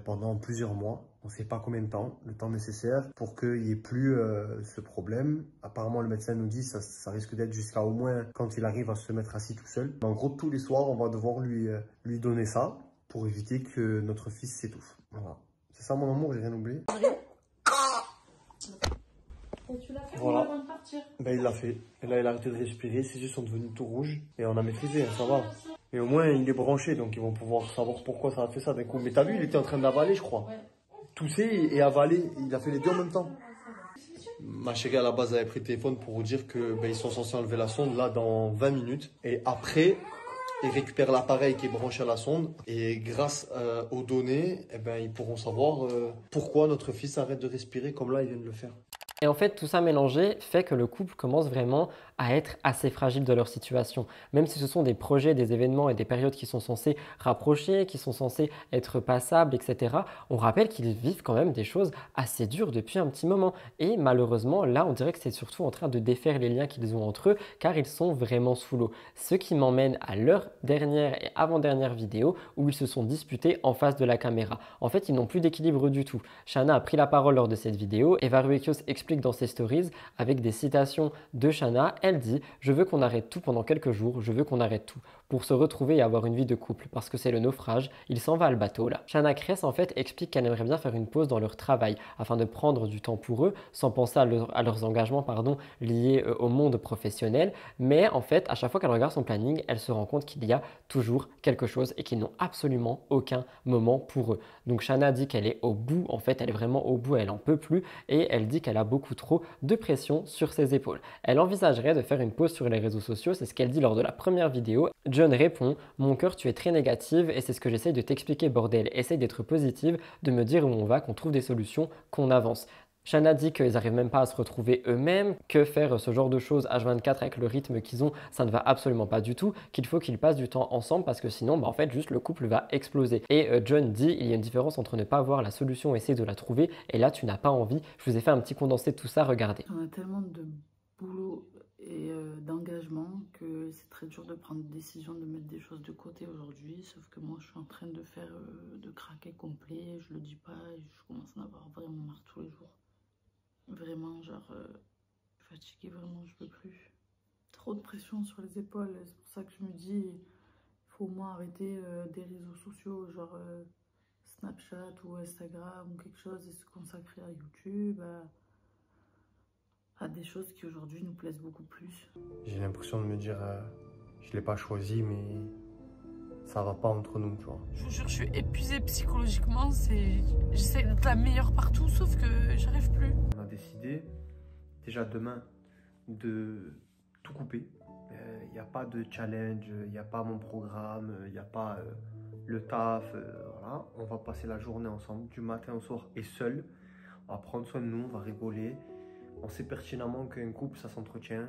pendant plusieurs mois. On ne sait pas combien de temps, le temps nécessaire pour qu'il n'y ait plus ce problème. Apparemment, le médecin nous dit que ça risque d'être jusqu'à au moins quand il arrive à se mettre assis tout seul. En gros, tous les soirs, on va devoir lui donner ça pour éviter que notre fils s'étouffe. Voilà. C'est ça mon amour, j'ai rien oublié. Et tu l'as fait Voilà. avant de partir. Ben, il l'a fait. Et là, il a arrêté de respirer. Ses yeux sont devenus tout rouges. Et on a maîtrisé, ça va. Et au moins, il est branché, donc ils vont pouvoir savoir pourquoi ça a fait ça d'un coup. Mais t'as vu, il était en train d'avaler, je crois. Tousser et avaler. Il a fait les deux en même temps. Ma chérie, à la base, avait pris le téléphone pour vous dire que ils sont censés enlever la sonde là dans 20 minutes. Et après, ils récupèrent l'appareil qui est branché à la sonde. Et grâce aux données, ils pourront savoir pourquoi notre fils arrête de respirer comme là, il vient de le faire. Et en fait, tout ça mélangé fait que le couple commence vraiment à être assez fragile de leur situation. Même si ce sont des projets, des événements et des périodes qui sont censés rapprocher, qui sont censés être passables, etc., on rappelle qu'ils vivent quand même des choses assez dures depuis un petit moment. Et malheureusement, là, on dirait que c'est surtout en train de défaire les liens qu'ils ont entre eux, car ils sont vraiment sous l'eau. Ce qui m'emmène à leur dernière et avant-dernière vidéo où ils se sont disputés en face de la caméra. En fait, ils n'ont plus d'équilibre du tout. Shanna a pris la parole lors de cette vidéo et Varuekios explique dans ses stories avec des citations de Shanna. Elle dit « Je veux qu'on arrête tout pendant quelques jours, je veux qu'on arrête tout pour se retrouver et avoir une vie de couple parce que c'est le naufrage, il s'en va à le bateau là. » Shanna Kress en fait explique qu'elle aimerait bien faire une pause dans leur travail afin de prendre du temps pour eux sans penser à leurs engagements liés au monde professionnel, mais en fait à chaque fois qu'elle regarde son planning, elle se rend compte qu'il y a toujours quelque chose et qu'ils n'ont absolument aucun moment pour eux. Donc Shanna dit qu'elle est au bout, en fait elle est vraiment au bout, elle en peut plus et elle dit qu'elle a beaucoup trop de pression sur ses épaules. Elle envisagerait de faire une pause sur les réseaux sociaux, c'est ce qu'elle dit lors de la première vidéo. John répond « Mon cœur, tu es très négative et c'est ce que j'essaye de t'expliquer, bordel. Essaye d'être positive, de me dire où on va, qu'on trouve des solutions, qu'on avance. » Shanna dit qu'ils n'arrivent même pas à se retrouver eux-mêmes, que faire ce genre de choses H24 avec le rythme qu'ils ont, ça ne va absolument pas du tout, qu'il faut qu'ils passent du temps ensemble parce que sinon, en fait, juste le couple va exploser. Et John dit, il y a une différence entre ne pas avoir la solution et essayer de la trouver, et là, tu n'as pas envie. Je vous ai fait un petit condensé de tout ça, regardez. On a tellement de boulot et d'engagement que c'est très dur de prendre une décision de mettre des choses de côté aujourd'hui, sauf que moi, je suis en train de faire, de craquer complet, je le dis pas, et je commence à en avoir vraiment marre tous les jours. Vraiment, genre, fatiguée, vraiment, je peux plus. Trop de pression sur les épaules, c'est pour ça que je me dis, il faut au moins arrêter des réseaux sociaux, genre Snapchat ou Instagram ou quelque chose, et se consacrer à YouTube, à des choses qui aujourd'hui nous plaisent beaucoup plus. J'ai l'impression de me dire, je l'ai pas choisi, mais ça va pas entre nous, tu vois. Je vous jure, je suis épuisée psychologiquement, j'essaie d'être la meilleure partout, sauf que j'arrive plus. On a décidé, déjà demain, de tout couper. Il n'y a pas de challenge, il n'y a pas mon programme, il n'y a pas le taf, voilà. On va passer la journée ensemble, du matin au soir, et seul. On va prendre soin de nous, on va rigoler. On sait pertinemment qu'un couple, ça s'entretient.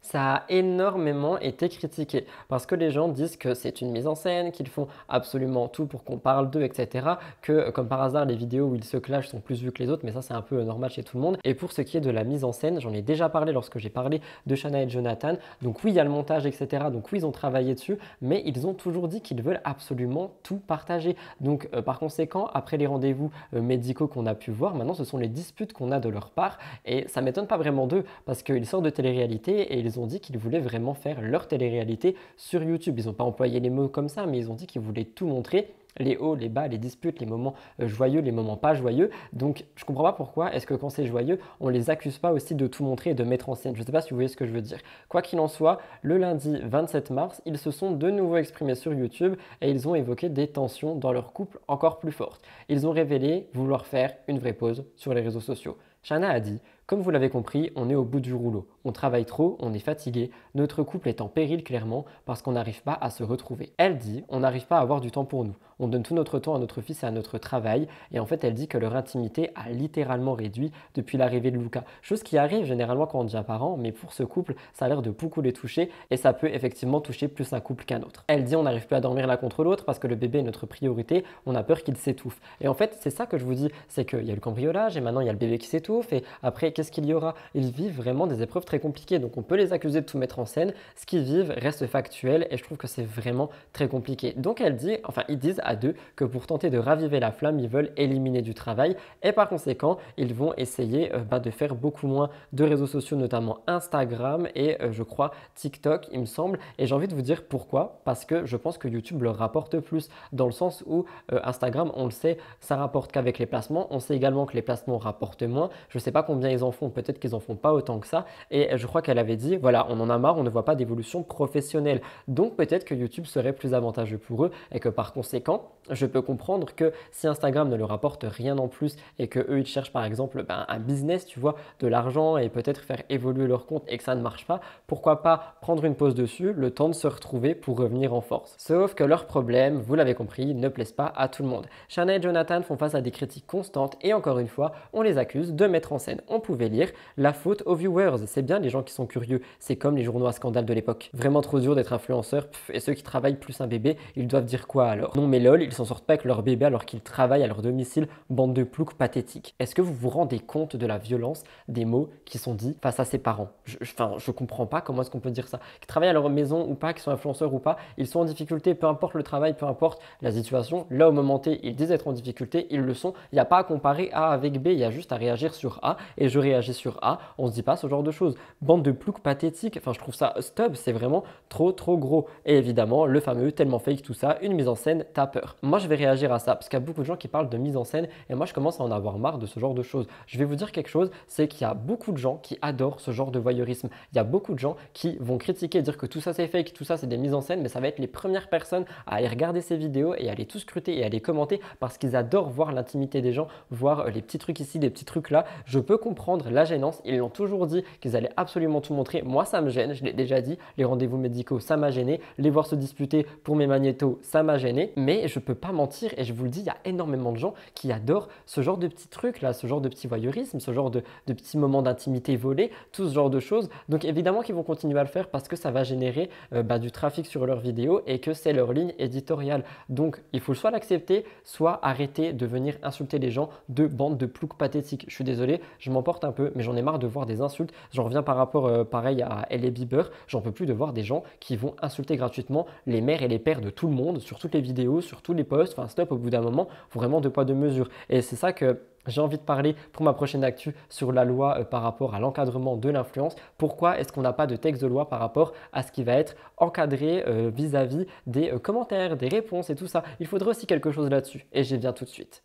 Ça a énormément été critiqué parce que les gens disent que c'est une mise en scène, qu'ils font absolument tout pour qu'on parle d'eux, etc. Que comme par hasard, les vidéos où ils se clashent sont plus vues que les autres, mais ça c'est un peu normal chez tout le monde. Et pour ce qui est de la mise en scène, j'en ai déjà parlé lorsque j'ai parlé de Shanna et Jonathan. Donc oui, il y a le montage, etc. Donc oui, ils ont travaillé dessus, mais ils ont toujours dit qu'ils veulent absolument tout partager. Donc par conséquent, après les rendez-vous médicaux qu'on a pu voir, maintenant ce sont les disputes qu'on a de leur part. Et ça m'étonne pas vraiment d'eux parce qu'ils sortent de télé-réalité et ils ont dit qu'ils voulaient vraiment faire leur télé-réalité sur YouTube. Ils n'ont pas employé les mots comme ça, mais ils ont dit qu'ils voulaient tout montrer. Les hauts, les bas, les disputes, les moments joyeux, les moments pas joyeux. Donc je comprends pas pourquoi est-ce que quand c'est joyeux, on les accuse pas aussi de tout montrer et de mettre en scène. Je sais pas si vous voyez ce que je veux dire. Quoi qu'il en soit, le lundi 27 mars, ils se sont de nouveau exprimés sur YouTube et ils ont évoqué des tensions dans leur couple encore plus fortes. Ils ont révélé vouloir faire une vraie pause sur les réseaux sociaux. Shanna a dit « Comme vous l'avez compris, on est au bout du rouleau. On travaille trop, on est fatigué. Notre couple est en péril clairement parce qu'on n'arrive pas à se retrouver. » Elle dit « On n'arrive pas à avoir du temps pour nous. On donne tout notre temps à notre fils et à notre travail. » Et en fait, elle dit que leur intimité a littéralement réduit depuis l'arrivée de Luca. Chose qui arrive généralement quand on devient parent, mais pour ce couple, ça a l'air de beaucoup les toucher et ça peut effectivement toucher plus un couple qu'un autre. Elle dit « On n'arrive plus à dormir l'un contre l'autre parce que le bébé est notre priorité. On a peur qu'il s'étouffe. » Et en fait, c'est ça que je vous dis, c'est qu'il y a le cambriolage et maintenant il y a le bébé qui s'étouffe. Et après, qu'est-ce qu'il y aura? Ils vivent vraiment des épreuves très compliquées, donc on peut les accuser de tout mettre en scène. Ce qu'ils vivent reste factuel et je trouve que c'est vraiment très compliqué. Donc elle dit, enfin ils disent à deux que pour tenter de raviver la flamme, ils veulent éliminer du travail et par conséquent, ils vont essayer de faire beaucoup moins de réseaux sociaux, notamment Instagram et je crois TikTok, il me semble. Et j'ai envie de vous dire pourquoi, parce que je pense que YouTube leur rapporte plus dans le sens où Instagram, on le sait, ça rapporte qu'avec les placements. On sait également que les placements rapportent moins. Je ne sais pas combien ils elles en font, peut-être qu'ils en font pas autant que ça. Et je crois qu'elle avait dit, voilà, on en a marre, on ne voit pas d'évolution professionnelle. Donc peut-être que YouTube serait plus avantageux pour eux et que par conséquent, je peux comprendre que si Instagram ne leur apporte rien en plus et que eux ils cherchent par exemple un business, tu vois, de l'argent et peut-être faire évoluer leur compte et que ça ne marche pas, pourquoi pas prendre une pause dessus, le temps de se retrouver pour revenir en force. Sauf que leurs problèmes, vous l'avez compris, ne plaisent pas à tout le monde. Shanna et Jonathan font face à des critiques constantes et encore une fois, on les accuse de mettre en scène. On pouvait lire la faute aux viewers. C'est bien les gens qui sont curieux. C'est comme les journaux à scandale de l'époque. Vraiment trop dur d'être influenceur. Et ceux qui travaillent plus un bébé, ils doivent dire quoi alors? Non mais lol, ils s'en sortent pas avec leur bébé alors qu'ils travaillent à leur domicile. Bande de ploucs pathétiques. Est-ce que vous vous rendez compte de la violence des mots qui sont dits face à ses parents? Je comprends pas comment est-ce qu'on peut dire ça. Qu'ils travaillent à leur maison ou pas, qu'ils sont influenceurs ou pas, ils sont en difficulté, peu importe le travail, peu importe la situation. Là au moment T, ils disent être en difficulté, ils le sont. Il n'y a pas à comparer A avec B, il y a juste à réagir sur A et je réagis sur A. On se dit pas ce genre de choses. Bande de ploucs pathétiques. Enfin, je trouve ça stop, c'est vraiment trop gros. Et évidemment, le fameux tellement fake tout ça, une mise en scène, t'as peur. Moi, je vais réagir à ça parce qu'il y a beaucoup de gens qui parlent de mise en scène et moi, je commence à en avoir marre de ce genre de choses. Je vais vous dire quelque chose, c'est qu'il y a beaucoup de gens qui adorent ce genre de voyeurisme. Il y a beaucoup de gens qui vont critiquer, dire que tout ça c'est fake, tout ça c'est des mises en scène, mais ça va être les premières personnes à aller regarder ces vidéos et à les tout scruter et à les commenter parce qu'ils adorent voir l'intimité des gens, voir les petits trucs ici, les petits trucs là. Je peux comprendre la gênance, ils l'ont toujours dit qu'ils allaient absolument tout montrer. Moi ça me gêne, je l'ai déjà dit, les rendez-vous médicaux ça m'a gêné, les voir se disputer pour mes magnétos ça m'a gêné, mais je peux pas mentir et je vous le dis, il y a énormément de gens qui adorent ce genre de petits trucs là, ce genre de petits voyeurisme, ce genre de petits moments d'intimité volés, tout ce genre de choses. Donc évidemment qu'ils vont continuer à le faire parce que ça va générer du trafic sur leurs vidéos et que c'est leur ligne éditoriale. Donc il faut soit l'accepter, soit arrêter de venir insulter les gens de bande de ploucs pathétiques. Je suis désolé, je m'emporte un peu, mais j'en ai marre de voir des insultes. J'en reviens par rapport pareil à Hailey Bieber, j'en peux plus de voir des gens qui vont insulter gratuitement les mères et les pères de tout le monde sur toutes les vidéos, sur tous les posts. Enfin stop, au bout d'un moment, vraiment deux poids deux mesures. Et c'est ça que j'ai envie de parler pour ma prochaine actu sur la loi par rapport à l'encadrement de l'influence. Pourquoi est-ce qu'on n'a pas de texte de loi par rapport à ce qui va être encadré vis-à-vis des commentaires, des réponses et tout ça? Il faudrait aussi quelque chose là-dessus et j'y viens tout de suite.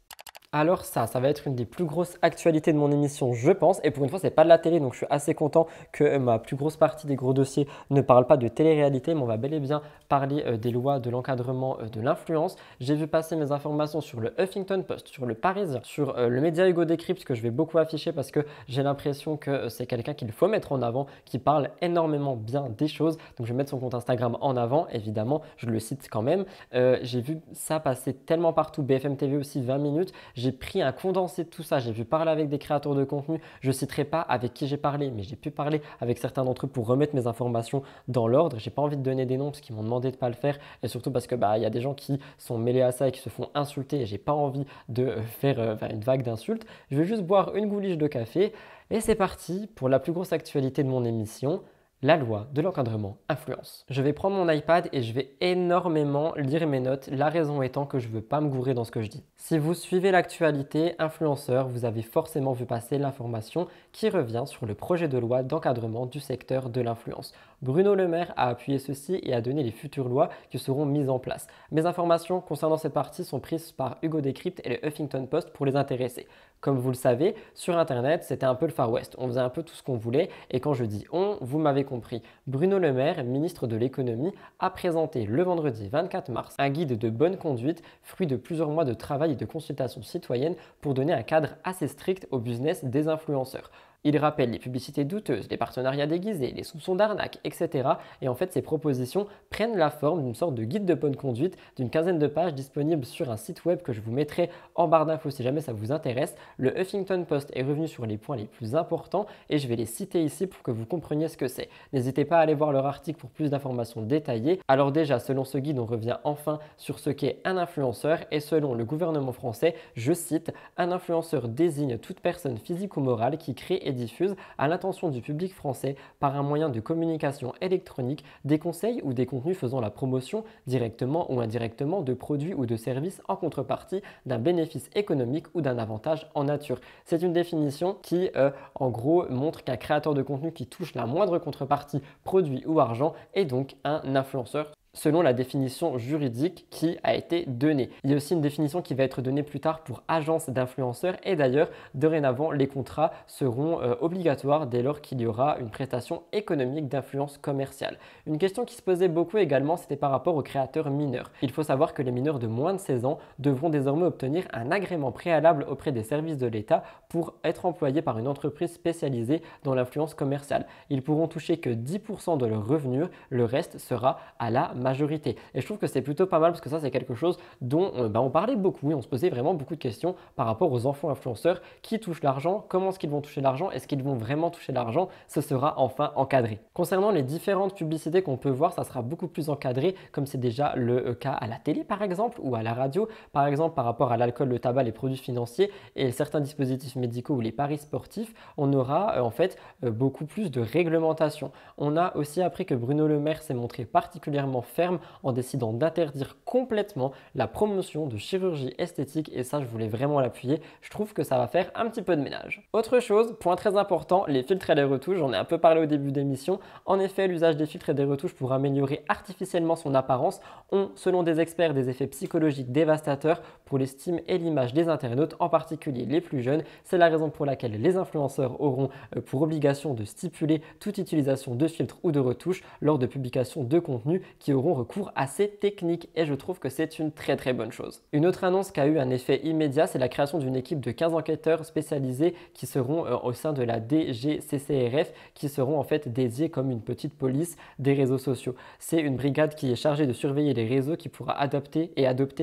Alors ça va être une des plus grosses actualités de mon émission, je pense. Et pour une fois, c'est pas de la télé, donc je suis assez content que ma plus grosse partie des gros dossiers ne parle pas de télé-réalité, mais on va bel et bien parler des lois de l'encadrement de l'influence. J'ai vu passer mes informations sur le Huffington Post, sur le Parisien, sur le média Hugo Décrypte, que je vais beaucoup afficher parce que j'ai l'impression que c'est quelqu'un qu'il faut mettre en avant, qui parle énormément bien des choses. Donc je vais mettre son compte Instagram en avant, évidemment, je le cite quand même. J'ai vu ça passer tellement partout, BFM TV aussi, 20 minutes. J'ai pris un condensé de tout ça, j'ai vu parler avec des créateurs de contenu, je ne citerai pas avec qui j'ai parlé, mais j'ai pu parler avec certains d'entre eux pour remettre mes informations dans l'ordre. J'ai pas envie de donner des noms parce qu'ils m'ont demandé de ne pas le faire et surtout parce que y a des gens qui sont mêlés à ça et qui se font insulter et j'ai pas envie de faire une vague d'insultes. Je vais juste boire une gouliche de café et c'est parti pour la plus grosse actualité de mon émission. La loi de l'encadrement influence. Je vais prendre mon iPad et je vais énormément lire mes notes, la raison étant que je ne veux pas me gourer dans ce que je dis. Si vous suivez l'actualité influenceur, vous avez forcément vu passer l'information qui revient sur le projet de loi d'encadrement du secteur de l'influence. Bruno Le Maire a appuyé ceci et a donné les futures lois qui seront mises en place. Mes informations concernant cette partie sont prises par Hugo Décrypte et le Huffington Post pour les intéresser. Comme vous le savez, sur Internet, c'était un peu le Far West. On faisait un peu tout ce qu'on voulait et quand je dis on, vous m'avez compris. Bruno Le Maire, ministre de l'économie, a présenté le vendredi 24 mars un guide de bonne conduite, fruit de plusieurs mois de travail et de consultation citoyenne pour donner un cadre assez strict au business des influenceurs. Il rappelle les publicités douteuses, les partenariats déguisés, les soupçons d'arnaque, etc. Et en fait, ces propositions prennent la forme d'une sorte de guide de bonne conduite d'une quinzaine de pages disponible sur un site web que je vous mettrai en barre d'infos si jamais ça vous intéresse. Le Huffington Post est revenu sur les points les plus importants et je vais les citer ici pour que vous compreniez ce que c'est. N'hésitez pas à aller voir leur article pour plus d'informations détaillées. Alors déjà, selon ce guide, on revient enfin sur ce qu'est un influenceur et selon le gouvernement français, je cite, un influenceur désigne toute personne physique ou morale qui crée et diffuse à l'intention du public français par un moyen de communication électronique des conseils ou des contenus faisant la promotion directement ou indirectement de produits ou de services en contrepartie d'un bénéfice économique ou d'un avantage en nature. C'est une définition qui en gros montre qu'un créateur de contenu qui touche la moindre contrepartie, produit ou argent est donc un influenceur. selon la définition juridique qui a été donnée. Il y a aussi une définition qui va être donnée plus tard pour agence d'influenceurs et d'ailleurs, dorénavant, les contrats seront obligatoires dès lors qu'il y aura une prestation économique d'influence commerciale. Une question qui se posait beaucoup également, c'était par rapport aux créateurs mineurs. Il faut savoir que les mineurs de moins de 16 ans devront désormais obtenir un agrément préalable auprès des services de l'État pour être employés par une entreprise spécialisée dans l'influence commerciale. Ils pourront toucher que 10% de leurs revenus, le reste sera à la majorité. Et je trouve que c'est plutôt pas mal parce que ça c'est quelque chose dont on parlait beaucoup et on se posait vraiment beaucoup de questions par rapport aux enfants influenceurs qui touchent l'argent, comment est-ce qu'ils vont toucher l'argent, est-ce qu'ils vont vraiment toucher l'argent, ce sera enfin encadré. Concernant les différentes publicités qu'on peut voir, ça sera beaucoup plus encadré comme c'est déjà le cas à la télé par exemple ou à la radio, par exemple par rapport à l'alcool, le tabac, les produits financiers et certains dispositifs médicaux ou les paris sportifs, on aura en fait beaucoup plus de réglementation. On a aussi appris que Bruno Le Maire s'est montré particulièrement ferme en décidant d'interdire complètement la promotion de chirurgie esthétique et ça je voulais vraiment l'appuyer, je trouve que ça va faire un petit peu de ménage. Autre chose, point très important, les filtres et les retouches, j'en ai un peu parlé au début d'émission. En effet, l'usage des filtres et des retouches pour améliorer artificiellement son apparence ont, selon des experts, des effets psychologiques dévastateurs pour l'estime et l'image des internautes, en particulier les plus jeunes. C'est la raison pour laquelle les influenceurs auront pour obligation de stipuler toute utilisation de filtres ou de retouches lors de publications de contenu qui auront recours à ces techniques et je trouve que c'est une très bonne chose. Une autre annonce qui a eu un effet immédiat, c'est la création d'une équipe de 15 enquêteurs spécialisés qui seront au sein de la DGCCRF, qui seront en fait dédiés comme une petite police des réseaux sociaux. C'est une brigade qui est chargée de surveiller les réseaux, qui pourra adopter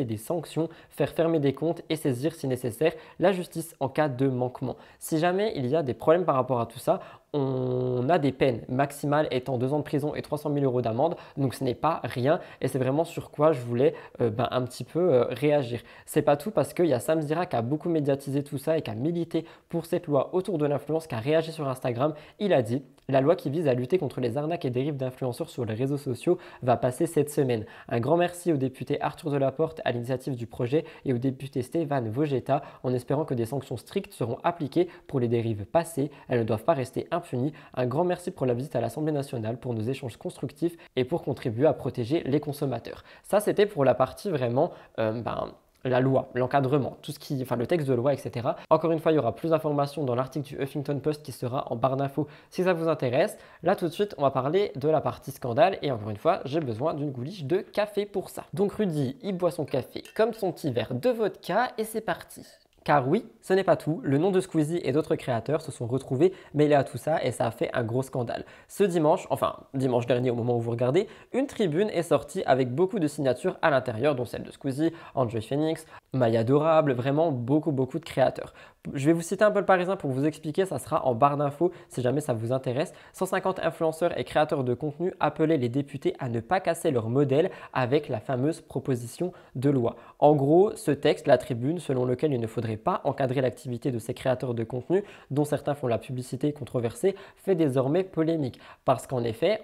des sanctions, faire fermer des comptes et saisir si nécessaire la justice en cas de manquement. Si jamais il y a des problèmes par rapport à tout ça, on a des peines maximales étant 2 ans de prison et 300 000 € d'amende, donc ce n'est pas rien et c'est vraiment sur quoi je voulais un petit peu réagir. C'est pas tout parce qu'il y a Sam Zira qui a beaucoup médiatisé tout ça et qui a milité pour cette loi autour de l'influence, qui a réagi sur Instagram. Il a dit: la loi qui vise à lutter contre les arnaques et dérives d'influenceurs sur les réseaux sociaux va passer cette semaine. Un grand merci au député Arthur Delaporte à l'initiative du projet et au député Stéphane Vogetta en espérant que des sanctions strictes seront appliquées pour les dérives passées. Elles ne doivent pas rester impunis. Un grand merci pour la visite à l'Assemblée nationale, pour nos échanges constructifs et pour contribuer à protéger les consommateurs. Ça, c'était pour la partie vraiment la loi, l'encadrement, le texte de loi, etc. Encore une fois, il y aura plus d'informations dans l'article du Huffington Post qui sera en barre d'infos si ça vous intéresse. Là, tout de suite, on va parler de la partie scandale et encore une fois, j'ai besoin d'une gouliche de café pour ça. Donc Rudy, il boit son café comme son petit verre de vodka et c'est parti. Car oui, ce n'est pas tout, le nom de Squeezie et d'autres créateurs se sont retrouvés mêlés à tout ça et ça a fait un gros scandale. Ce dimanche, dimanche dernier au moment où vous regardez, une tribune est sortie avec beaucoup de signatures à l'intérieur, dont celle de Squeezie, Enjoy Phoenix, Maya Adorable, vraiment beaucoup de créateurs. Je vais vous citer un peu le Parisien pour vous expliquer, ça sera en barre d'infos si jamais ça vous intéresse. 150 influenceurs et créateurs de contenu appelaient les députés à ne pas casser leur modèle avec la fameuse proposition de loi. En gros, ce texte, la tribune, selon lequel il ne faudrait pas encadrer l'activité de ces créateurs de contenu, dont certains font la publicité controversée, fait désormais polémique. Parce qu'en effet,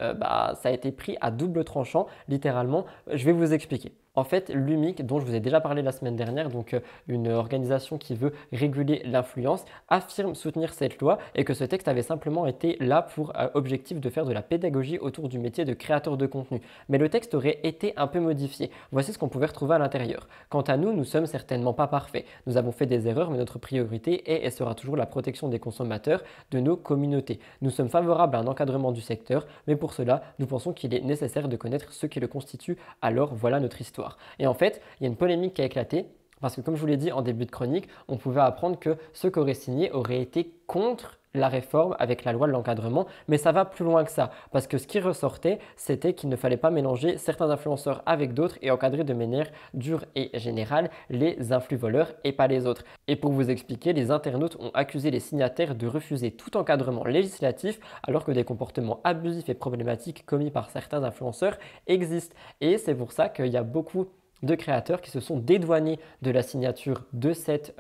ça a été pris à double tranchant, littéralement. Je vais vous expliquer. En fait, l'UMIC, dont je vous ai déjà parlé la semaine dernière, donc une organisation qui veut réguler l'influence, affirme soutenir cette loi et que ce texte avait simplement été là pour objectif de faire de la pédagogie autour du métier de créateur de contenu. Mais le texte aurait été un peu modifié. Voici ce qu'on pouvait retrouver à l'intérieur. Quant à nous, nous sommes certainement pas parfaits. Nous avons fait des erreurs, mais notre priorité est et sera toujours la protection des consommateurs de nos communautés. Nous sommes favorables à un encadrement du secteur, mais pour cela, nous pensons qu'il est nécessaire de connaître ce qui le constitue. Alors voilà notre histoire. Et en fait, il y a une polémique qui a éclaté parce que comme je vous l'ai dit en début de chronique, on pouvait apprendre que ceux qui auraient signé auraient été contre la réforme avec la loi de l'encadrement, mais ça va plus loin que ça, parce que ce qui ressortait, c'était qu'il ne fallait pas mélanger certains influenceurs avec d'autres et encadrer de manière dure et générale les influx-voleurs et pas les autres. Et pour vous expliquer, les internautes ont accusé les signataires de refuser tout encadrement législatif alors que des comportements abusifs et problématiques commis par certains influenceurs existent. Et c'est pour ça qu'il y a beaucoup de créateurs qui se sont dédouanés de la signature de cette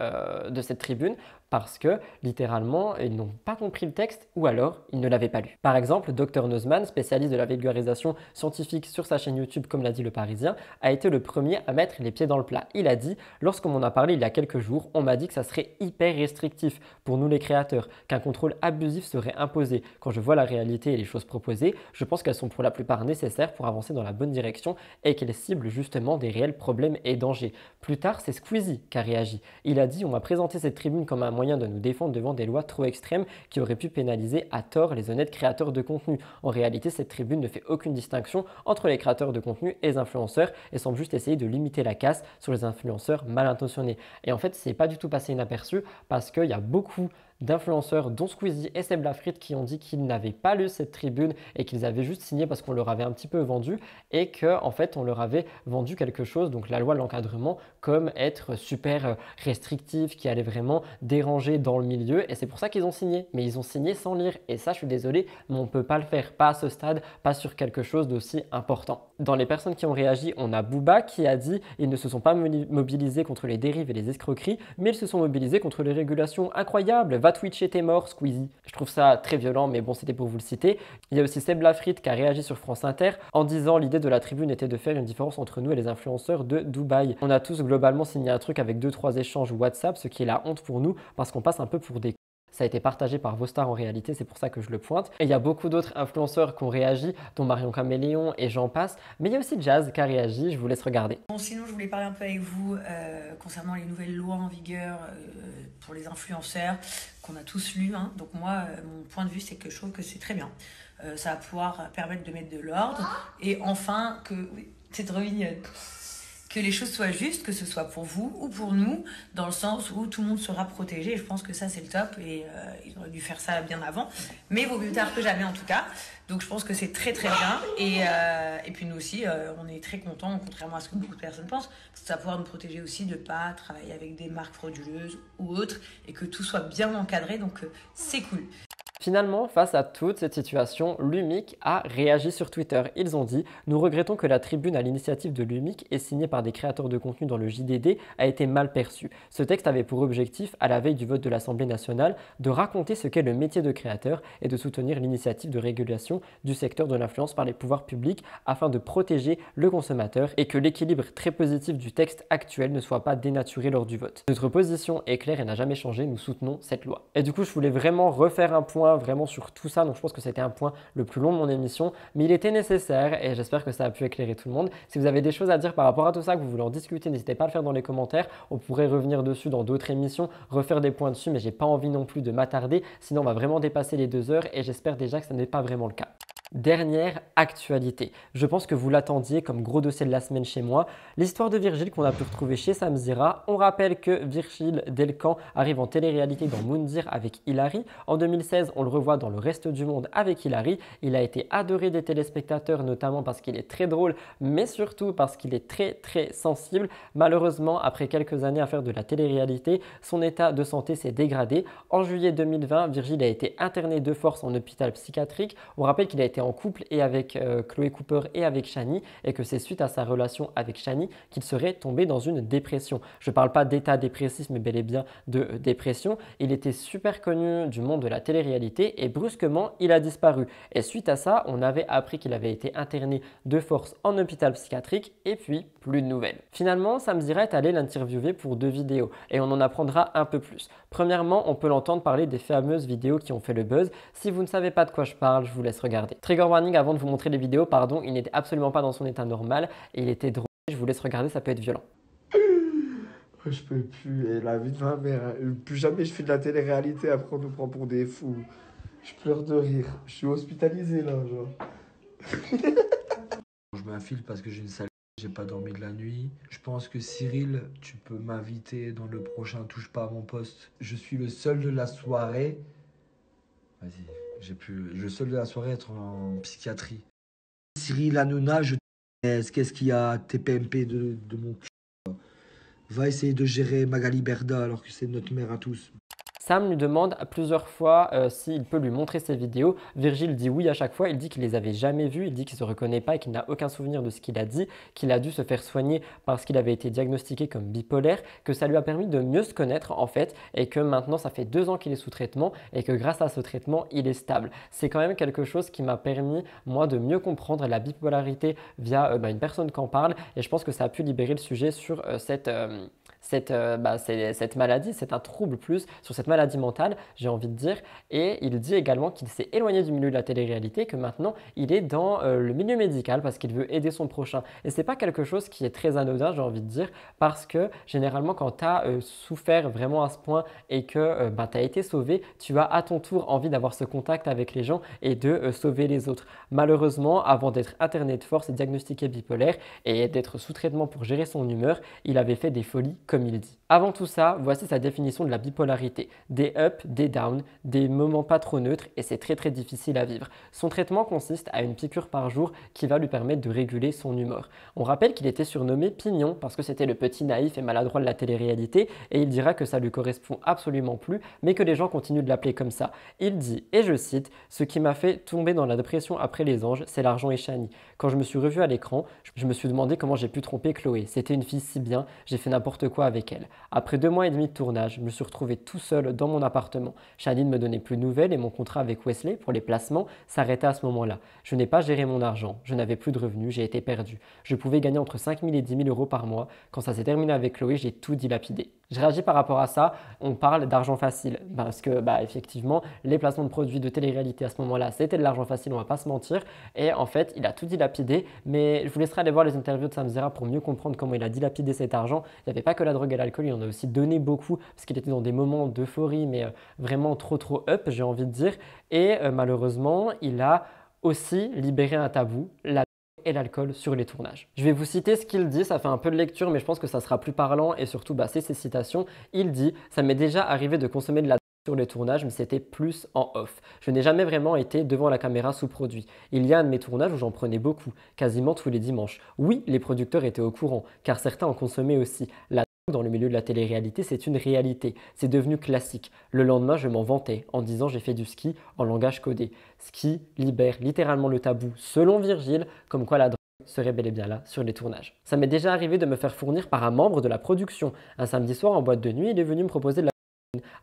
tribune parce que littéralement ils n'ont pas compris le texte ou alors ils ne l'avaient pas lu. Par exemple, Dr Nozman, spécialiste de la vulgarisation scientifique sur sa chaîne YouTube, comme l'a dit Le Parisien, a été le premier à mettre les pieds dans le plat. Il a dit « Lorsqu'on m'en a parlé il y a quelques jours, on m'a dit que ça serait hyper restrictif pour nous les créateurs, qu'un contrôle abusif serait imposé. Quand je vois la réalité et les choses proposées, je pense qu'elles sont pour la plupart nécessaires pour avancer dans la bonne direction et qu'elles ciblent justement des réels problèmes et dangers. » Plus tard, c'est Squeezie qui a réagi. Il a dit « On m'a présenté cette tribune comme un moyen de nous défendre devant des lois trop extrêmes qui auraient pu pénaliser à tort les honnêtes créateurs de contenu. En réalité, cette tribune ne fait aucune distinction entre les créateurs de contenu et les influenceurs et semble juste essayer de limiter la casse sur les influenceurs mal intentionnés. » Et en fait, c'est pas du tout passé inaperçu parce qu'il y a beaucoup d'influenceurs dont Squeezie et Seb Lafrite qui ont dit qu'ils n'avaient pas lu cette tribune et qu'ils avaient juste signé parce qu'on leur avait un petit peu vendu et qu'en fait on leur avait vendu quelque chose, donc la loi de l'encadrement, comme être super restrictif, qui allait vraiment déranger dans le milieu, et c'est pour ça qu'ils ont signé. Mais ils ont signé sans lire et ça, je suis désolé, mais on ne peut pas le faire, pas à ce stade, pas sur quelque chose d'aussi important. Dans les personnes qui ont réagi, on a Booba qui a dit ils ne se sont pas mobilisés contre les dérives et les escroqueries, mais ils se sont mobilisés contre les régulations. Incroyable, va twitcher, t'es mort, Squeezie. Je trouve ça très violent, mais bon, c'était pour vous le citer. Il y a aussi Seb Lafrite qui a réagi sur France Inter en disant l'idée de la tribune était de faire une différence entre nous et les influenceurs de Dubaï. On a tous globalement signé un truc avec 2-3 échanges WhatsApp, ce qui est la honte pour nous parce qu'on passe un peu pour des... Ça a été partagé par vos stars en réalité, c'est pour ça que je le pointe. Et il y a beaucoup d'autres influenceurs qui ont réagi, dont Marion Caméléon et j'en passe. Mais il y a aussi Jazz qui a réagi, je vous laisse regarder. Bon, sinon, je voulais parler un peu avec vous concernant les nouvelles lois en vigueur pour les influenceurs qu'on a tous lues. Hein. Donc moi, mon point de vue, c'est que je trouve que c'est très bien. Ça va pouvoir permettre de mettre de l'ordre. Et enfin, que... Oui, c'est trop mignonne. Que les choses soient justes, que ce soit pour vous ou pour nous, dans le sens où tout le monde sera protégé. Et je pense que ça, c'est le top. Et ils auraient dû faire ça bien avant. Mais vaut mieux tard que jamais, en tout cas. Donc, je pense que c'est très, très bien. Et puis, nous aussi, on est très contents, contrairement à ce que beaucoup de personnes pensent. Parce que ça va pouvoir nous protéger aussi de ne pas travailler avec des marques frauduleuses ou autres. Et que tout soit bien encadré. Donc, c'est cool. Finalement, face à toute cette situation, l'UMIC a réagi sur Twitter. Ils ont dit « Nous regrettons que la tribune à l'initiative de l'UMIC et signée par des créateurs de contenu dans le JDD a été mal perçue. Ce texte avait pour objectif, à la veille du vote de l'Assemblée nationale, de raconter ce qu'est le métier de créateur et de soutenir l'initiative de régulation du secteur de l'influence par les pouvoirs publics afin de protéger le consommateur et que l'équilibre très positif du texte actuel ne soit pas dénaturé lors du vote. Notre position est claire et n'a jamais changé, nous soutenons cette loi. » Et du coup, je voulais vraiment refaire un point vraiment sur tout ça, donc je pense que c'était un point le plus long de mon émission, mais il était nécessaire et j'espère que ça a pu éclairer tout le monde. Si vous avez des choses à dire par rapport à tout ça, que vous voulez en discuter, n'hésitez pas à le faire dans les commentaires. On pourrait revenir dessus dans d'autres émissions, refaire des points dessus, mais j'ai pas envie non plus de m'attarder, sinon on va vraiment dépasser les 2 heures et j'espère déjà que ça n'est pas vraiment le cas. Dernière actualité, je pense que vous l'attendiez comme gros dossier de la semaine chez moi, l'histoire de Virgile qu'on a pu retrouver chez Samzira. On rappelle que Virgile Delcan arrive en télé-réalité dans Moundir avec Hilary. En 2016, on le revoit dans Le Reste du Monde avec Hilary. Il a été adoré des téléspectateurs, notamment parce qu'il est très drôle, mais surtout parce qu'il est très très sensible. Malheureusement, après quelques années à faire de la télé-réalité, son état de santé s'est dégradé. En juillet 2020, Virgile a été interné de force en hôpital psychiatrique. On rappelle qu'il a été en couple et avec Chloé Cooper et avec Shani et que c'est suite à sa relation avec Shani qu'il serait tombé dans une dépression. Je ne parle pas d'état dépressif mais bel et bien de dépression. Il était super connu du monde de la télé-réalité et brusquement il a disparu. Et suite à ça, on avait appris qu'il avait été interné de force en hôpital psychiatrique et puis plus de nouvelles. Finalement, Samzira est allé l'interviewer pour 2 vidéos et on en apprendra un peu plus. Premièrement, on peut l'entendre parler des fameuses vidéos qui ont fait le buzz. Si vous ne savez pas de quoi je parle, je vous laisse regarder. Trigger warning avant de vous montrer les vidéos, pardon, il n'était absolument pas dans son état normal et il était drôle. Je vous laisse regarder, ça peut être violent. Je peux plus, et la vie de ma mère, plus jamais je fais de la télé-réalité, après on nous prend pour des fous. Je pleure de rire, je suis hospitalisé là, genre. Je m'infile parce que j'ai une sale... J'ai pas dormi de la nuit. Je pense que Cyril, tu peux m'inviter dans le prochain Touche pas à mon poste. Je suis le seul de la soirée. Vas-y, j'ai pu. Le seul de la soirée à être en psychiatrie. Cyril Hanouna, je te... Qu'est-ce qu'il y a TPMP de mon cul. Va essayer de gérer Magali Berda alors que c'est notre mère à tous. Sam lui demande plusieurs fois s'il peut lui montrer ses vidéos. Virgile dit oui à chaque fois. Il dit qu'il les avait jamais vues. Il dit qu'il ne se reconnaît pas et qu'il n'a aucun souvenir de ce qu'il a dit, qu'il a dû se faire soigner parce qu'il avait été diagnostiqué comme bipolaire, que ça lui a permis de mieux se connaître en fait et que maintenant ça fait 2 ans qu'il est sous traitement et que grâce à ce traitement, il est stable. C'est quand même quelque chose qui m'a permis moi de mieux comprendre la bipolarité via une personne qui en parle et je pense que ça a pu libérer le sujet sur cette maladie, c'est un trouble plus sur cette maladie mentale, j'ai envie de dire. Et il dit également qu'il s'est éloigné du milieu de la télé-réalité, que maintenant il est dans le milieu médical parce qu'il veut aider son prochain. Et c'est pas quelque chose qui est très anodin, j'ai envie de dire, parce que généralement quand tu as souffert vraiment à ce point et que tu as été sauvé, tu as à ton tour envie d'avoir ce contact avec les gens et de sauver les autres. Malheureusement, avant d'être interné de force et diagnostiqué bipolaire et d'être sous traitement pour gérer son humeur, il avait fait des folies comme il dit. Avant tout ça, voici sa définition de la bipolarité. Des ups, des downs, des moments pas trop neutres et c'est très difficile à vivre. Son traitement consiste à une piqûre par jour qui va lui permettre de réguler son humeur. On rappelle qu'il était surnommé Pignon parce que c'était le petit naïf et maladroit de la télé-réalité et il dira que ça lui correspond absolument plus mais que les gens continuent de l'appeler comme ça. Il dit, et je cite, « Ce qui m'a fait tomber dans la dépression après les anges, c'est l'argent et Chani. Quand je me suis revu à l'écran, je me suis demandé comment j'ai pu tromper Chloé. C'était une fille si bien, j'ai fait n'importe quoi avec elle. Après 2 mois et demi de tournage, je me suis retrouvé tout seul dans mon appartement. Chani ne me donnait plus de nouvelles et mon contrat avec Wesley pour les placements s'arrêtait à ce moment-là. Je n'ai pas géré mon argent, je n'avais plus de revenus, j'ai été perdu. Je pouvais gagner entre 5 000 et 10 000 euros par mois. Quand ça s'est terminé avec Chloé, j'ai tout dilapidé. » Je réagis par rapport à ça, on parle d'argent facile parce que effectivement les placements de produits de télé-réalité à ce moment-là c'était de l'argent facile, on va pas se mentir et en fait il a tout dilapidé mais je vous laisserai aller voir les interviews de Sam Zera pour mieux comprendre comment il a dilapidé cet argent. Il n'y avait pas que la drogue et l'alcool, il en a aussi donné beaucoup parce qu'il était dans des moments d'euphorie mais vraiment trop up j'ai envie de dire et malheureusement il a aussi libéré un tabou, et l'alcool sur les tournages. Je vais vous citer ce qu'il dit, ça fait un peu de lecture mais je pense que ça sera plus parlant et surtout c'est ses citations. Il dit « Ça m'est déjà arrivé de consommer de la sur les tournages mais c'était plus en off. Je n'ai jamais vraiment été devant la caméra sous produit. Il y a un de mes tournages où j'en prenais beaucoup, quasiment tous les dimanches. Oui, les producteurs étaient au courant car certains en consommaient aussi. La dans le milieu de la télé-réalité, c'est une réalité. C'est devenu classique. Le lendemain, je m'en vantais en disant j'ai fait du ski en langage codé. Ce qui libère littéralement le tabou, selon Virgile, comme quoi la drogue serait bel et bien là sur les tournages. Ça m'est déjà arrivé de me faire fournir par un membre de la production. Un samedi soir en boîte de nuit, il est venu me proposer de la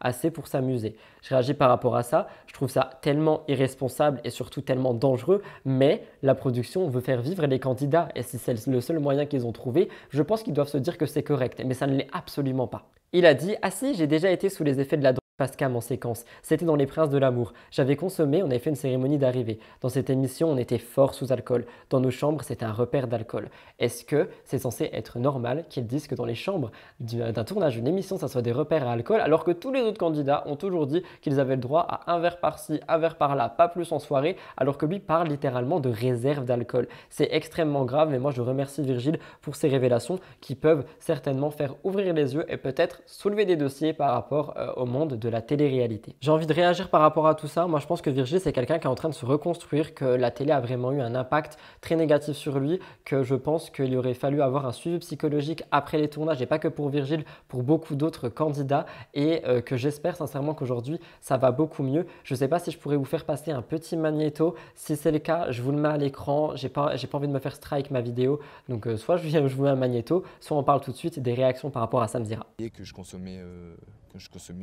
assez pour s'amuser. Je réagis par rapport à ça, je trouve ça tellement irresponsable et surtout tellement dangereux, mais la production veut faire vivre les candidats et si c'est le seul moyen qu'ils ont trouvé, je pense qu'ils doivent se dire que c'est correct, mais ça ne l'est absolument pas. Il a dit « Ah si, j'ai déjà été sous les effets de la drogue. Pascam en séquence. C'était dans Les Princes de l'amour. J'avais consommé, on avait fait une cérémonie d'arrivée. Dans cette émission, on était fort sous alcool. Dans nos chambres, c'était un repère d'alcool. Est-ce que c'est censé être normal qu'ils disent que dans les chambres d'un tournage, d'une émission, ça soit des repères à alcool, alors que tous les autres candidats ont toujours dit qu'ils avaient le droit à un verre par-ci, un verre par-là, pas plus en soirée, alors que lui parle littéralement de réserve d'alcool. C'est extrêmement grave, mais moi je remercie Virgile pour ces révélations qui peuvent certainement faire ouvrir les yeux et peut-être soulever des dossiers par rapport au monde de la télé-réalité. J'ai envie de réagir par rapport à tout ça. Moi, je pense que Virgile, c'est quelqu'un qui est en train de se reconstruire, que la télé a vraiment eu un impact très négatif sur lui, que je pense qu'il aurait fallu avoir un suivi psychologique après les tournages, et pas que pour Virgile, pour beaucoup d'autres candidats, et que j'espère sincèrement qu'aujourd'hui, ça va beaucoup mieux. Je ne sais pas si je pourrais vous faire passer un petit magnéto. Si c'est le cas, je vous le mets à l'écran. J'ai pas envie de me faire strike ma vidéo. Donc, soit je vous mets un magnéto, soit on parle tout de suite des réactions par rapport à Sam Zera. Et que je consommais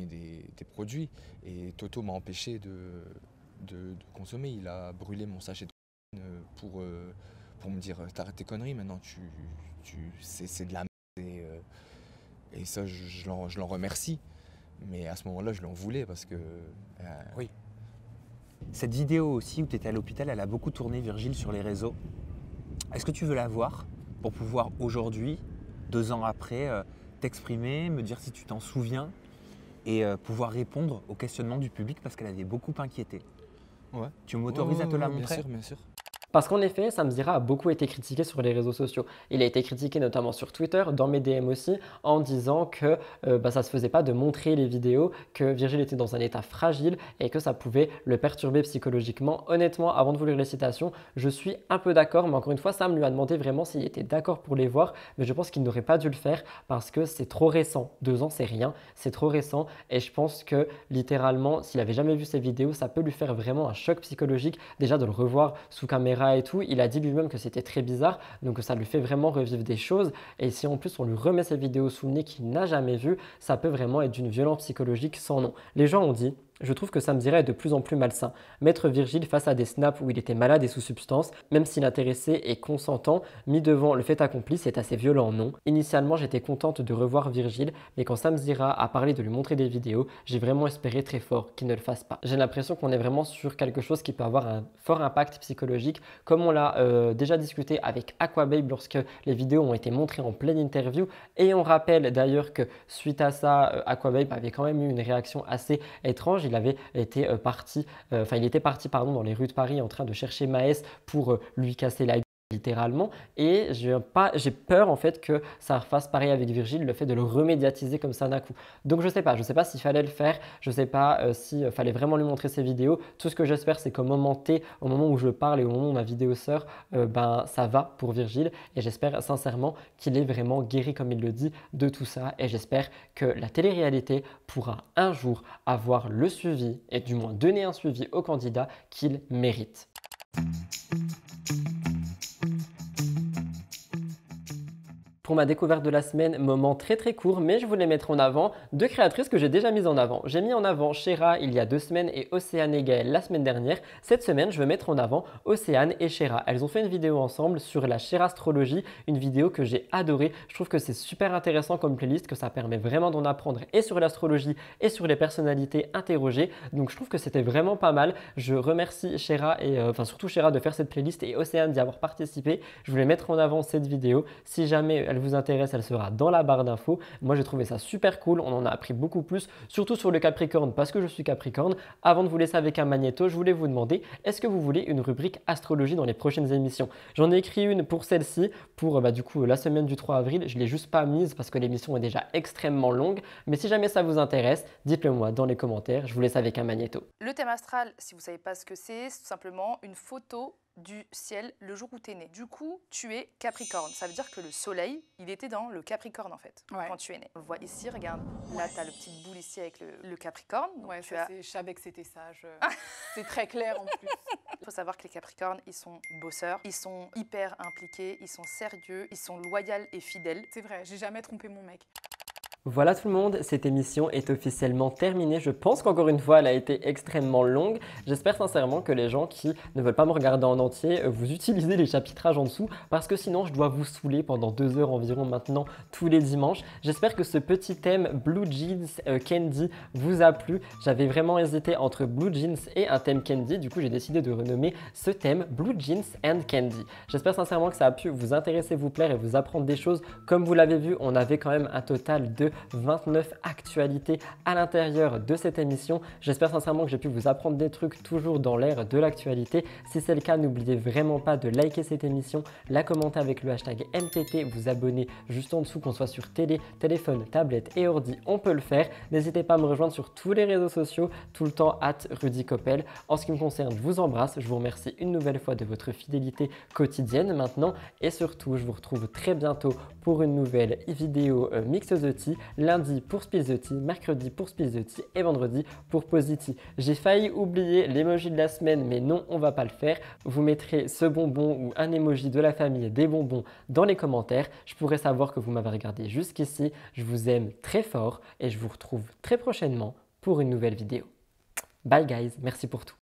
des produits et Toto m'a empêché de consommer. Il a brûlé mon sachet de pour me dire t'arrêtes tes conneries maintenant, c'est de la merde et ça je l'en remercie, mais à ce moment-là je l'en voulais parce que oui. Cette vidéo aussi où tu étais à l'hôpital, elle a beaucoup tourné, Virgile, sur les réseaux. Est-ce que tu veux la voir pour pouvoir aujourd'hui, 2 ans après, t'exprimer, me dire si tu t'en souviens et pouvoir répondre aux questionnements du public parce qu'elle avait beaucoup inquiété. Ouais. Tu m'autorises à te la montrer? Bien sûr. Parce qu'en effet, Samzira a beaucoup été critiqué sur les réseaux sociaux. Il a été critiqué notamment sur Twitter, dans mes DM aussi, en disant que ça se faisait pas de montrer les vidéos, que Virgile était dans un état fragile et que ça pouvait le perturber psychologiquement. Honnêtement, avant de vous lire les citations, je suis un peu d'accord, mais encore une fois, Sam lui a demandé vraiment s'il était d'accord pour les voir, mais je pense qu'il n'aurait pas dû le faire parce que c'est trop récent. 2 ans, c'est rien, c'est trop récent et je pense que littéralement, s'il avait jamais vu ces vidéos, ça peut lui faire vraiment un choc psychologique déjà de le revoir sous caméra et tout. Il a dit lui-même que c'était très bizarre, donc ça lui fait vraiment revivre des choses et si en plus on lui remet ces vidéos sous le nez qu'il n'a jamais vues, ça peut vraiment être d'une violence psychologique sans nom. Les gens ont dit: je trouve que Samzira est de plus en plus malsain. Mettre Virgile face à des snaps où il était malade et sous substance, même si l'intéressé est consentant, mis devant le fait accompli, c'est assez violent, non? Initialement, j'étais contente de revoir Virgile, mais quand Samzira a parlé de lui montrer des vidéos, j'ai vraiment espéré très fort qu'il ne le fasse pas. J'ai l'impression qu'on est vraiment sur quelque chose qui peut avoir un fort impact psychologique, comme on l'a déjà discuté avec Aquababe lorsque les vidéos ont été montrées en pleine interview. Et on rappelle d'ailleurs que suite à ça, Aquababe avait quand même eu une réaction assez étrange. Il avait été parti, il était parti dans les rues de Paris en train de chercher Maës pour lui casser la gueule littéralement et j'ai peur en fait que ça fasse pareil avec Virgile, le fait de le remédiatiser comme ça d'un coup. Donc je sais pas s'il fallait le faire, je sais pas s'il fallait vraiment lui montrer ses vidéos. Tout ce que j'espère c'est qu'au moment T, au moment où je parle et au moment où ma vidéo sort, ça va pour Virgile et j'espère sincèrement qu'il est vraiment guéri comme il le dit de tout ça et j'espère que la télé-réalité pourra un jour avoir le suivi et du moins donner un suivi au candidat qu'il mérite. Pour ma découverte de la semaine, moment très court, mais je voulais mettre en avant 2 créatrices que j'ai déjà mises en avant. J'ai mis en avant Shera il y a 2 semaines et Océane et Gaëlle la semaine dernière. Cette semaine, je veux mettre en avant Océane et Shera. Elles ont fait une vidéo ensemble sur la Sherastrologie, une vidéo que j'ai adorée. Je trouve que c'est super intéressant comme playlist, que ça permet vraiment d'en apprendre et sur l'astrologie et sur les personnalités interrogées. Donc je trouve que c'était vraiment pas mal. Je remercie Shera et surtout Shera de faire cette playlist et Océane d'y avoir participé. Je voulais mettre en avant cette vidéo. Si jamais elle vous intéresse, elle sera dans la barre d'infos. Moi, j'ai trouvé ça super cool. On en a appris beaucoup plus, surtout sur le Capricorne parce que je suis Capricorne. Avant de vous laisser avec un magnéto, je voulais vous demander, est-ce que vous voulez une rubrique astrologie dans les prochaines émissions? J'en ai écrit une pour celle-ci, pour du coup la semaine du 3 avril. Je ne l'ai juste pas mise parce que l'émission est déjà extrêmement longue. Mais si jamais ça vous intéresse, dites-le moi dans les commentaires. Je vous laisse avec un magnéto. Le thème astral, si vous ne savez pas ce que c'est tout simplement une photo du ciel le jour où tu es né. Du coup, tu es Capricorne. Ça veut dire que le soleil, il était dans le Capricorne en fait, quand tu es né. On le voit ici, regarde, là tu as le petit boule ici avec le Capricorne. Donc ouais, je savais que c'était ça, c'est très clair en plus. Il faut savoir que les Capricornes, ils sont bosseurs, ils sont hyper impliqués, ils sont sérieux, ils sont loyaux et fidèles. C'est vrai, j'ai jamais trompé mon mec. Voilà tout le monde, cette émission est officiellement terminée. Je pense qu'encore une fois, elle a été extrêmement longue. J'espère sincèrement que les gens qui ne veulent pas me regarder en entier, vous utilisez les chapitrages en dessous parce que sinon je dois vous saouler pendant 2 heures environ maintenant tous les dimanches. J'espère que ce petit thème Blue Jeans Candy vous a plu. J'avais vraiment hésité entre Blue Jeans et un thème Candy. Du coup, j'ai décidé de renommer ce thème Blue Jeans and Candy. J'espère sincèrement que ça a pu vous intéresser, vous plaire et vous apprendre des choses. Comme vous l'avez vu, on avait quand même un total de 29 actualités à l'intérieur de cette émission. J'espère sincèrement que j'ai pu vous apprendre des trucs toujours dans l'ère de l'actualité. Si c'est le cas, n'oubliez vraiment pas de liker cette émission, la commenter avec le hashtag MTT, vous abonner juste en dessous, qu'on soit sur télé, téléphone, tablette et ordi, on peut le faire. N'hésitez pas à me rejoindre sur tous les réseaux sociaux, tout le temps @RudyCoppel. En ce qui me concerne, je vous embrasse, je vous remercie une nouvelle fois de votre fidélité quotidienne maintenant et surtout, je vous retrouve très bientôt pour une nouvelle vidéo Mix the Tea. Lundi pour Spill the Tea, mercredi pour Spill the Tea et vendredi pour Positi. J'ai failli oublier l'emoji de la semaine, mais non, on va pas le faire. Vous mettrez ce bonbon ou un emoji de la famille des bonbons dans les commentaires. Je pourrais savoir que vous m'avez regardé jusqu'ici. Je vous aime très fort et je vous retrouve très prochainement pour une nouvelle vidéo. Bye guys, merci pour tout.